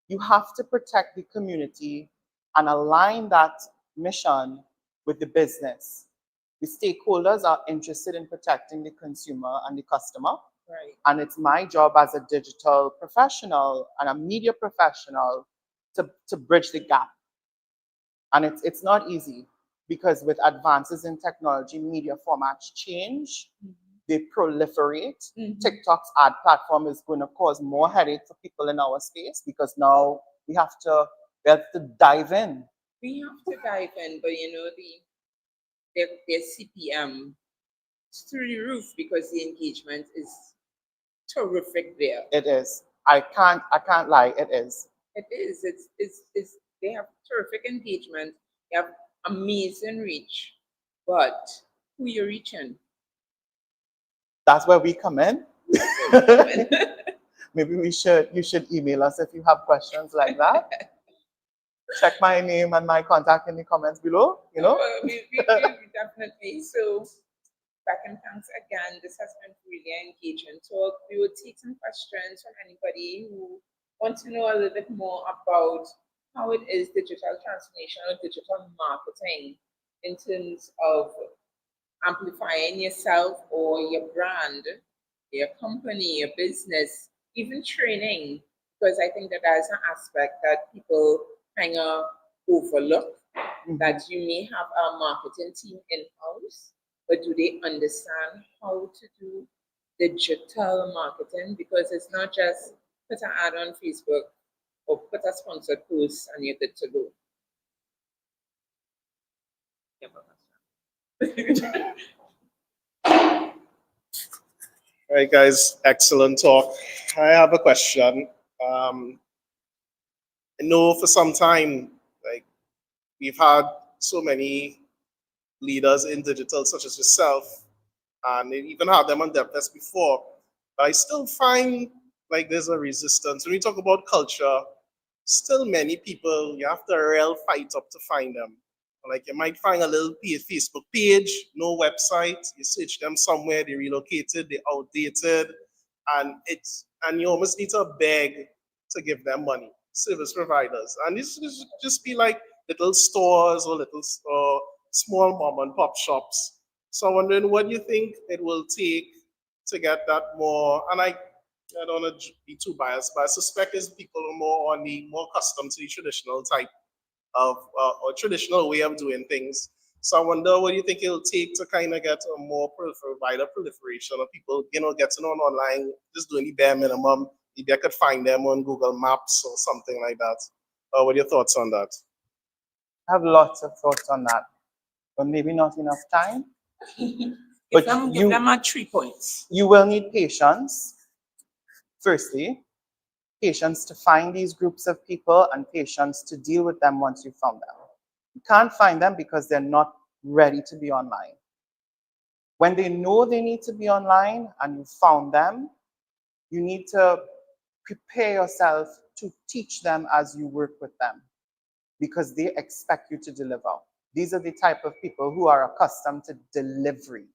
you have to protect the community and align that mission with the business. The stakeholders are interested in protecting the consumer and the customer. Right. And it's my job as a digital professional and a media professional to bridge the gap. And it's not easy because with advances in technology, media formats change, they proliferate. TikTok's ad platform is going to cause more headache for people in our space because now we have to dive in. We have to dive in, but you know, their CPM is through the roof because the engagement is terrific there. It is. I can't lie, it is. It is. It's they have terrific engagement. They have amazing reach. But who you're reaching? That's where we come in. Maybe you should email us if you have questions like that. Check my name and my contact in the comments below, you know. We definitely. So, Bekim, thanks again. This has been really engaging talk. We will take some questions from anybody who wants to know a little bit more about how it is digital transformation or digital marketing in terms of amplifying yourself or your brand, your company, your business, even training, because I think that that's an aspect that people kind of overlook, that you may have a marketing team in-house, but do they understand how to do digital marketing? Because it's not just put an ad on Facebook or put a sponsored post and you're good to go. All right, guys, excellent talk. I have a question. I know for some time, like we've had so many leaders in digital, such as yourself, and they even had them on DevFest before. But I still find like there's a resistance. When we talk about culture, still many people, you have to real fight up to find them. Like you might find a little Facebook page, no website, you search them somewhere, they relocated, they outdated, and you almost need to beg to give them money, service providers. And this just be like little stores or little small mom and pop shops. So I'm wondering what do you think it will take to get that more, and I don't want to be too biased, but I suspect as people are more accustomed to the traditional type of or traditional way of doing things. So I wonder what do you think it'll take to kind of get a more wider proliferation of people, getting on online, just doing the bare minimum. Maybe I could find them on Google Maps or something like that. What are your thoughts on that? I have lots of thoughts on that, but maybe not enough time. But give them my 3 points. You will need patience. Firstly, patience to find these groups of people and patience to deal with them once you found them. You can't find them because they're not ready to be online. When they know they need to be online and you found them, you need to prepare yourself to teach them as you work with them because they expect you to deliver. These are the type of people who are accustomed to delivery.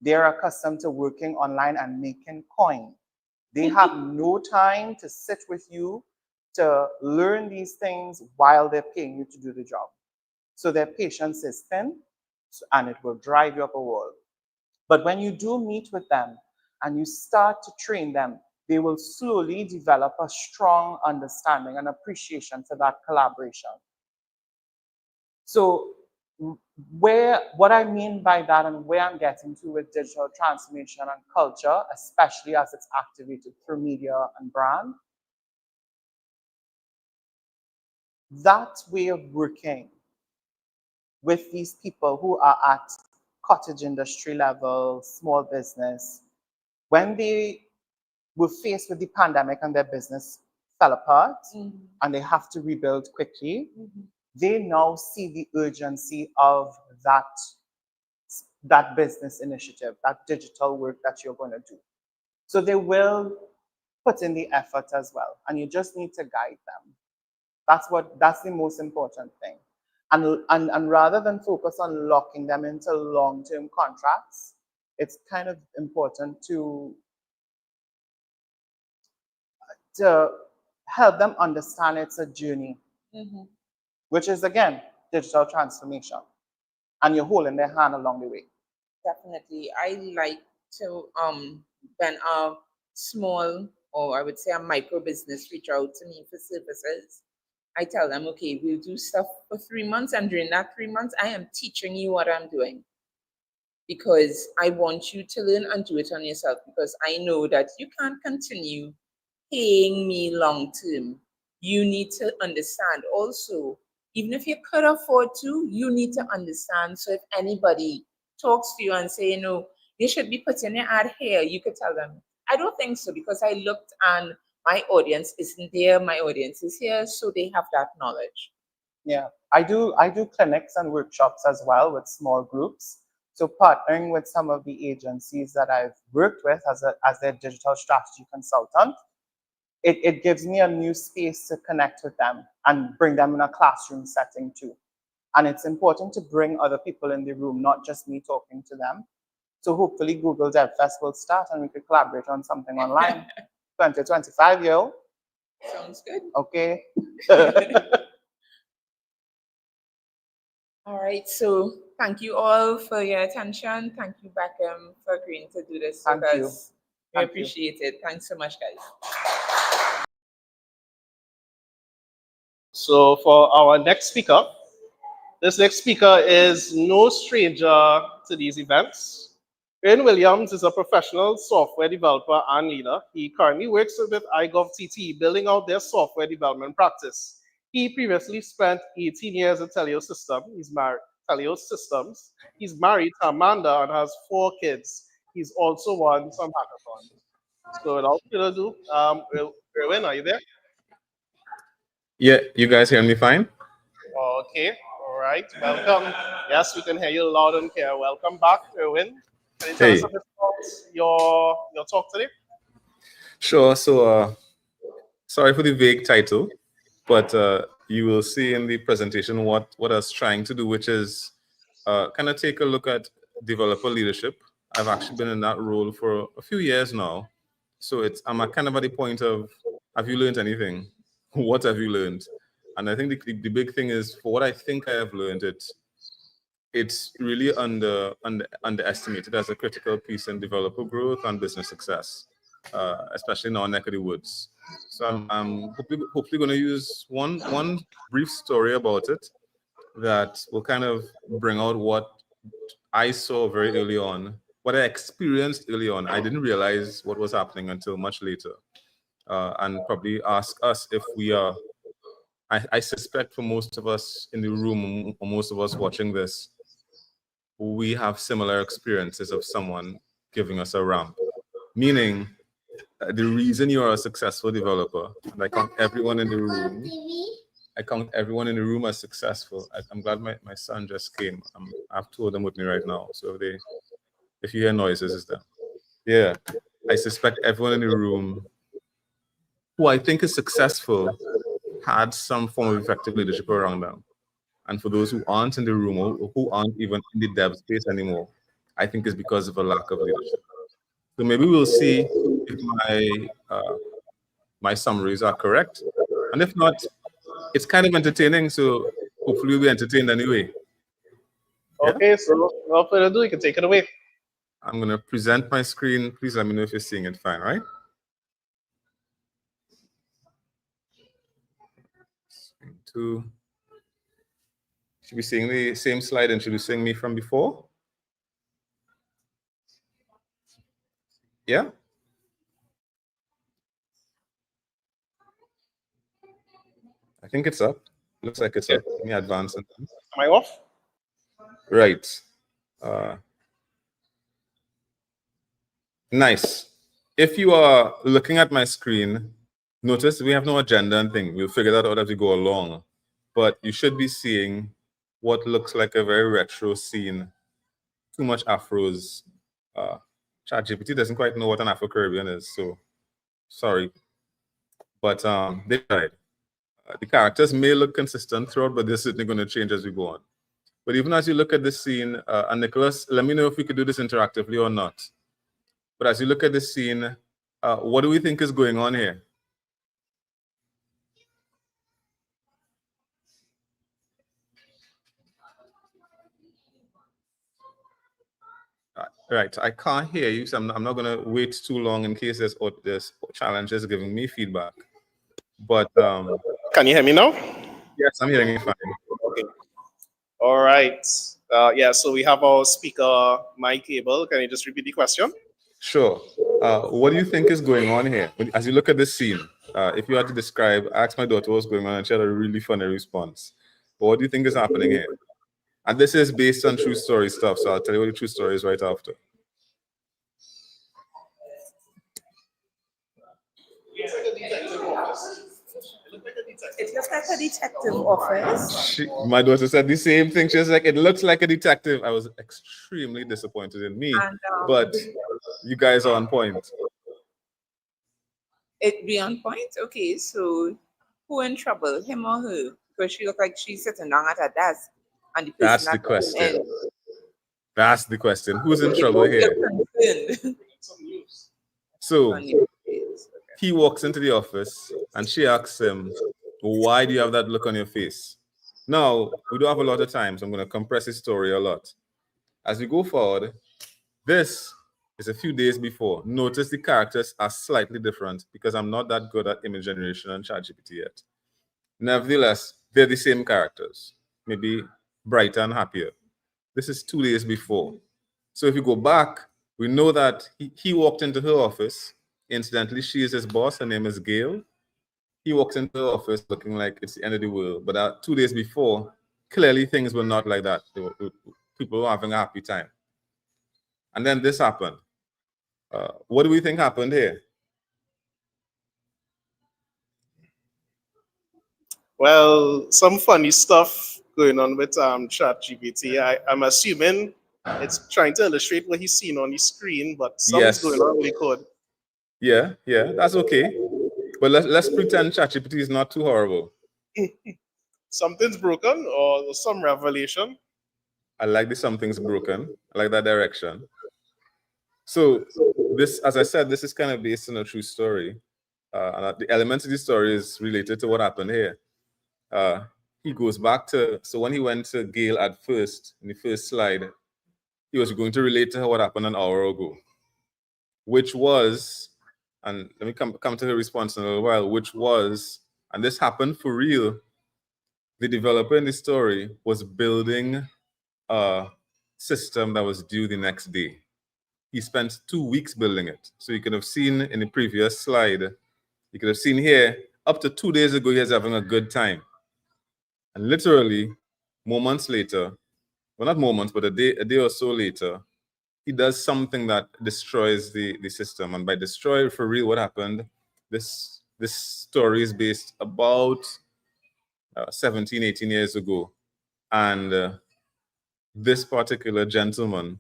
They're accustomed to working online and making coin. They have no time to sit with you to learn these things while they're paying you to do the job. So their patience is thin and it will drive you up a wall. But when you do meet with them and you start to train them, they will slowly develop a strong understanding and appreciation for that collaboration. So what I mean by that and where I'm getting to with digital transformation and culture, especially as it's activated through media and brand, that way of working with these people who are at cottage industry level, small business, when they were faced with the pandemic and their business fell apart and they have to rebuild quickly, they now see the urgency of that business initiative, that digital work that you're going to do. So they will put in the effort as well, and you just need to guide them. That's the most important thing. And rather than focus on locking them into long-term contracts, it's kind of important to help them understand it's a journey, which is, again, digital transformation. And you're holding their hand along the way. Definitely. I like to, when a small, or I would say a micro business reach out to me for services, I tell them, okay, we'll do stuff for 3 months, and during that 3 months, I am teaching you what I'm doing. Because I want you to learn and do it on yourself, because I know that you can't continue paying me long term. You need to understand also, even if you could afford to, you need to understand. So if anybody talks to you and say, you know, you should be putting your ad here, you could tell them, I don't think so, because I looked and my audience isn't there, my audience is here, so they have that knowledge. Yeah, I do clinics and workshops as well with small groups. So partnering with some of the agencies that I've worked with as their digital strategy consultant, it gives me a new space to connect with them and bring them in a classroom setting too. And it's important to bring other people in the room, not just me talking to them. So hopefully Google DevFest will start and we could collaborate on something online. 2025, yo. Sounds good. Okay. All right, so thank you all for your attention. Thank you, Bekim, for agreeing to do this with us. We appreciate it. Thanks so much, guys. So for our next speaker, this next speaker is no stranger to these events. Irwin Williams is a professional software developer and leader. He currently works with iGovTT, building out their software development practice. He previously spent 18 years at Telio Systems. He's married to Amanda and has 4 kids. He's also won some hackathons. So without further ado, Irwin, are you there? Yeah, you guys hear me fine? Okay, all right, welcome. Yes, we can hear you loud and clear. Welcome back, Irwin. Can you tell us a bit about your talk today? Sure. So, sorry for the vague title, but you will see in the presentation what I was trying to do, which is kind of take a look at developer leadership. I've actually been in that role for a few years now. So I'm kind of at the point of, have you learned anything? What have you learned? And I think the big thing is, for what I think I have learned, it's really underestimated as a critical piece in developer growth and business success, especially in our neck of the woods. So I'm hopefully going to use one brief story about it that will kind of bring out what I saw very early on, what I experienced early on. I didn't realize what was happening until much later, and probably ask us if we are. I suspect for most of us in the room, or most of us watching this, we have similar experiences of someone giving us a ramp. Meaning, the reason you are a successful developer, and I count everyone in the room, as successful. I'm glad my son just came. I have 2 of them with me right now. So if you hear noises, it's them. Yeah, I suspect everyone in the room who I think is successful had some form of effective leadership around them. And for those who aren't in the room, or who aren't even in the dev space anymore, I think it's because of a lack of leadership. So maybe we'll see if my summaries are correct. And if not, it's kind of entertaining, so hopefully we'll be entertained anyway. Okay, so without further ado, you can take it away. I'm going to present my screen. Please let me know if you're seeing it fine, right? Screen 2. Should be seeing the same slide introducing me from before. Yeah. I think it's up. Looks like it's up. Let me advance it. Am I off? Right. Nice. If you are looking at my screen, notice we have no agenda and thing. We'll figure that out as we go along. But you should be seeing what looks like a very retro scene. Too much afros. ChatGPT doesn't quite know what an Afro-Caribbean is, so sorry. But they tried. The characters may look consistent throughout, but they're certainly going to change as we go on. But even as you look at this scene, and Nicholas, let me know if we could do this interactively or not. But as you look at this scene, what do we think is going on here? Right, I can't hear you, so I'm not going to wait too long in case there's challenges giving me feedback. But can you hear me now? Yes, I'm hearing you fine. Okay. All right. Yeah, so we have our speaker mic able. Can you just repeat the question? Sure. What do you think is going on here? As you look at this scene, if you had to describe, ask my daughter what's going on, and she had a really funny response. But what do you think is happening here? And this is based on true story stuff, so I'll tell you what the true story is right after. It looks like a detective office. My daughter said the same thing. She was like, it looks like a detective. I was extremely disappointed in me, but you guys are on point. It be on point? Okay, so who in trouble, him or her? Because she looked like she's sitting down at her desk. And the That's the question. That's the question. Who's in trouble here? So he walks into the office and she asks him, why do you have that look on your face? Now, we don't have a lot of time, so I'm going to compress his story a lot. As we go forward, this is a few days before. Notice the characters are slightly different because I'm not that good at image generation and ChatGPT yet. Nevertheless, they're the same characters, maybe brighter and happier. This is 2 days before. So if you go back, we know that he walked into her office. Incidentally, she is his boss. Her name is Gail. He walks into her office looking like it's the end of the world. But 2 days before, clearly things were not like that. People were having a happy time. And then this happened. What do we think happened here? Well, some funny stuff going on with ChatGPT. I'm assuming it's trying to illustrate what he's seen on the screen, but something's going on with the code. Yeah, that's okay. But let's pretend ChatGPT is not too horrible. Something's broken or some revelation. I like the something's broken. I like that direction. So this, as I said, this is kind of based on a true story. And the elements of the story is related to what happened here. He goes back to, so when he went to Gail at first, in the first slide, he was going to relate to her what happened an hour ago, which was, and let me come to her response in a little while, which was, and this happened for real, the developer in the story was building a system that was due the next day. He spent 2 weeks building it. So you could have seen in the previous slide, you could have seen here, up to 2 days ago, he was having a good time. And literally, moments later, well, not moments, but a day or so later, he does something that destroys the system. And by destroy, for real, what happened, this story is based about 17, 18 years ago. And this particular gentleman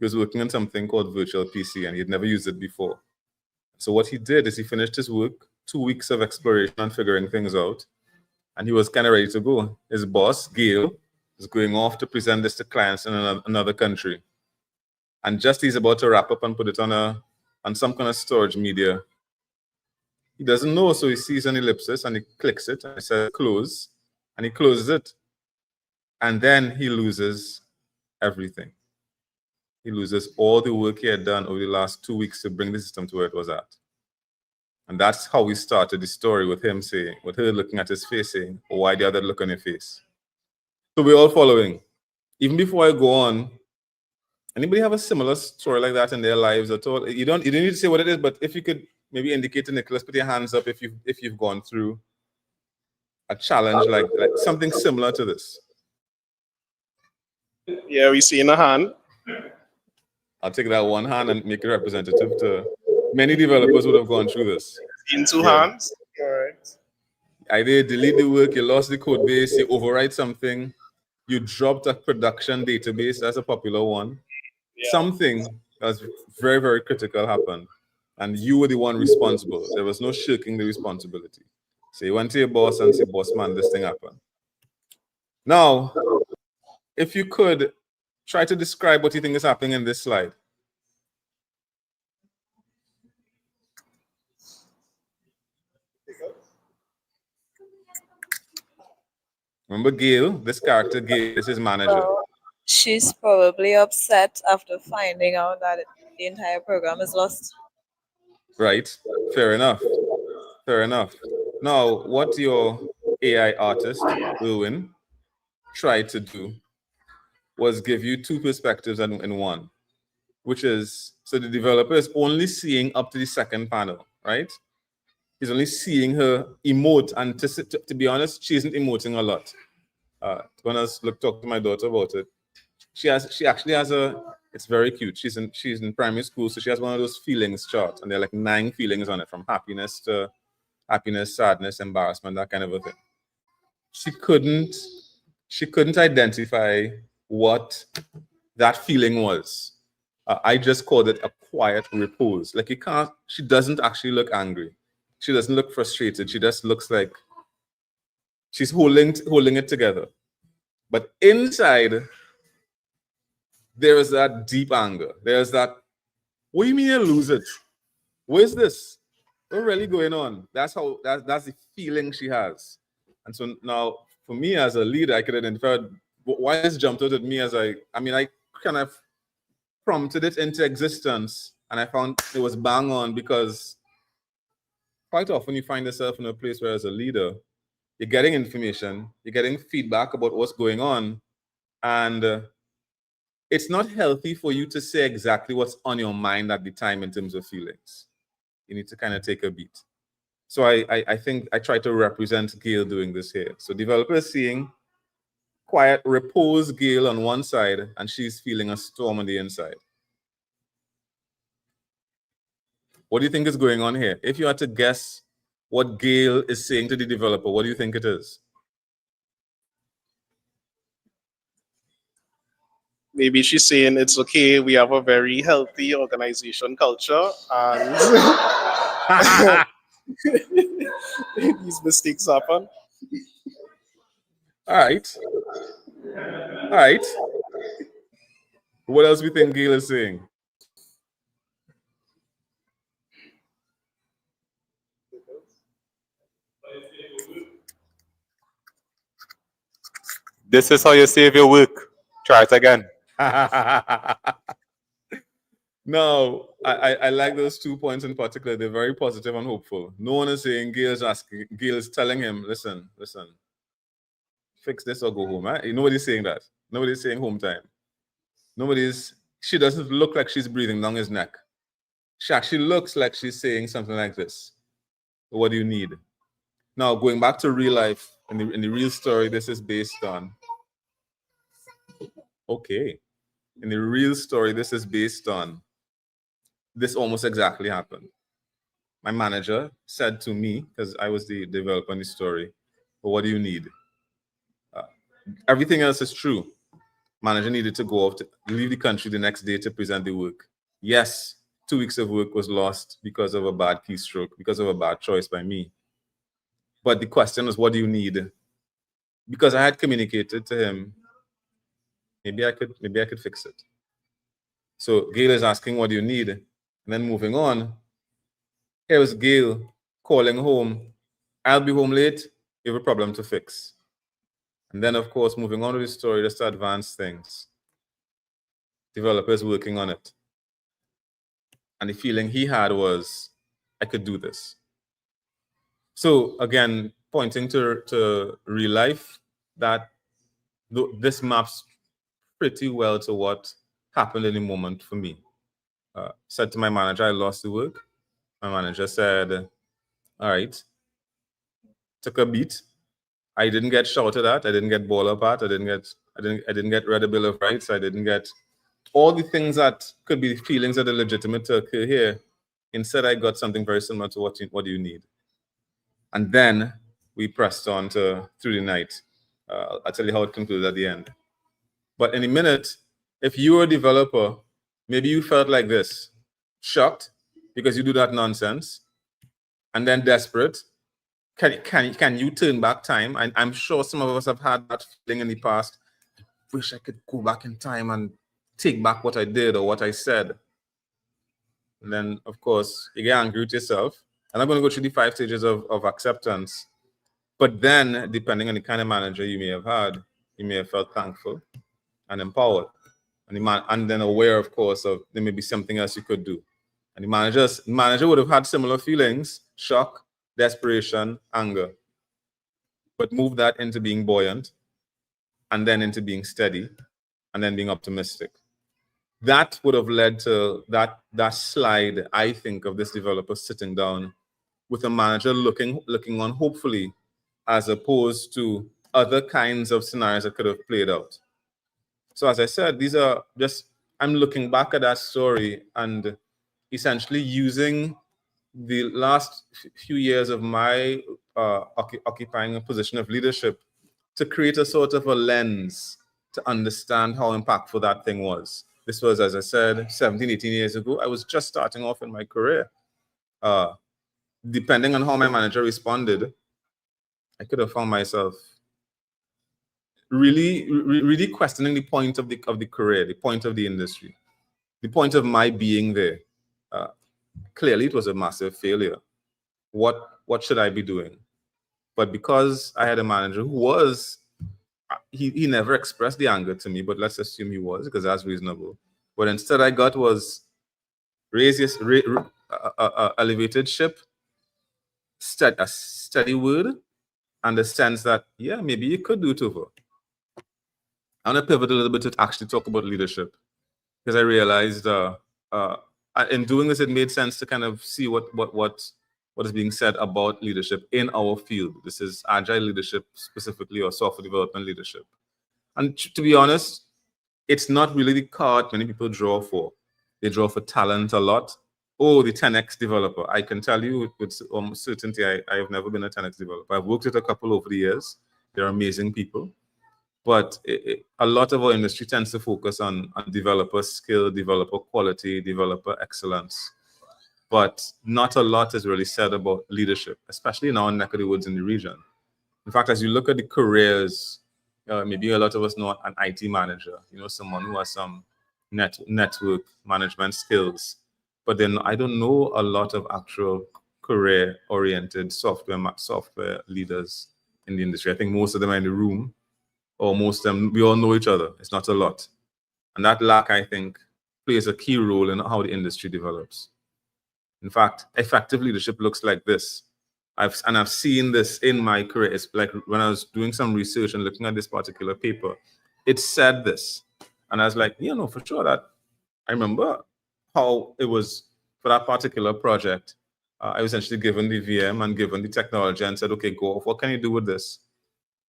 was working on something called virtual PC, and he had never used it before. So what he did is he finished his work, 2 weeks of exploration and figuring things out, and he was kind of ready to go. His boss, Gail, is going off to present this to clients in another country. And just he's about to wrap up and put it on some kind of storage media. He doesn't know, so he sees an ellipsis and he clicks it and he says close, and he closes it. And then he loses everything. He loses all the work he had done over the last 2 weeks to bring the system to where it was at. And that's how we started the story, with him saying, with her looking at his face saying, why the other look on your face? So we're all following. Even before I go on, anybody have a similar story like that in their lives at all? You don't need to say what it is, but if you could maybe indicate to Nicholas, put your hands up if you've gone through a challenge like something similar to this. Yeah, we see in a hand. I'll take that one hand and make it representative to many developers would have gone through this. In two hands. All right. Either delete the work, you lost the code base, you overwrite something, you dropped a production database, that's a popular one. Yeah. Something that's very, very critical happened, and you were the one responsible. There was no shirking the responsibility. So you went to your boss and said, boss man, this thing happened. Now, if you could try to describe what you think is happening in this slide. Remember Gail, this character, Gail is his manager. She's probably upset after finding out that the entire program is lost. Right, fair enough, fair enough. Now, what your AI artist, Irwin, tried to do was give you two perspectives in one, which is, so the developer is only seeing up to the second panel, right? He's only seeing her emote, and to be honest, she isn't emoting a lot. When I talk to my daughter about it, she actually has it's very cute. She's in primary school, so she has one of those feelings charts, and there are like 9 feelings on it, from happiness to happiness, sadness, embarrassment, that kind of a thing. She couldn't identify what that feeling was. I just called it a quiet repose. Like she doesn't actually look angry. She doesn't look frustrated. She just looks like she's holding it together. But inside, there is that deep anger. There's that, what do you mean you lose it? Where's this? What's really going on? That's the feeling she has. And so now, for me as a leader, I could identify why this jumped out at me as I kind of prompted it into existence, and I found it was bang on, because quite often you find yourself in a place where as a leader, you're getting information, you're getting feedback about what's going on, and it's not healthy for you to say exactly what's on your mind at the time in terms of feelings. You need to kind of take a beat. So I think I try to represent Gail doing this here. So developers seeing quiet, repose Gail on one side, and she's feeling a storm on the inside. What do you think is going on here? If you had to guess what Gail is saying to the developer, what do you think it is? Maybe she's saying it's okay, we have a very healthy organization culture, and these mistakes happen. All right. What else do we think Gail is saying? This is how you save your work. Try it again. No, I like those 2 points in particular. They're very positive and hopeful. No one is saying Gail is telling him, listen, fix this or go home. Right? Nobody's saying that. Nobody's saying home time. She doesn't look like she's breathing down his neck. She actually looks like she's saying something like this. What do you need? Now, going back to real life, in the real story, this is based on. Okay. In the real story, this is based on. This almost exactly happened. My manager said to me, because I was the developer in the story, well, what do you need? Everything else is true. Manager needed to go off, leave the country the next day to present the work. Yes, 2 weeks of work was lost because of a bad keystroke, because of a bad choice by me. But the question was, what do you need? Because I had communicated to him, maybe I could fix it. So Gail is asking, what do you need? And then moving on, here was Gail calling home. I'll be home late. You have a problem to fix. And then, of course, moving on to the story, just to advance things. Developers working on it. And the feeling he had was, I could do this. So again, pointing to real life, that this maps pretty well to what happened in the moment for me. Said to my manager, I lost the work. My manager said, all right, took a beat. I didn't get shouted at. I didn't get ball up at. I didn't get read a bill of rights. I didn't get all the things that could be feelings that are legitimate to occur here. Instead, I got something very similar to what do you need? And then we pressed on through the night. I'll tell you how it concluded at the end. But in a minute, if you were a developer, maybe you felt like this, shocked because you do that nonsense, and then desperate. Can you turn back time? I'm sure some of us have had that feeling in the past. I wish I could go back in time and take back what I did or what I said. And then, of course, you get angry with yourself. And I'm going to go through the 5 stages of acceptance. But then, depending on the kind of manager you may have had, you may have felt thankful and empowered. And then aware, of course, of there may be something else you could do. And the manager would have had similar feelings, shock, desperation, anger, but move that into being buoyant, and then into being steady, and then being optimistic. That would have led to that slide, I think, of this developer sitting down with a manager looking on hopefully, as opposed to other kinds of scenarios that could have played out. So as I said, these are just, I'm looking back at that story and essentially using the last few years of my occupying a position of leadership to create a sort of a lens to understand how impactful that thing was. This was, as I said, 17, 18 years ago. I was just starting off in my career. Depending on how my manager responded, I could have found myself really questioning the point of the career, the point of the industry, the point of my being there. Clearly, it was a massive failure. What should I be doing? But because I had a manager who was, he never expressed the anger to me, but let's assume he was, because that's reasonable. What instead I got was elevated ship, a steady word, and the sense that, yeah, maybe you could do it over. I want to pivot a little bit to actually talk about leadership, because I realized in doing this, it made sense to kind of see what is being said about leadership in our field. This is agile leadership specifically, or software development leadership. And to be honest, it's not really the card many people draw for. They draw for talent a lot. Oh, the 10x developer. I can tell you with certainty, I have never been a 10x developer. I've worked with a couple over the years. They're amazing people. But a lot of our industry tends to focus on developer skill, developer quality, developer excellence. But not a lot is really said about leadership, especially in our neck of the woods in the region. In fact, as you look at the careers, maybe a lot of us know an IT manager, someone who has some network management skills. But then I don't know a lot of actual career-oriented software leaders in the industry. I think most of them are in the room, or most of them, we all know each other. It's not a lot. And that lack, I think, plays a key role in how the industry develops. In fact, effective leadership looks like this. I've seen this in my career. It's like when I was doing some research and looking at this particular paper, it said this. And I was like, for sure that I remember how it was for that particular project. I was essentially given the VM and given the technology and said, okay, go off. What can you do with this?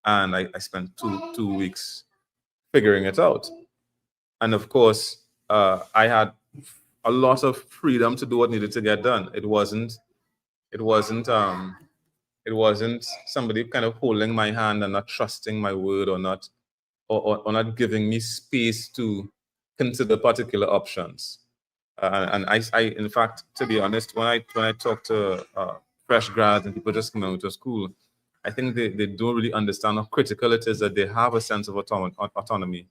And I spent two weeks figuring it out. And of course, I had a lot of freedom to do what needed to get done. It wasn't somebody kind of holding my hand and not trusting my word, or not giving me space to consider particular options. And I, in fact, to be honest, when I talk to fresh grads and people just coming out of school, I think they don't really understand how critical it is that they have a sense of autonomy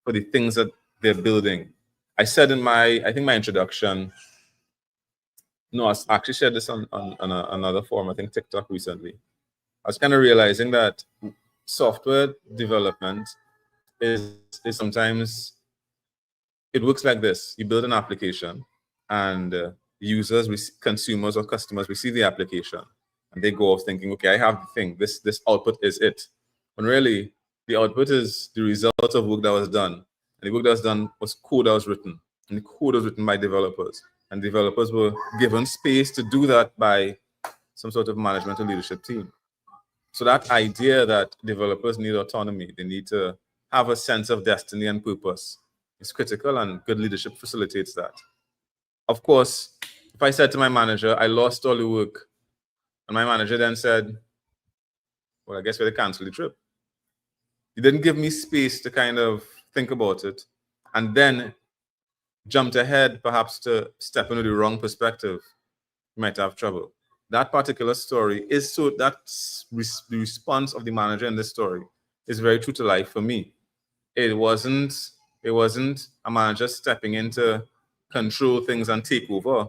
for the things that they're building. I said in my introduction, no, I actually shared this on another forum, I think TikTok recently. I was kind of realizing that software development is sometimes, it works like this. You build an application and users, consumers or customers receive the application and they go off thinking, okay, I have the thing, this output is it. When really, The output is the result of work that was done. And the work that was done was code that was written. And the code was written by developers. And developers were given space to do that by some sort of management or leadership team. So that idea that developers need autonomy, they need to have a sense of destiny and purpose is critical, and good leadership facilitates that. Of course, if I said to my manager, I lost all the work, and my manager then said, well, I guess we're going to cancel the trip. He didn't give me space to kind of think about it, and then jumped ahead perhaps to step into the wrong perspective. You might have trouble. That particular story is so the response of the manager in this story is very true to life for me. It wasn't a manager stepping in to control things and take over.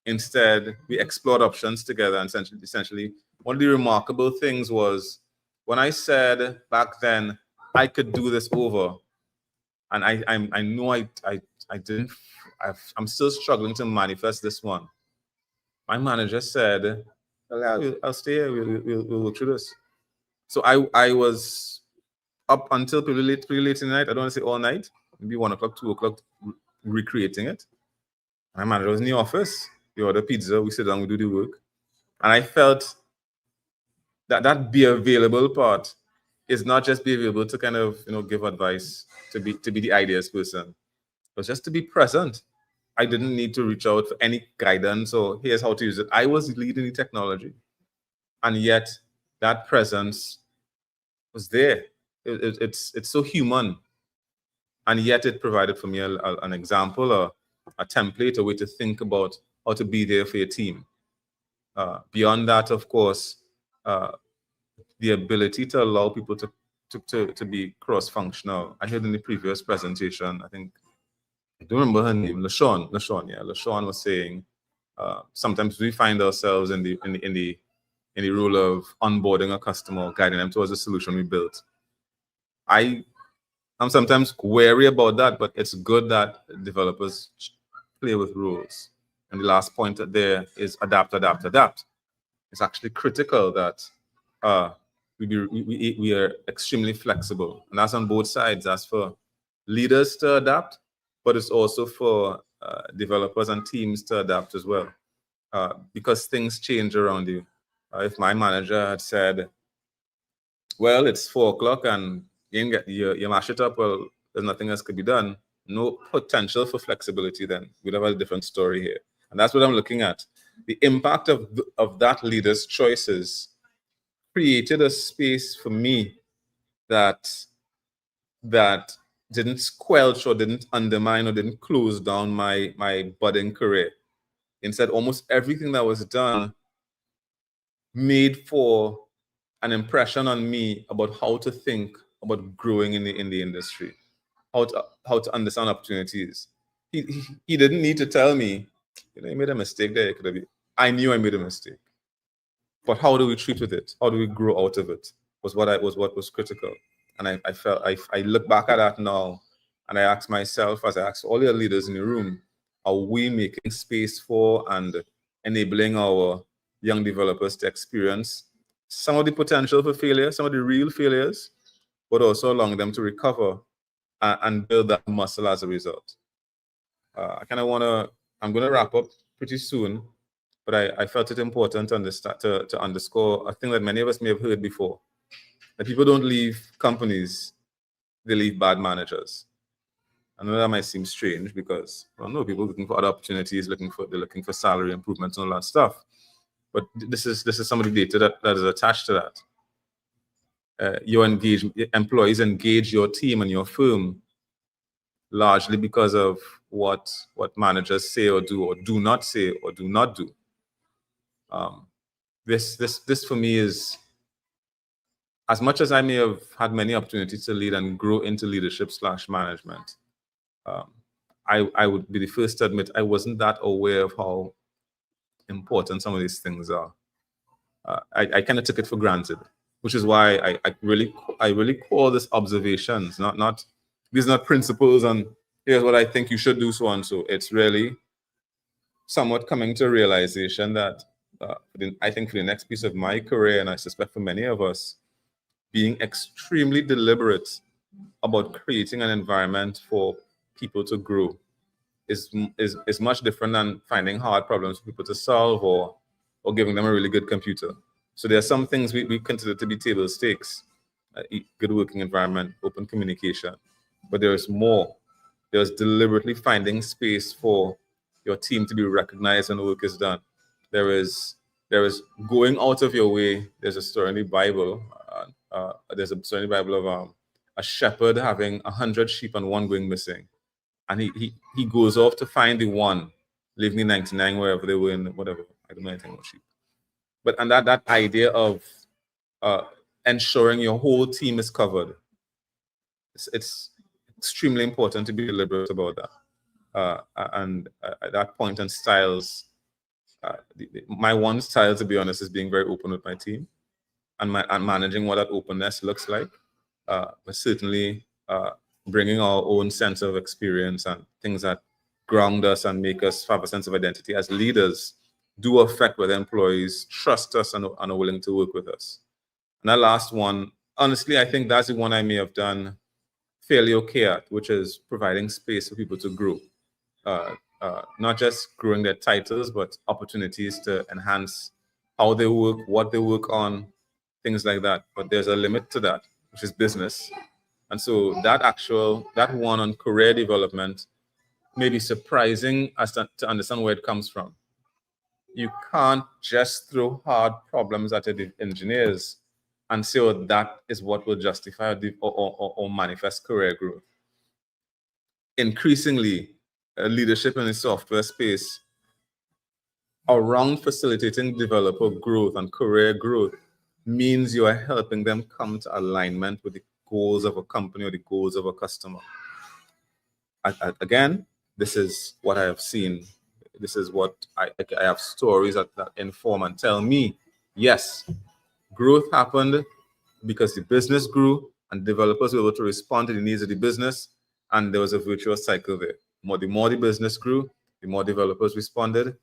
Instead, we explored options together, and essentially one of the remarkable things was when I said back then I could do this over, and I know I didn't. I'm still struggling to manifest this one. My manager said, I'll stay here, we'll work through this. So I was up until pretty late in the night. I don't want to say all night, maybe 1 o'clock, 2 o'clock, recreating it. My manager was in the office. We order pizza, we sit down, we do the work. And I felt that be available part is not just be available to kind of, give advice, to be the ideas person, but just to be present. I didn't need to reach out for any guidance or here's how to use it. I was leading the technology. And yet that presence was there. It's so human. And yet it provided for me an example, a template, a way to think about how to be there for your team. Beyond that, of course, the ability to allow people to be cross-functional. I heard in the previous presentation, I don't remember her name, LaShawn was saying, sometimes we find ourselves in the role of onboarding a customer, guiding them towards a solution we built. I'm sometimes wary about that, but it's good that developers play with rules. And the last point there is adapt. It's actually critical that we are extremely flexible. And that's on both sides. That's for leaders to adapt, but it's also for developers and teams to adapt as well, because things change around you. If my manager had said, well, it's 4 o'clock and you mash it up, well, there's nothing else could be done. No potential for flexibility then. We'd have a different story here. And that's what I'm looking at. The impact of that leader's choices created a space for me that didn't squelch or didn't undermine or didn't close down my budding career. Instead, almost everything that was done made for an impression on me about how to think about growing in the industry, how to understand opportunities. He didn't need to tell me, you made a mistake there. I knew I made a mistake. But how do we treat with it? How do we grow out of it? Was what was critical. And I look back at that now, and I ask myself, as I ask all your leaders in the room, are we making space for and enabling our young developers to experience some of the potential for failure, some of the real failures, but also allowing them to recover and build that muscle as a result? I'm going to wrap up pretty soon, but I felt it important to underscore a thing that many of us may have heard before, that people don't leave companies, they leave bad managers. I know that might seem strange because, people looking for other opportunities, they're looking for salary improvements and all that stuff. But this is some of the data that is attached to that. Employees engage your team and your firm largely because of what managers say or do not say or do not do. This for me is, as much as I may have had many opportunities to lead and grow into leadership / management, I would be the first to admit I wasn't that aware of how important some of these things are. I kind of took it for granted, which is why I really call this observations, not these are not principles and here's what I think you should do, so on. So it's really somewhat coming to a realization that I think for the next piece of my career, and I suspect for many of us, being extremely deliberate about creating an environment for people to grow is much different than finding hard problems for people to solve or giving them a really good computer. So there are some things we consider to be table stakes: good working environment, open communication. But there's more. There's deliberately finding space for your team to be recognized when the work is done. There is going out of your way. There's a story in the Bible. There's a story in the Bible of a shepherd having 100 sheep and one going missing, and he goes off to find the one, leaving the 99 wherever they were in whatever. I don't know anything about sheep. But and that idea of ensuring your whole team is covered, it's extremely important to be deliberate about that. And at that point, and styles, my one style, to be honest, is being very open with my team and managing what that openness looks like. But certainly bringing our own sense of experience and things that ground us and make us have a sense of identity as leaders do affect whether employees trust us and are willing to work with us. And that last one, honestly, I think that's the one I may have done fairly okay at, which is providing space for people to grow. Not just growing their titles, but opportunities to enhance how they work, what they work on, things like that. But there's a limit to that, which is business. And so that one on career development may be surprising as to understand where it comes from. You can't just throw hard problems at the engineers and say, oh, that is what will justify or manifest career growth. Increasingly, leadership in the software space around facilitating developer growth and career growth means you are helping them come to alignment with the goals of a company or the goals of a customer. Again, this is what I have seen. This is what I have stories that inform and tell me, yes, growth happened because the business grew and developers were able to respond to the needs of the business, and there was a virtuous cycle there. The more the business grew, the more developers responded,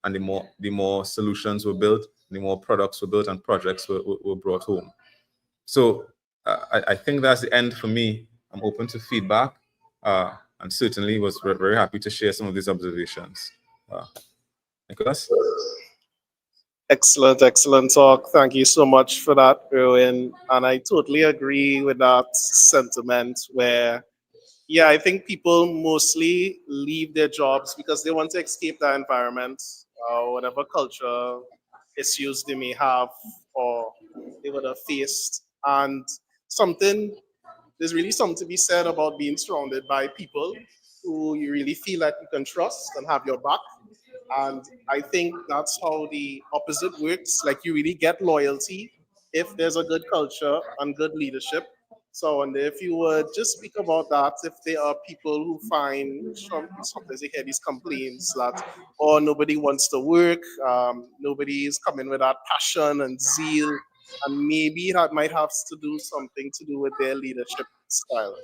and the more solutions were built, the more products were built, and projects were brought home. So I think that's the end for me. I'm open to feedback, and certainly was very happy to share some of these observations. Nicholas? Excellent talk. Thank you so much for that, Irwin. And I totally agree with that sentiment where, yeah, I think people mostly leave their jobs because they want to escape that environment, whatever culture issues they may have or they would have faced. And there's really something to be said about being surrounded by people who you really feel like you can trust and have your back. And I think that's how the opposite works. Like you really get loyalty if there's a good culture and good leadership. So I wonder if you would just speak about that, if there are people who find sometimes they hear these complaints that, oh, nobody wants to work, nobody is coming with that passion and zeal, and maybe that might have to do something to do with their leadership style.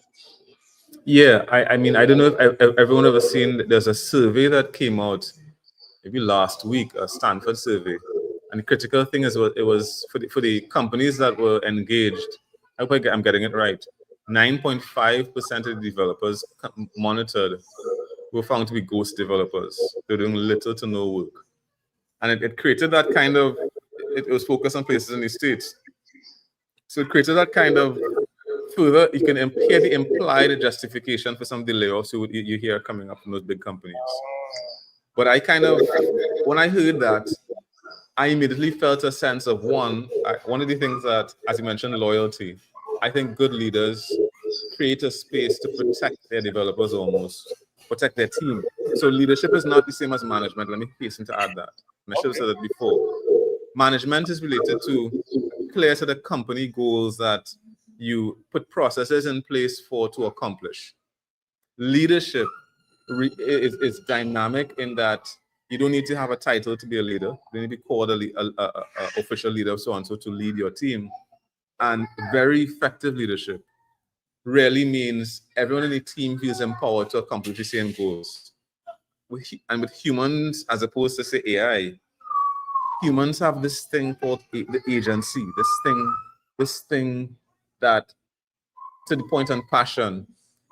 Yeah, I mean, I don't know if everyone ever seen, there's a survey that came out maybe last week, a Stanford survey. And the critical thing is it was for the companies that were engaged, I hope I'm getting it right, 9.5% of the developers monitored were found to be ghost developers. They're doing little to no work. And it created that kind of, it was focused on places in the States. So it created that kind of further, you can hear the implied justification for some of the layoffs you hear coming up from those big companies. But I kind of, when I heard that, I immediately felt a sense of one of the things that, as you mentioned, loyalty. I think good leaders create a space to protect their developers almost, protect their team. So leadership is not the same as management. Let me hasten to add that. And I should have said that before. Management is related to clear set of company goals that you put processes in place to accomplish. Leadership is dynamic in that you don't need to have a title to be a leader. You need to be called an official leader, so on, so to lead your team. And very effective leadership really means everyone in the team feels empowered to accomplish the same goals. And with humans, as opposed to say AI, humans have this thing called the agency. This thing that to the point on passion,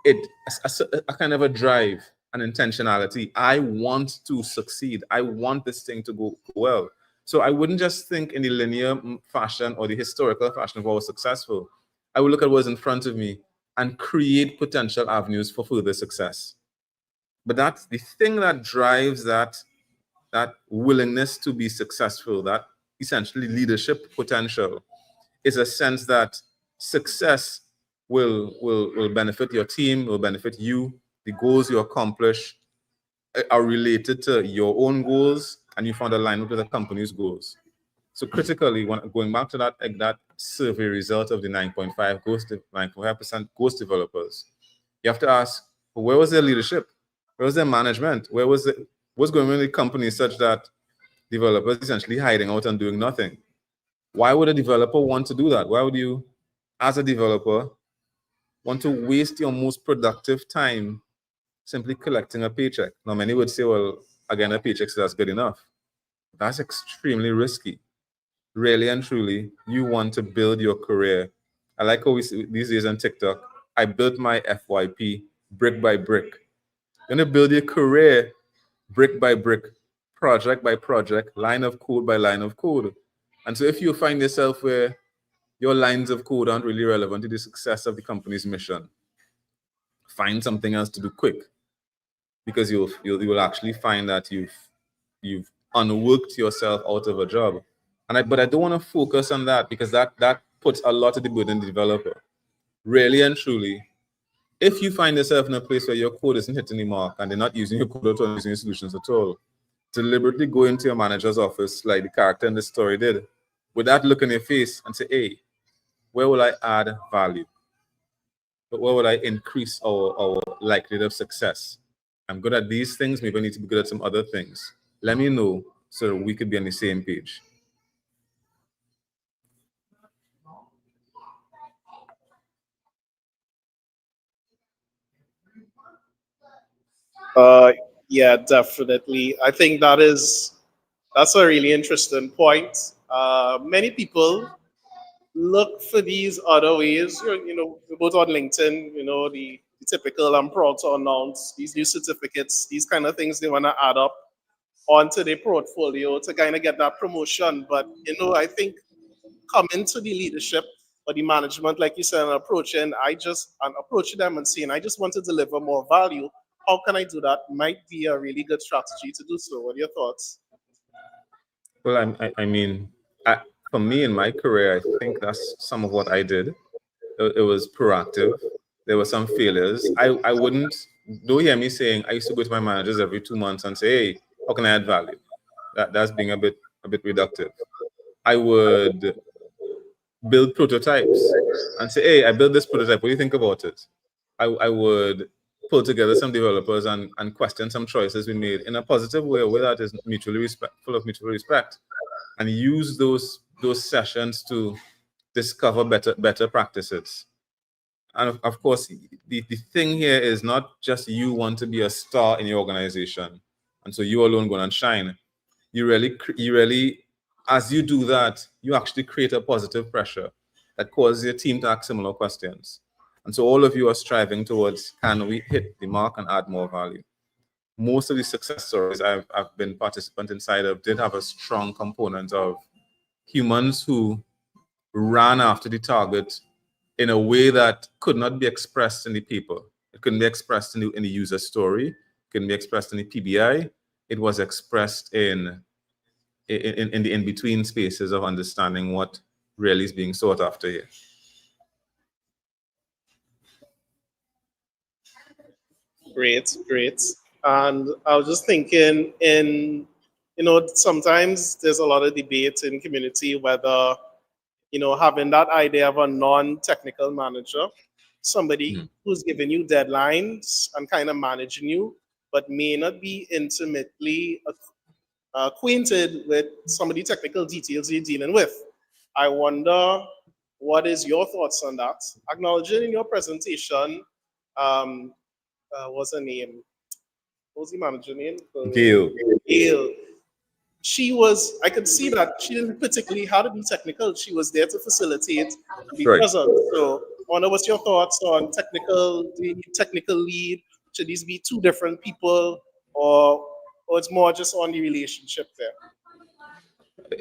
a kind of a drive, an intentionality. I want to succeed. I want this thing to go well. So I wouldn't just think in the linear fashion or the historical fashion of what was successful. I would look at what's in front of me and create potential avenues for further success. But that's the thing that drives that willingness to be successful, that essentially leadership potential, is a sense that success will benefit your team, will benefit you. The goals you accomplish are related to your own goals, and you found alignment with the company's goals. So critically, going back to that survey result of the 9.5% ghost developers, you have to ask, where was their leadership? Where was their management? What's going on in the company such that developers essentially hiding out and doing nothing? Why would a developer want to do that? Why would you, as a developer, want to waste your most productive time simply collecting a paycheck? Now, many would say, well, again, a paycheck, so that's good enough. That's extremely risky. Really and truly, you want to build your career. I like how we see these days on TikTok, I built my FYP brick by brick. You're going to build your career brick by brick, project by project, line of code by line of code. And so if you find yourself where your lines of code aren't really relevant to the success of the company's mission, find something else to do quick, because you will actually find that you've unworked yourself out of a job. But I don't want to focus on that, because that puts a lot of the burden on the developer. Really and truly, if you find yourself in a place where your code isn't hitting the mark and they're not using your code at all, using your solutions at all, deliberately go into your manager's office like the character in the story did, with that look in your face and say, hey, where will I add value? Where would I increase our likelihood of success? I'm good at these things, maybe I need to be good at some other things. Let me know so that we could be on the same page. Yeah, definitely. I think that's a really interesting point. Many people look for these other ways. Both on LinkedIn, the typical I'm proud to announce these new certificates, these kind of things they want to add up onto their portfolio to kind of get that promotion. But I think coming to the leadership or the management, like you said, and approaching them and saying, I just want to deliver more value. How can I do that? Might be a really good strategy to do so. What are your thoughts? Well, for me in my career, I think that's some of what I did. It was proactive. There were some failures. I wouldn't, don't hear me saying I used to go to my managers every 2 months and say, hey, how can I add value? That's being a bit reductive. I would build prototypes and say, hey, I built this prototype. What do you think about it? I would pull together some developers and question some choices we made in a positive way, where that is full of mutual respect, and use those sessions to discover better practices. And of course, the thing here is not just you want to be a star in your organization, and so you alone going to shine. You really, as you do that, you actually create a positive pressure that causes your team to ask similar questions. And so all of you are striving towards, can we hit the mark and add more value? Most of the success stories I've been participant inside of did have a strong component of humans who ran after the target in a way that could not be expressed in the paper. It couldn't be expressed in the user story. It couldn't be expressed in the PBI. It was expressed in the in-between spaces of understanding what really is being sought after here. Great. And I was just thinking sometimes there's a lot of debate in community whether, having that idea of a non-technical manager, somebody who's giving you deadlines and kind of managing you, but may not be intimately acquainted with some of the technical details you're dealing with. I wonder, what is your thoughts on that? Acknowledging in your presentation, what's her name? What was the manager name? Gail. I could see that she didn't particularly how to be technical. She was there to facilitate and be Right. present. So I wonder what's your thoughts on technical, do you need technical lead? Should these be two different people or it's more just on the relationship there?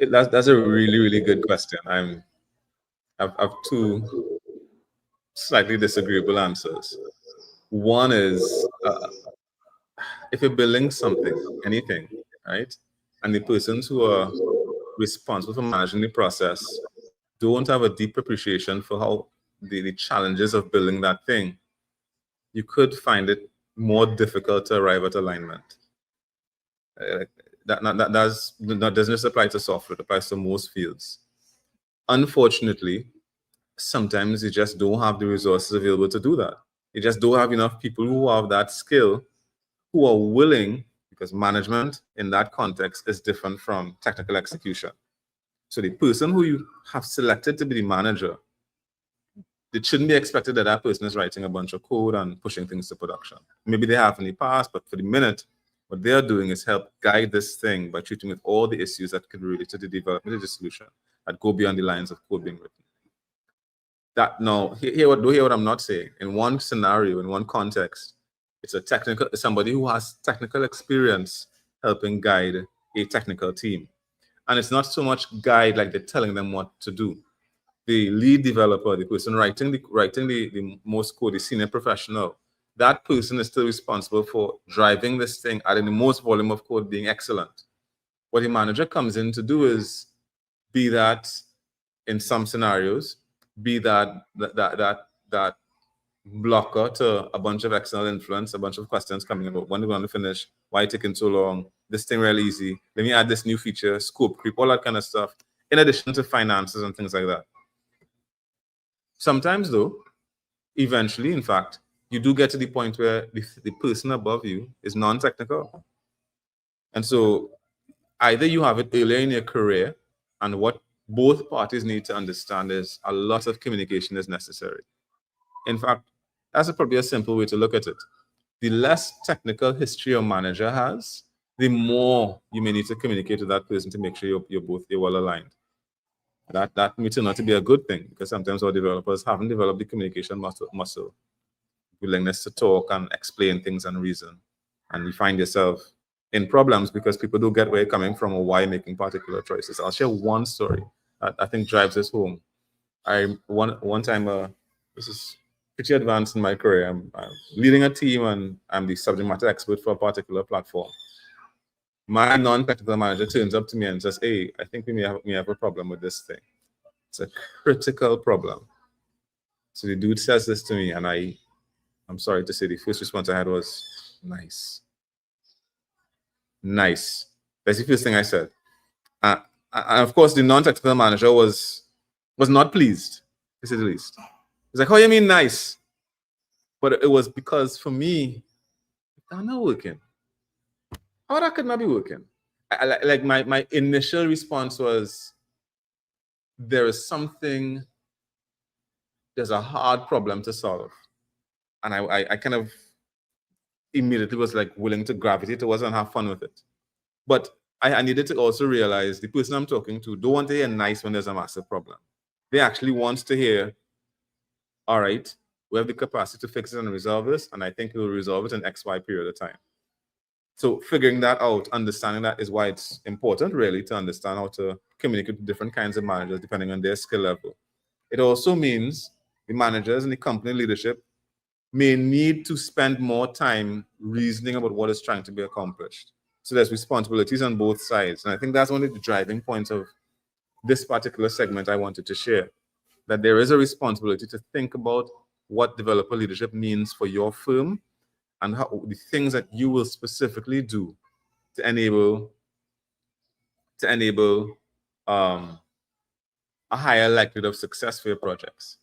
That's a really, really good question. I've two slightly disagreeable answers. One is if you're building something, anything, right, and the persons who are responsible for managing the process don't have a deep appreciation for how the challenges of building that thing, you could find it more difficult to arrive at alignment. That doesn't just apply to software, it applies to most fields. Unfortunately, sometimes you just don't have the resources available to do that. You just don't have enough people who have that skill, who are willing, because management in that context is different from technical execution. So the person who you have selected to be the manager, it shouldn't be expected that that person is writing a bunch of code and pushing things to production. Maybe they have in the past, but for the minute, what they're doing is help guide this thing by treating with all the issues that could relate to the development of the solution that go beyond the lines of code being written. That now, hear what I'm not saying. In one scenario, in one context, it's somebody who has technical experience helping guide a technical team. And it's not so much guide like they're telling them what to do. The lead developer, the person writing the most code, the senior professional, that person is still responsible for driving this thing, adding the most volume of code, being excellent. What the manager comes in to do is be that, in some scenarios, be that blocker to a bunch of external influence, a bunch of questions coming about when we're going to finish, why taking so long, this thing really easy, let me add this new feature, scope creep, all that kind of stuff, in addition to finances and things like that. Sometimes though, eventually, in fact, you do get to the point where the person above you is non-technical. And so either you have it earlier in your career, and what both parties need to understand is a lot of communication is necessary. In fact, that's probably a simple way to look at it. The less technical history your manager has, the more you may need to communicate with that person to make sure you're well aligned. That may turn out to be a good thing, because sometimes our developers haven't developed the communication muscle, willingness to talk and explain things and reason. And you find yourself in problems because people don't get where you're coming from or why you're making particular choices. I'll share one story that I think drives this home. One time, this is pretty advanced in my career. I'm leading a team and I'm the subject matter expert for a particular platform. My non-technical manager turns up to me and says, hey, I think we may have a problem with this thing. It's a critical problem. So the dude says this to me, and I'm sorry to say, the first response I had was, nice. Nice. That's the first thing I said. And of course, the non-technical manager was not pleased, to say the least. He's like, how you mean nice? But it was because for me, I'm not working. How that could not be working? Like my initial response was, there's a hard problem to solve. And I kind of immediately was like willing to gravitate towards it and have fun with it. But I needed to also realize the person I'm talking to don't want to hear nice when there's a massive problem. They actually want to hear, all right, we have the capacity to fix it and resolve this, and I think we'll resolve it in XY period of time. So figuring that out, understanding that is why it's important really to understand how to communicate with different kinds of managers depending on their skill level. It also means the managers and the company leadership may need to spend more time reasoning about what is trying to be accomplished. So there's responsibilities on both sides. And I think that's one of the driving points of this particular segment I wanted to share, that there is a responsibility to think about what developer leadership means for your firm and how the things that you will specifically do to enable a higher likelihood of success for your projects.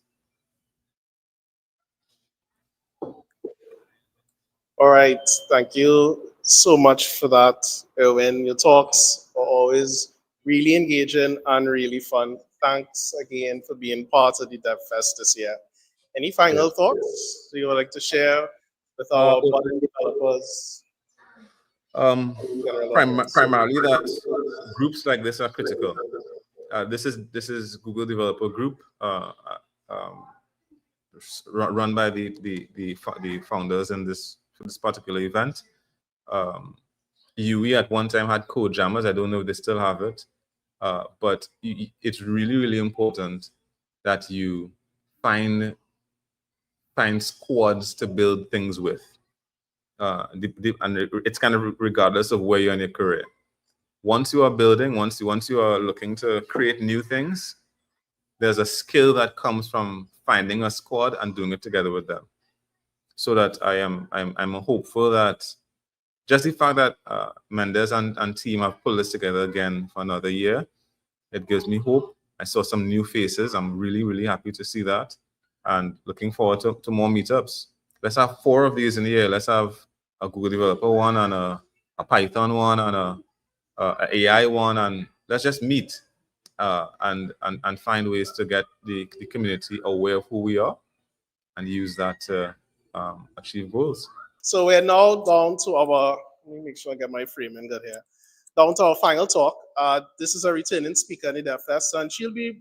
All right, thank you so much for that, Irwin. Your talks are always really engaging and really fun. Thanks again for being part of the DevFest this year. Any final thoughts you would like to share with our budding developers? Primarily that groups like this are critical. This is Google Developer Group, run by the founders in this particular event. UE at one time had code jammers. I don't know if they still have it, but it's really important that you find squads to build things with. And it's kind of regardless of where you're in your career. Once you are building, once you are looking to create new things, there's a skill that comes from finding a squad and doing it together with them. So that I'm hopeful that just the fact that Mendes and team have pulled this together again for another year, it gives me hope. I saw some new faces. I'm really happy to see that, and looking forward to more meetups. Let's have 4 of these in the year. Let's have a Google Developer one and a Python one and a AI one, and let's just meet and find ways to get the community aware of who we are and use that to achieve goals. So we're now down to our, let me make sure I get my framing good here. Down to our final talk. This is a returning speaker in the DevFest, and she'll be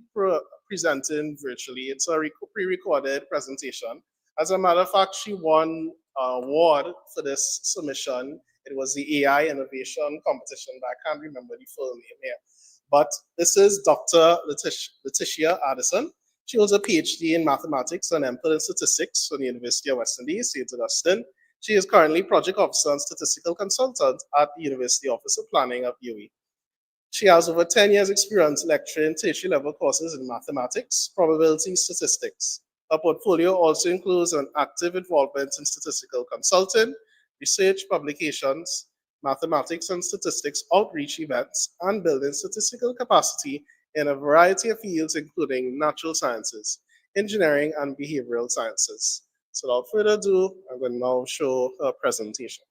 presenting virtually. It's a pre-recorded presentation. As a matter of fact, she won an award for this submission. It was the AI Innovation Competition, but I can't remember the full name here. But this is Dr. Letetia Addison. She holds a PhD in mathematics and MPhil in statistics from the University of West Indies, St. Augustine. She is currently project officer and statistical consultant at the University Office of Planning of UE. She has over 10 years experience lecturing tertiary level courses in mathematics, probability statistics. Her portfolio also includes an active involvement in statistical consulting, research, publications, mathematics and statistics outreach events, and building statistical capacity in a variety of fields, including natural sciences, engineering, and behavioral sciences. So without further ado, I'm going to now show her presentation.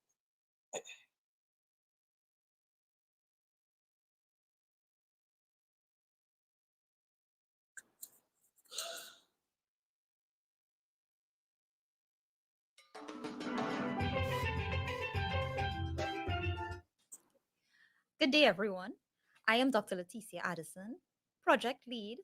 Good day, everyone. I am Dr. Letetia Addison, project lead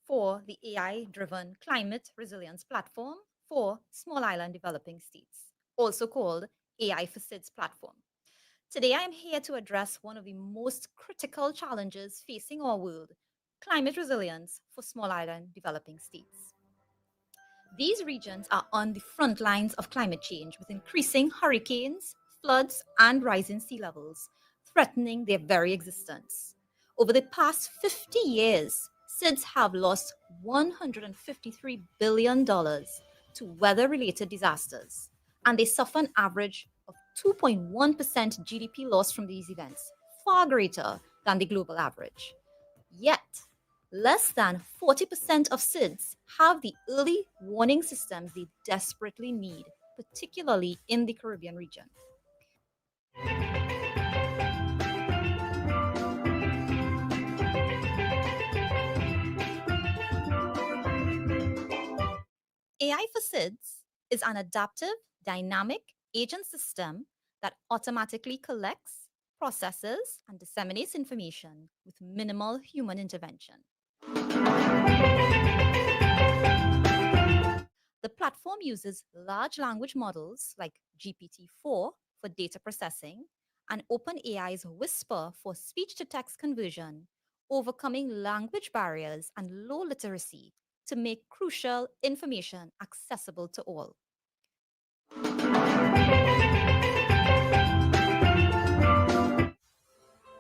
for the AI-driven climate resilience platform for small island developing states, also called AI for SIDS platform. Today, I am here to address one of the most critical challenges facing our world, climate resilience for small island developing states. These regions are on the front lines of climate change with increasing hurricanes, floods, and rising sea levels, threatening their very existence. Over the past 50 years, SIDS have lost $153 billion to weather-related disasters, and they suffer an average of 2.1% GDP loss from these events, far greater than the global average. Yet, less than 40% of SIDS have the early warning systems they desperately need, particularly in the Caribbean region. AI for SIDS is an adaptive, dynamic agent system that automatically collects, processes, and disseminates information with minimal human intervention. The platform uses large language models like GPT-4 for data processing and OpenAI's Whisper for speech-to-text conversion, overcoming language barriers and low literacy to make crucial information accessible to all.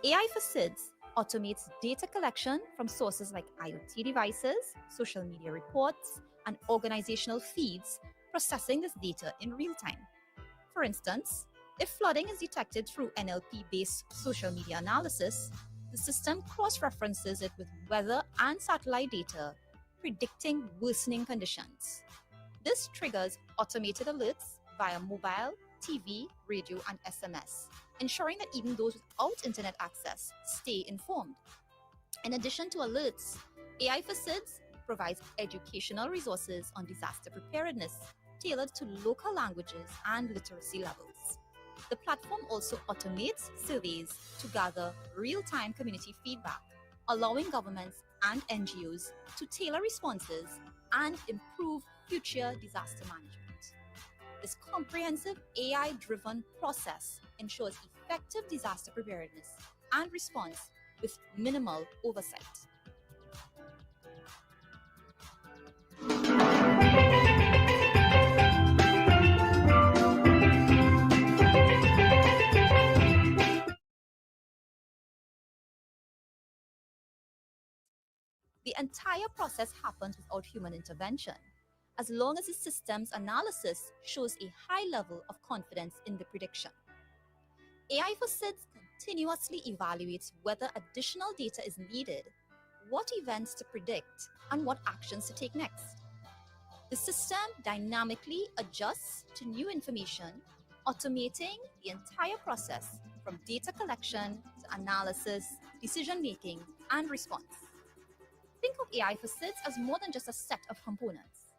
AI for SIDS automates data collection from sources like IoT devices, social media reports, and organizational feeds, processing this data in real time. For instance, if flooding is detected through NLP-based social media analysis, the system cross-references it with weather and satellite data, predicting worsening conditions. This triggers automated alerts via mobile, TV, radio, and SMS, ensuring that even those without internet access stay informed. In addition to alerts, AI for SIDS provides educational resources on disaster preparedness tailored to local languages and literacy levels. The platform also automates surveys to gather real-time community feedback, allowing governments and NGOs to tailor responses and improve future disaster management. This comprehensive AI-driven process ensures effective disaster preparedness and response with minimal oversight. The entire process happens without human intervention, as long as the system's analysis shows a high level of confidence in the prediction. AI for SIDS continuously evaluates whether additional data is needed, what events to predict, and what actions to take next. The system dynamically adjusts to new information, automating the entire process from data collection to analysis, decision-making, and response. Think of AI for SIDS as more than just a set of components.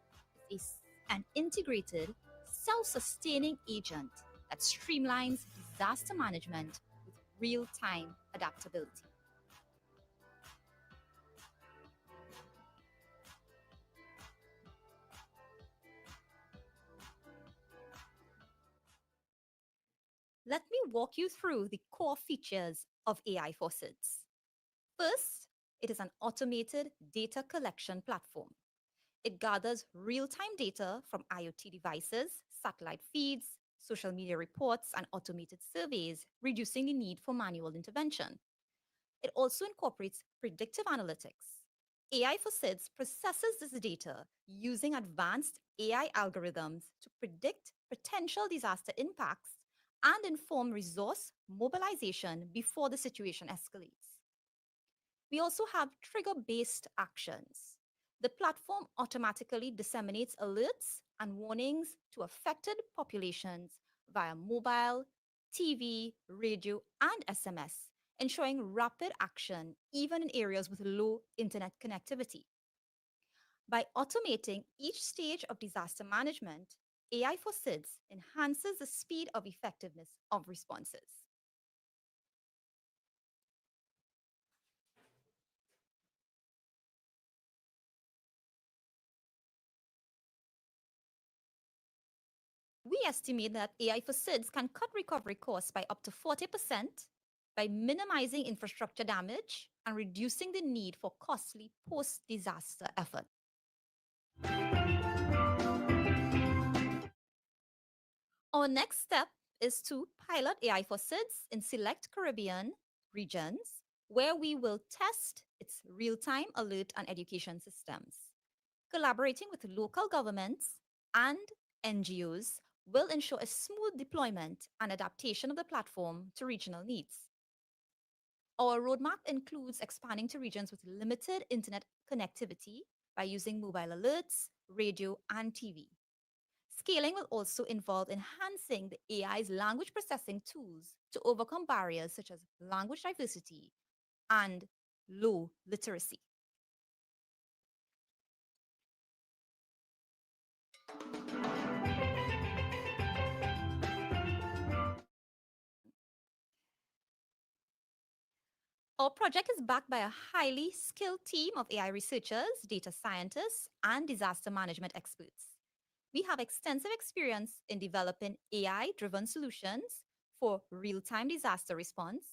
It's an integrated, self-sustaining agent that streamlines disaster management with real-time adaptability. Let me walk you through the core features of AI for SIDS. First, it is an automated data collection platform. It gathers real-time data from IoT devices, satellite feeds, social media reports, and automated surveys, reducing the need for manual intervention. It also incorporates predictive analytics. AI for SIDS processes this data using advanced AI algorithms to predict potential disaster impacts and inform resource mobilization before the situation escalates. We also have trigger-based actions. The platform automatically disseminates alerts and warnings to affected populations via mobile, TV, radio, and SMS, ensuring rapid action even in areas with low internet connectivity. By automating each stage of disaster management, AI for SIDS enhances the speed of effectiveness of responses. We estimate that AI for SIDS can cut recovery costs by up to 40% by minimizing infrastructure damage and reducing the need for costly post-disaster effort. Our next step is to pilot AI for SIDS in select Caribbean regions where we will test its real-time alert and education systems. Collaborating with local governments and NGOs will ensure a smooth deployment and adaptation of the platform to regional needs. Our roadmap includes expanding to regions with limited internet connectivity by using mobile alerts, radio, and TV. Scaling will also involve enhancing the AI's language processing tools to overcome barriers such as language diversity and low literacy. Our project is backed by a highly skilled team of AI researchers, data scientists, and disaster management experts. We have extensive experience in developing AI-driven solutions for real-time disaster response,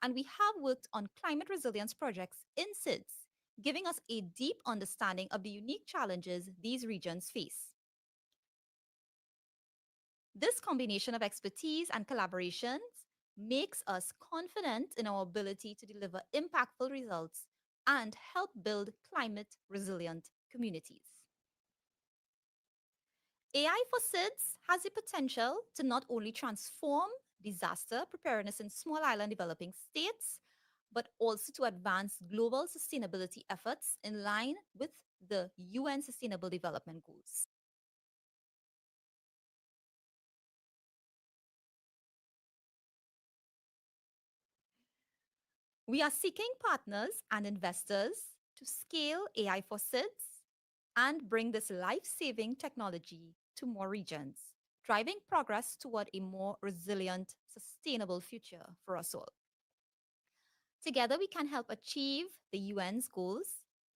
and we have worked on climate resilience projects in SIDS, giving us a deep understanding of the unique challenges these regions face. This combination of expertise and collaborations makes us confident in our ability to deliver impactful results and help build climate resilient communities. AI for SIDS has the potential to not only transform disaster preparedness in small island developing states, but also to advance global sustainability efforts in line with the UN Sustainable Development Goals. We are seeking partners and investors to scale AI for SIDS and bring this life-saving technology to more regions, driving progress toward a more resilient, sustainable future for us all. Together, we can help achieve the UN's goals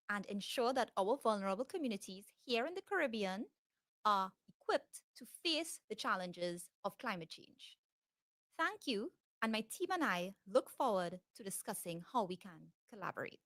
and ensure that our vulnerable communities here in the Caribbean are equipped to face the challenges of climate change. Thank you, and my team and I look forward to discussing how we can collaborate.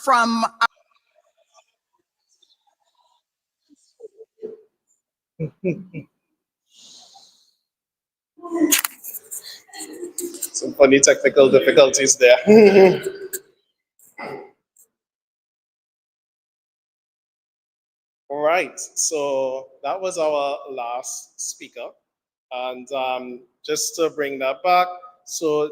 From some funny technical difficulties there. All right, so that was our last speaker. And just to bring that back, so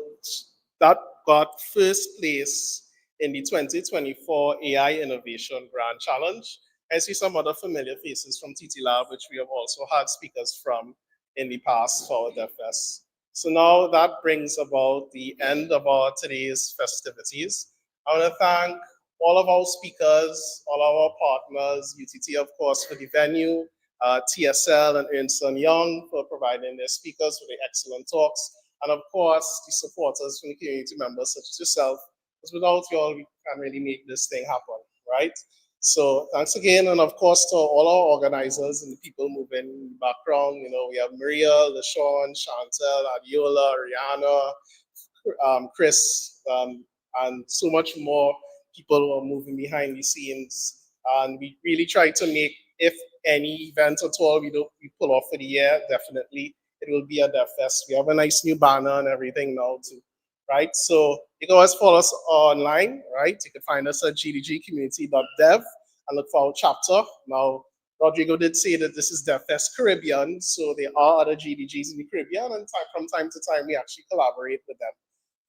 that got first place in the 2024 AI Innovation Grand Challenge. I see some other familiar faces from TT Lab, which we have also had speakers from in the past for DevFest. So now that brings about the end of our today's festivities. I want to thank all of our speakers, all our partners, UTT, of course, for the venue, TSL and Ernst & Young for providing their speakers for the excellent talks, and of course, the supporters from the community members such as yourself, because without you all, we can't really make this thing happen, right? So thanks again, and of course to all our organizers and the people moving in the background. You know, we have Maria, LaShawn, Chantel, Adiola, Rihanna, Chris, and so much more people who are moving behind the scenes. And we really try to make, if any event at all we pull off for the year, definitely it will be a DevFest. We have a nice new banner and everything now too, right? So you can always follow us online, right? You can find us at gdgcommunity.dev and look for our chapter. Now, Rodrigo did say that this is DevFest Caribbean, so there are other GDGs in the Caribbean, and from time to time we actually collaborate with them.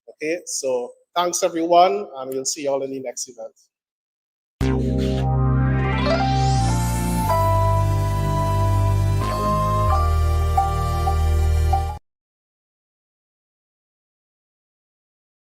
Okay, so thanks everyone, and we'll see you all in the next event.